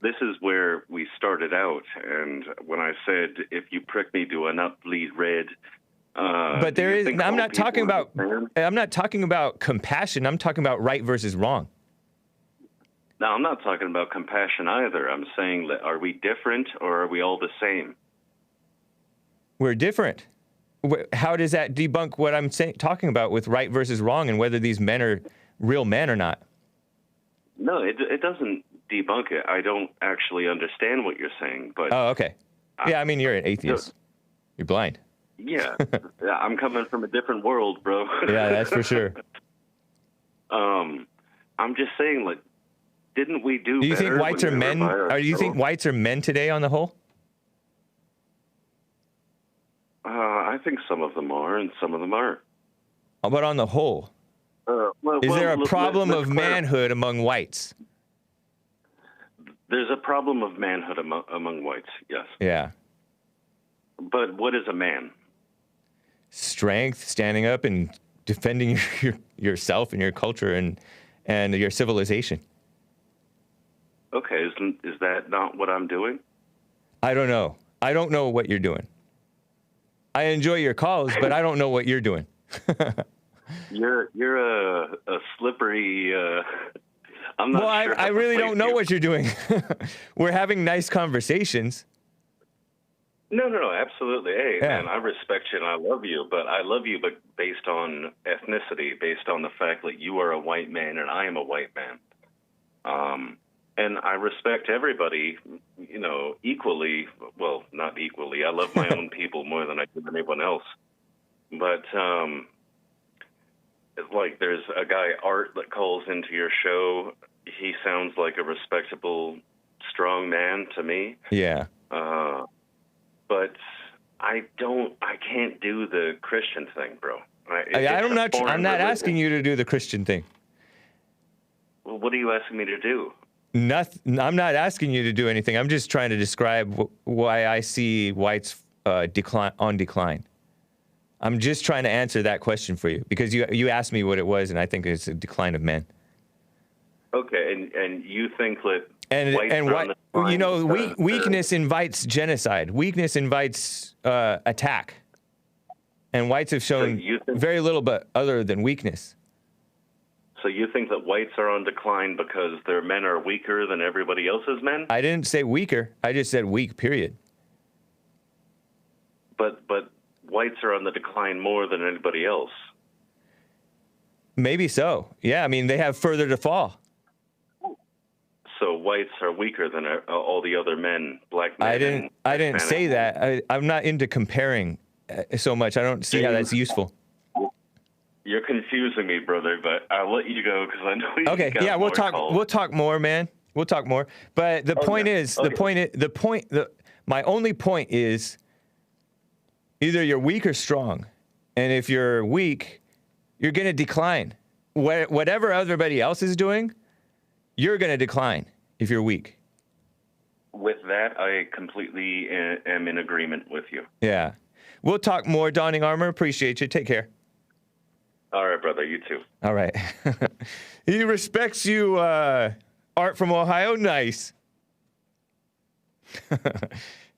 Speaker 10: This is where we started out, and when I said, if you prick me, do I not bleed red?
Speaker 1: But there is. I'm not talking about compassion. I'm talking about right versus wrong.
Speaker 10: No, I'm not talking about compassion either. I'm saying, are we different or are we all the same?
Speaker 1: We're different. How does that debunk what I'm talking about with right versus wrong and whether these men are real men or not?
Speaker 10: No, it doesn't debunk it. I don't actually understand what you're saying. But
Speaker 1: oh, okay. Yeah, I mean, you're an atheist. You're blind.
Speaker 10: Yeah, I'm coming from a different world, bro.
Speaker 1: Yeah, that's for sure.
Speaker 10: I'm just saying, like, didn't we do?
Speaker 1: Do you think whites are men? Or do you think whites are men today on the whole?
Speaker 10: I think some of them are, and some of them aren't.
Speaker 1: But on the whole, is there a problem of manhood among whites?
Speaker 10: There's a problem of manhood among whites, yes.
Speaker 1: Yeah.
Speaker 10: But what is a man?
Speaker 1: Strength, standing up and defending yourself and your culture and your civilization.
Speaker 10: Okay, is that not what I'm doing?
Speaker 1: I don't know. I don't know what you're doing. I enjoy your calls, but I don't know what you're doing.
Speaker 10: You're a slippery. I'm not sure.
Speaker 1: Well, I really don't know what you're doing. We're having nice conversations.
Speaker 10: No, absolutely. Hey, yeah. Man, I respect you and I love you, but I love you, but based on ethnicity, based on the fact that you are a white man and I am a white man. And I respect everybody, equally. Well, not equally. I love my own people more than I do anyone else. But it's like there's a guy, Art, that calls into your show. He sounds like a respectable, strong man to me.
Speaker 1: Yeah.
Speaker 10: But I can't do the Christian thing, bro.
Speaker 1: I'm not asking you to do the Christian thing.
Speaker 10: Well, what are you asking me to do?
Speaker 1: Nothing. I'm not asking you to do anything. I'm just trying to describe why I see whites on decline. I'm just trying to answer that question for you because you asked me what it was, and I think it's a decline of men.
Speaker 10: Okay, and you think that
Speaker 1: weakness invites genocide. Weakness invites attack, and whites have shown very little, but other than weakness.
Speaker 10: So you think that whites are on decline because their men are weaker than everybody else's men?
Speaker 1: I didn't say weaker. I just said weak, period.
Speaker 10: But whites are on the decline more than anybody else. Maybe
Speaker 1: so. Yeah, I mean, they have further to fall.
Speaker 10: So whites are weaker than all the other men, black men.
Speaker 1: I didn't say that. I'm not into comparing so much. I don't see how that's useful.
Speaker 10: You're confusing me, brother, but I'll let you go because I know you
Speaker 1: Okay,
Speaker 10: got
Speaker 1: yeah,
Speaker 10: more calls.
Speaker 1: We'll talk more, man. We'll talk more. But the point is, my only point is either you're weak or strong. And if you're weak, you're going to decline. Whatever everybody else is doing, you're going to decline if you're weak.
Speaker 10: With that, I completely am in agreement with you.
Speaker 1: Yeah. We'll talk more, Donning Armour. Appreciate you. Take care.
Speaker 10: All right, brother. You too.
Speaker 1: All right. He respects you, Art from Ohio. Nice.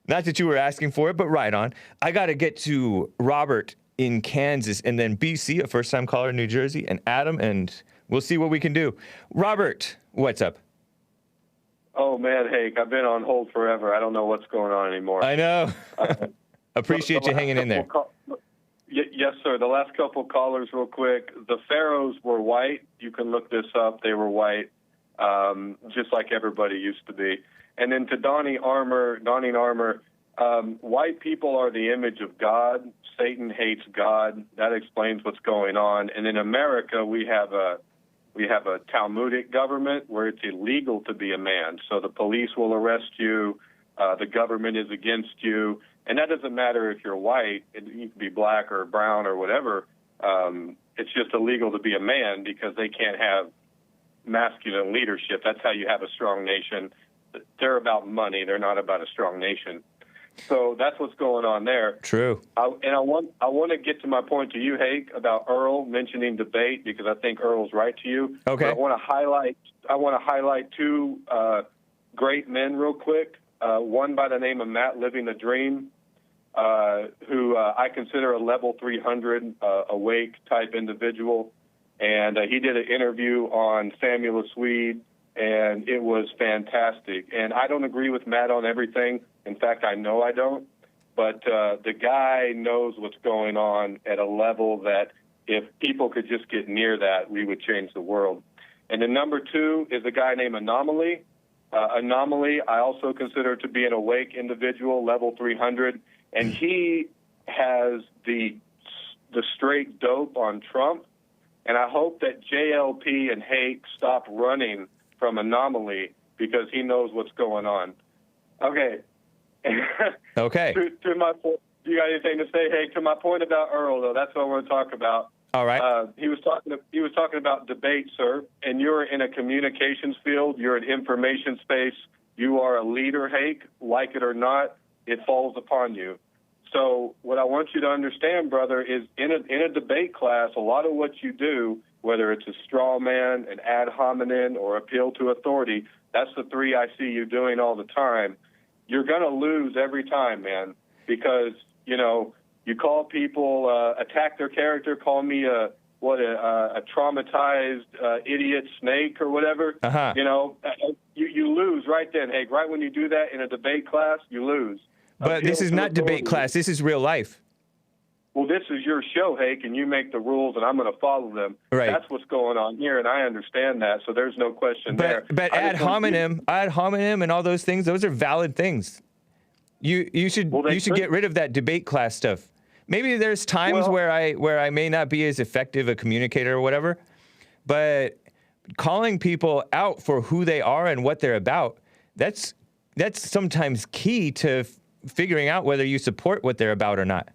Speaker 1: Not that you were asking for it, but right on. I got to get to Robert in Kansas, and then BC, a first-time caller in New Jersey, and Adam, and we'll see what we can do. Robert, what's up?
Speaker 11: Oh, man, Hake, I've been on hold forever. I don't know what's going on anymore.
Speaker 1: I know. Appreciate you hanging in there.
Speaker 11: Yes, sir. The last couple callers, real quick. The pharaohs were white. You can look this up. They were white, just like everybody used to be. And then to Donning Armour, white people are the image of God. Satan hates God. That explains what's going on. And in America, we have a Talmudic government where it's illegal to be a man. So the police will arrest you. The government is against you. And that doesn't matter if you're white. You can be black or brown or whatever. It's just illegal to be a man because they can't have masculine leadership. That's how you have a strong nation. They're about money. They're not about a strong nation. So that's what's going on there.
Speaker 1: True.
Speaker 11: I want to get to my point to you, Hake, about Earl mentioning debate because I think Earl's right to you.
Speaker 1: Okay.
Speaker 11: But I want to highlight two great men real quick. One by the name of Matt Living the Dream, who I consider a level 300 awake type individual, and he did an interview on Samuel Swede. And it was fantastic. And I don't agree with Matt on everything. In fact, I know I don't. But the guy knows what's going on at a level that if people could just get near that, we would change the world. And then number two is a guy named Anomaly. Anomaly, I also consider to be an awake individual, level 300. And he has the straight dope on Trump. And I hope that JLP and Hake stop running from Anomaly because he knows what's going on. Okay.
Speaker 1: Okay.
Speaker 11: to my point, do you got anything to say? Hey, to my point about Earl, though, that's what I want to talk about.
Speaker 1: All right.
Speaker 11: He was talking about debate, sir, and you're in a communications field. You're in information space. You are a leader, Hake. Like it or not, it falls upon you. So what I want you to understand, brother, is in a debate class, a lot of what you do, whether it's a straw man, an ad hominem, or appeal to authority, that's the three I see you doing all the time. You're going to lose every time, man, because, you call people, attack their character, call me a traumatized idiot snake or whatever.
Speaker 1: Uh-huh.
Speaker 11: You lose right then. Hey, right when you do that in a debate class, you lose.
Speaker 1: But this is not debate class. This is real life.
Speaker 11: Well, this is your show, Hake, and you make the rules, and I'm going to follow them.
Speaker 1: Right.
Speaker 11: That's what's going on here, and I understand that, so there's no question there.
Speaker 1: But ad hominem, and all those things, those are valid things. You should get rid of that debate class stuff. Maybe there's times where I may not be as effective a communicator or whatever, but calling people out for who they are and what they're about, that's sometimes key to figuring out whether you support what they're about or not.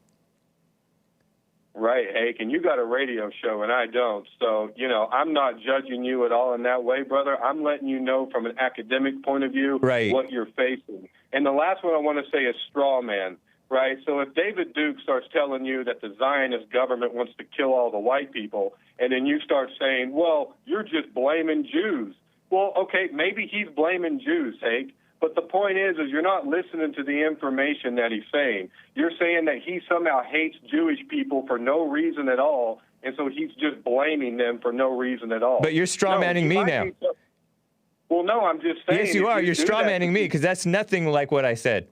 Speaker 11: Right, Hake, and you got a radio show and I don't. So, I'm not judging you at all in that way, brother. I'm letting you know from an academic point of view what you're facing. And the last one I want to say is straw man, right? So if David Duke starts telling you that the Zionist government wants to kill all the white people, and then you start saying, well, you're just blaming Jews. Well, okay, maybe he's blaming Jews, Hake. But the point is you're not listening to the information that he's saying. You're saying that he somehow hates Jewish people for no reason at all, and so he's just blaming them for no reason at all.
Speaker 1: But you're straw-manning me now.
Speaker 11: Well, no, I'm just saying.
Speaker 1: Yes, you are. You're straw-manning me because that's nothing like what I said.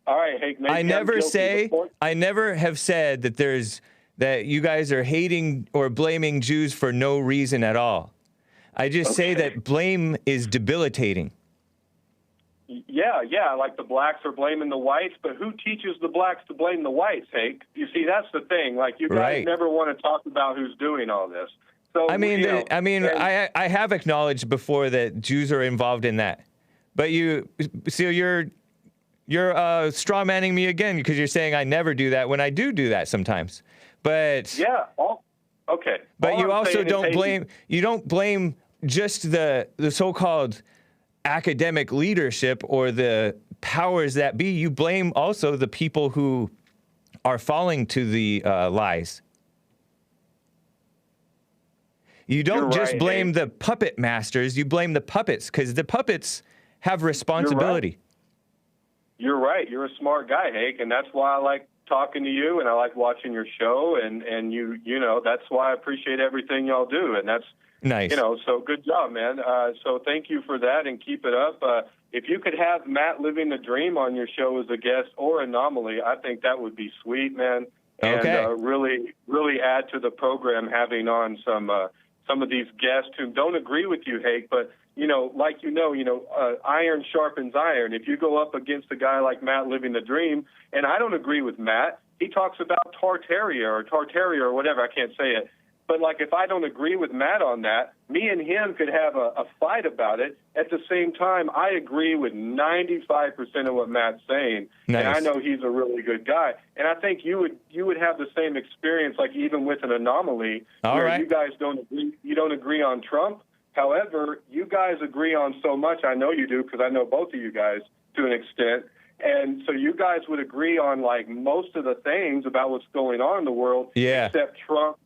Speaker 11: All right, Hake.
Speaker 1: I never have said that you guys are hating or blaming Jews for no reason at all. I just say that blame is debilitating.
Speaker 11: Yeah, like the blacks are blaming the whites, but who teaches the blacks to blame the whites, Hake? You see, that's the thing. Like, you guys never want to talk about who's doing all this. So
Speaker 1: I mean, I have acknowledged before that Jews are involved in that, but you're straw manning me again because you're saying I never do that when I do that sometimes. But
Speaker 11: okay.
Speaker 1: But you also don't blame. You don't blame just the so-called academic leadership or the powers that be. You blame also the people who are falling to the lies. You don't just blame the puppet masters. You blame the puppets because the puppets have responsibility.
Speaker 11: You're right. You're a smart guy, Hake, and that's why I like talking to you and I like watching your show, and you know, that's why I appreciate everything y'all do, and that's
Speaker 1: nice.
Speaker 11: You know, so good job, man. So thank you for that, and keep it up. If you could have Matt Living the Dream on your show as a guest or Anomaly, I think that would be sweet, man. And really add to the program having on some of these guests who don't agree with you, Hake, but iron sharpens iron. If you go up against a guy like Matt Living the Dream, and I don't agree with Matt, he talks about Tartaria or whatever, I can't say it. But, like, if I don't agree with Matt on that, me and him could have a fight about it. At the same time, I agree with 95% of what Matt's saying.
Speaker 1: Nice.
Speaker 11: And I know he's a really good guy. And I think you would have the same experience, like even with an Anomaly, where you guys don't agree. You don't agree on Trump. However, you guys agree on so much. I know you do because I know both of you guys to an extent. And so you guys would agree on, like, most of the things about what's going on in the world, except Trump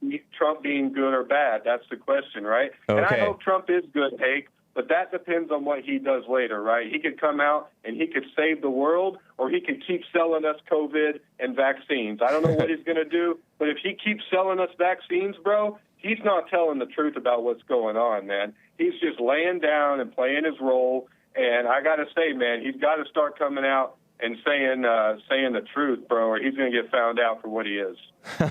Speaker 11: being good or bad. That's the question, right?
Speaker 1: Okay.
Speaker 11: And I hope Trump is good, Hake, but that depends on what he does later, right? He could come out and he could save the world, or he could keep selling us COVID and vaccines. I don't know what he's going to do, but if he keeps selling us vaccines, bro, he's not telling the truth about what's going on, man. He's just laying down and playing his role. And I got to say, man, he's got to start coming out and saying the truth, bro, or he's going to get found out for what he is.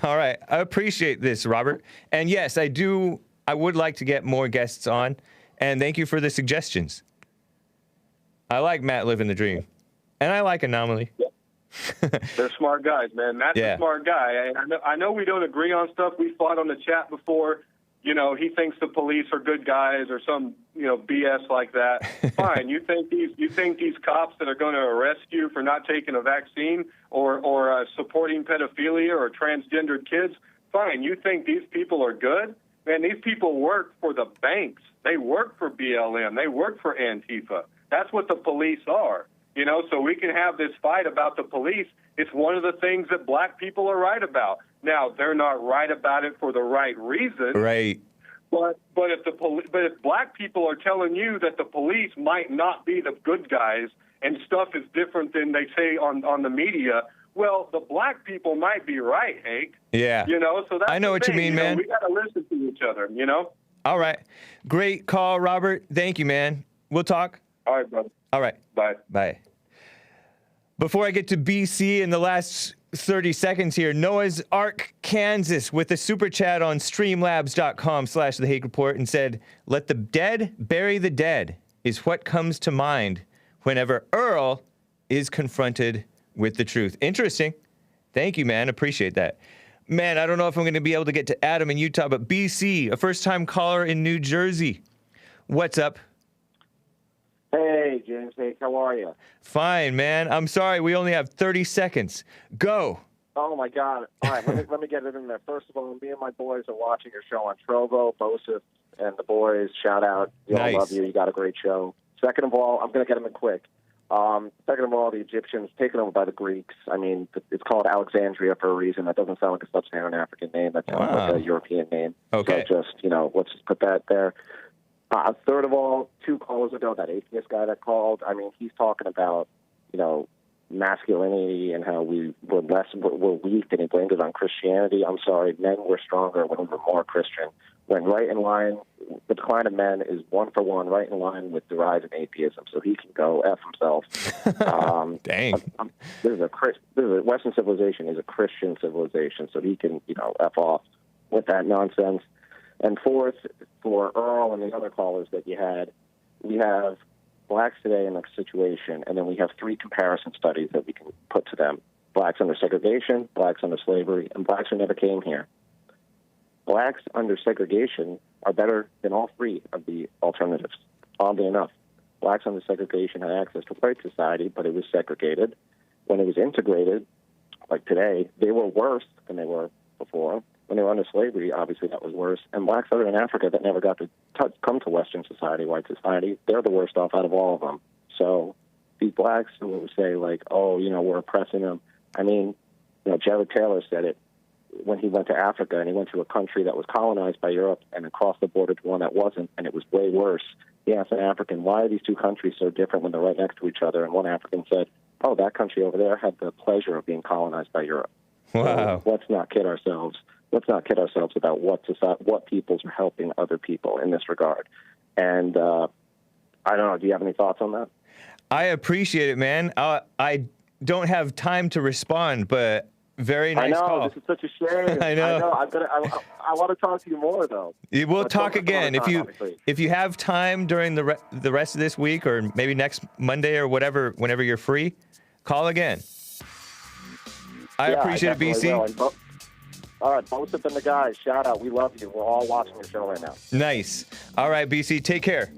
Speaker 1: All right. I appreciate this, Robert. And yes, I would like to get more guests on. And thank you for the suggestions. I like Matt Living the Dream. And I like Anomaly.
Speaker 11: Yeah. They're smart guys, man. Matt's a smart guy. I know we don't agree on stuff. We fought on the chat before. You know, he thinks the police are good guys or some, BS like that. Fine. You think these cops that are going to arrest you for not taking a vaccine or supporting pedophilia or transgendered kids, fine. You think these people are good? Man, these people work for the banks. They work for BLM. They work for Antifa. That's what the police are. So we can have this fight about the police. It's one of the things that black people are right about. Now, they're not right about it for the right reason.
Speaker 1: Right.
Speaker 11: But if black people are telling you that the police might not be the good guys and stuff is different than they say on the media, well, the black people might be right, Hake.
Speaker 1: Yeah.
Speaker 11: So that's
Speaker 1: I know what you mean, man.
Speaker 11: We got to listen to each other,
Speaker 1: All right. Great call, Robert. Thank you, man. We'll talk.
Speaker 11: All right, brother.
Speaker 1: All right.
Speaker 11: Bye.
Speaker 1: Bye. Before I get to BC in the last 30 seconds here, Noah's Ark, Kansas, with a super chat on streamlabs.com/The Hake Report and said, "Let the dead bury the dead is what comes to mind whenever Earl is confronted with the truth." Interesting. Thank you, man. Appreciate that. Man, I don't know if I'm going to be able to get to Adam in Utah, but BC, a first-time caller in New Jersey. What's up?
Speaker 12: Hey, James. Hey, how are you?
Speaker 1: Fine, man. I'm sorry. We only have 30 seconds. Go.
Speaker 12: Oh, my God. All right, let me get it in there. First of all, me and my boys are watching your show on Trovo, Bosif, and the boys. Shout out. We all love you. You got a great show. Second of all, I'm going to get them in quick. Second of all, the Egyptians taken over by the Greeks. I mean, it's called Alexandria for a reason. That doesn't sound like a sub-Saharan African name. That sounds like a European name.
Speaker 1: Okay.
Speaker 12: So just, let's just put that there. Third of all, 2 callers ago, that atheist guy that called, I mean, he's talking about, masculinity and how we're weak, and he blamed it on Christianity. I'm sorry, men were stronger when we were more Christian. Went right in line, the decline of men is 1-for-1, right in line with the rise of atheism, so he can go F himself.
Speaker 1: Dang.
Speaker 12: Western civilization is a Christian civilization, so he can, F off with that nonsense. And fourth, for Earl and the other callers that you had, we have blacks today in a situation, and then we have 3 comparison studies that we can put to them. Blacks under segregation, blacks under slavery, and blacks who never came here. Blacks under segregation are better than all 3 of the alternatives, oddly enough. Blacks under segregation had access to white society, but it was segregated. When it was integrated, like today, they were worse than they were before. When they were under slavery, obviously that was worse. And blacks that are in Africa that never got to come to Western society, white society, they're the worst off out of all of them. So these blacks who would say, like, oh, we're oppressing them. I mean, Jared Taylor said it when he went to Africa, and he went to a country that was colonized by Europe and then crossed the border to one that wasn't, and it was way worse. He asked an African, why are these 2 countries so different when they're right next to each other? And one African said, oh, that country over there had the pleasure of being colonized by Europe.
Speaker 1: Wow.
Speaker 12: So let's not kid ourselves. Let's not kid ourselves about what peoples are helping other people in this regard. And I don't know. Do you have any thoughts on that?
Speaker 1: I appreciate it, man. I don't have time to respond, but very nice call.
Speaker 12: I know. This is such a shame.
Speaker 1: I know.
Speaker 12: I want to talk to you more, though.
Speaker 1: We'll talk again. If you have time during the rest of this week, or maybe next Monday or whatever, whenever you're free, call again. I appreciate it, BC.
Speaker 12: Will. All right, Joseph and the guys, shout out. We love you. We're all watching your show right now.
Speaker 1: Nice. All right, BC, take care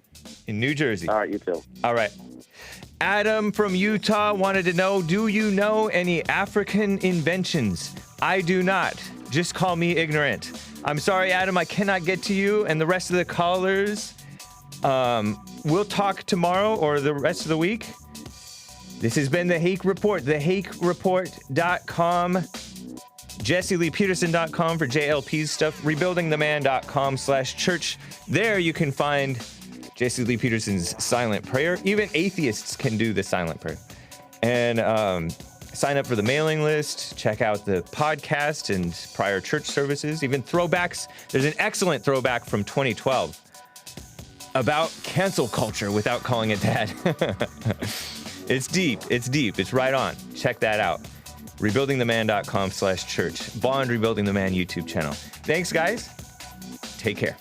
Speaker 1: in New Jersey.
Speaker 12: All right, you too.
Speaker 1: All right. Adam from Utah wanted to know, do you know any African inventions? I do not. Just call me ignorant. I'm sorry, Adam, I cannot get to you and the rest of the callers. We'll talk tomorrow or the rest of the week. This has been the Hake Report, thehakereport.com, JesseLeePeterson.com for JLP's stuff, rebuildingtheman.com/church. There you can find Jesse Lee Peterson's silent prayer. Even atheists can do the silent prayer. And sign up for the mailing list. Check out the podcast and prior church services. Even throwbacks. There's an excellent throwback from 2012 about cancel culture without calling it that. It's deep. It's deep. It's right on. Check that out. rebuildingtheman.com/church. Bond Rebuilding the Man YouTube channel. Thanks, guys. Take care.